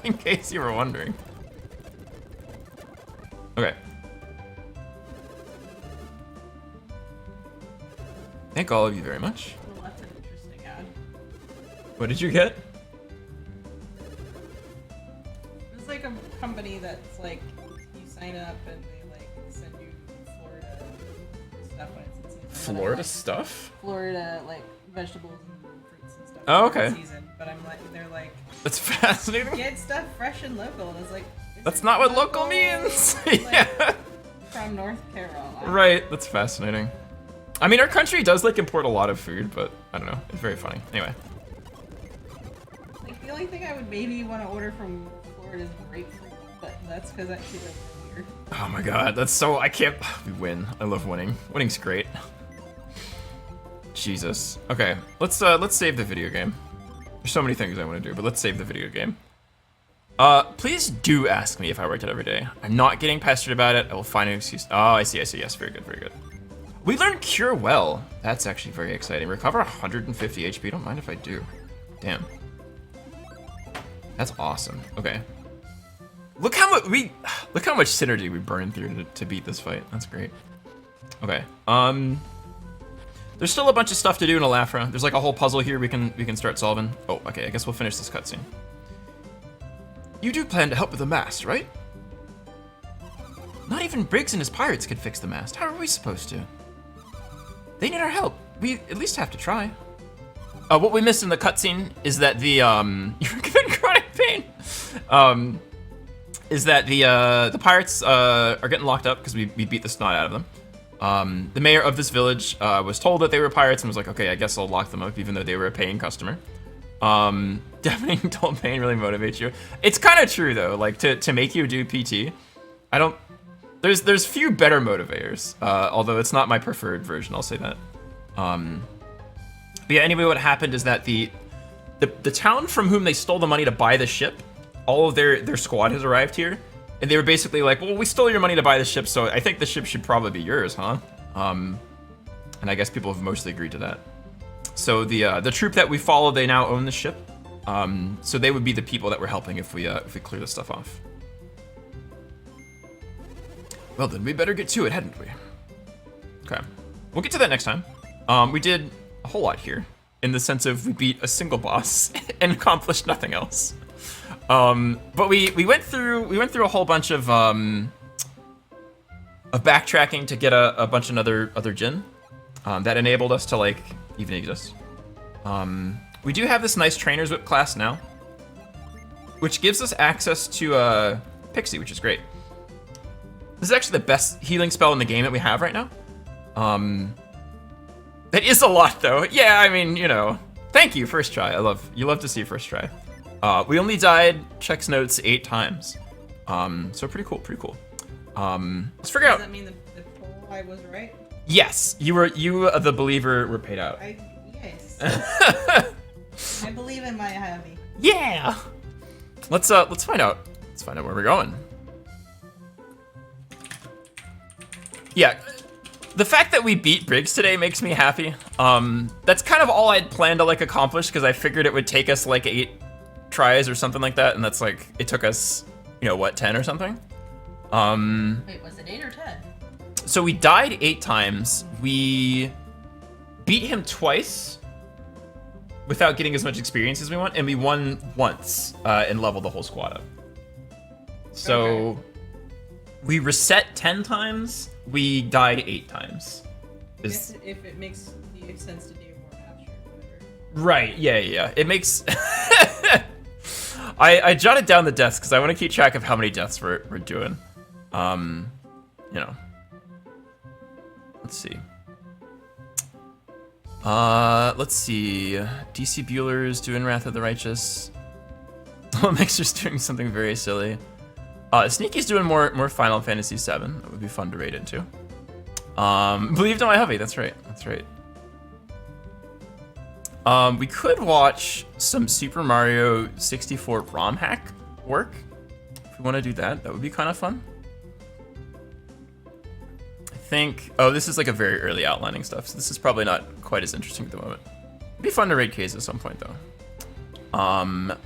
In case you were wondering. Okay. Thank all of you very much. Well, that's an interesting ad. What did you get? It's like a company that's like, you sign up and they like send you Florida stuff when it's in season. Florida stuff? Florida, like vegetables and fruits and stuff. Oh, when it's okay. in season. But I'm like, they're like, That's fascinating. get stuff fresh and local. And it's like, That's not what local means. Yeah. From North Carolina. Right, that's fascinating. I mean, our country does like import a lot of food, but I don't know. It's very funny. Anyway. Like the only thing I would maybe want to order from Florida is grapefruit, but that's because that shit is weird. Oh my god, that's so I can't. We win. I love winning. Winning's great. Jesus. Okay, let's save the video game. There's so many things I want to do, but let's save the video game. Please do ask me if I worked out every day. I'm not getting pestered about it. I will find an excuse. Oh, I see. Yes, very good. We learned Cure Well. That's actually very exciting. Recover 150 HP. Don't mind if I do. Damn. That's awesome. Okay. Look how much synergy we burned through to beat this fight. That's great. Okay. There's still a bunch of stuff to do in Elafra. There's like a whole puzzle here we can start solving. Oh, okay. I guess we'll finish this cutscene. You do plan to help with the mast, right? Not even Briggs and his pirates could fix the mast. How are we supposed to? They need our help. We at least have to try. What we missed in the cutscene is that the you're given chronic pain. Is that the pirates are getting locked up because we beat the snot out of them. The mayor of this village was told that they were pirates and was like, okay, I guess I'll lock them up even though they were a paying customer. Definitely being told pain really motivates you. It's kind of true though, like to make you do PT. There's few better motivators, although it's not my preferred version, I'll say that. But yeah, anyway, what happened is that the town from whom they stole the money to buy the ship, all of their squad has arrived here, and they were basically like, well, we stole your money to buy the ship, so I think the ship should probably be yours, huh? And I guess people have mostly agreed to that. So the troop that we follow, they now own the ship. So they would be the people that we're helping if we clear this stuff off. Well, then we better get to it, hadn't we? Okay, we'll get to that next time. We did a whole lot here. in the sense of we beat a single boss and accomplished nothing else. But we went through a whole bunch of backtracking to get a bunch of other Jin that enabled us to like even exist. We do have this nice Trainer's Whip class now, which gives us access to Pixie, which is great. This is actually the best healing spell in the game that we have right now. That is a lot though. Yeah, I mean, you know, thank you, first try. You love to see first try. We only died, checks notes, 8 times. So pretty cool. Let's figure out. Does that mean the poll I was right? Yes, you, the believer, were paid out. Yes. I believe in my hobby. Yeah. Let's find out. Let's find out where we're going. Yeah, the fact that we beat Briggs today makes me happy. That's kind of all I'd planned to like accomplish because I figured it would take us like 8 tries or something like that, and that's like it took us, you know, what, 10 or something. Wait, was it 8 or 10? So we died 8 times. We beat him twice without getting as much experience as we want, and we won once and leveled the whole squad up. So okay. We reset 10 times. We died 8 times. I guess if it makes sense to do more abstract, whatever. Right, yeah. It makes... I jotted down the deaths because I want to keep track of how many deaths we're doing. You know. Let's see. Let's see. DC Bueller's doing Wrath of the Righteous. Mixer's doing something very silly. Sneaky's doing more Final Fantasy VII. That would be fun to raid into. Believed in my hubby. That's right. We could watch some Super Mario 64 ROM hack work. If we want to do that, that would be kind of fun. I think. Oh, this is like a very early outlining stuff, so this is probably not quite as interesting at the moment. It'd be fun to raid K's at some point though.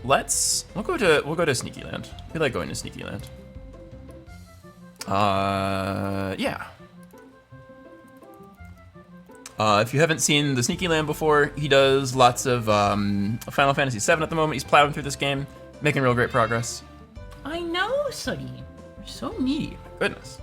We'll go to Sneaky Land. We like going to Sneaky Land. Yeah. If you haven't seen the Sneaky Land before, he does lots of Final Fantasy VII at the moment. He's plowing through this game, making real great progress. I know, Suddy. You're so neat. Goodness.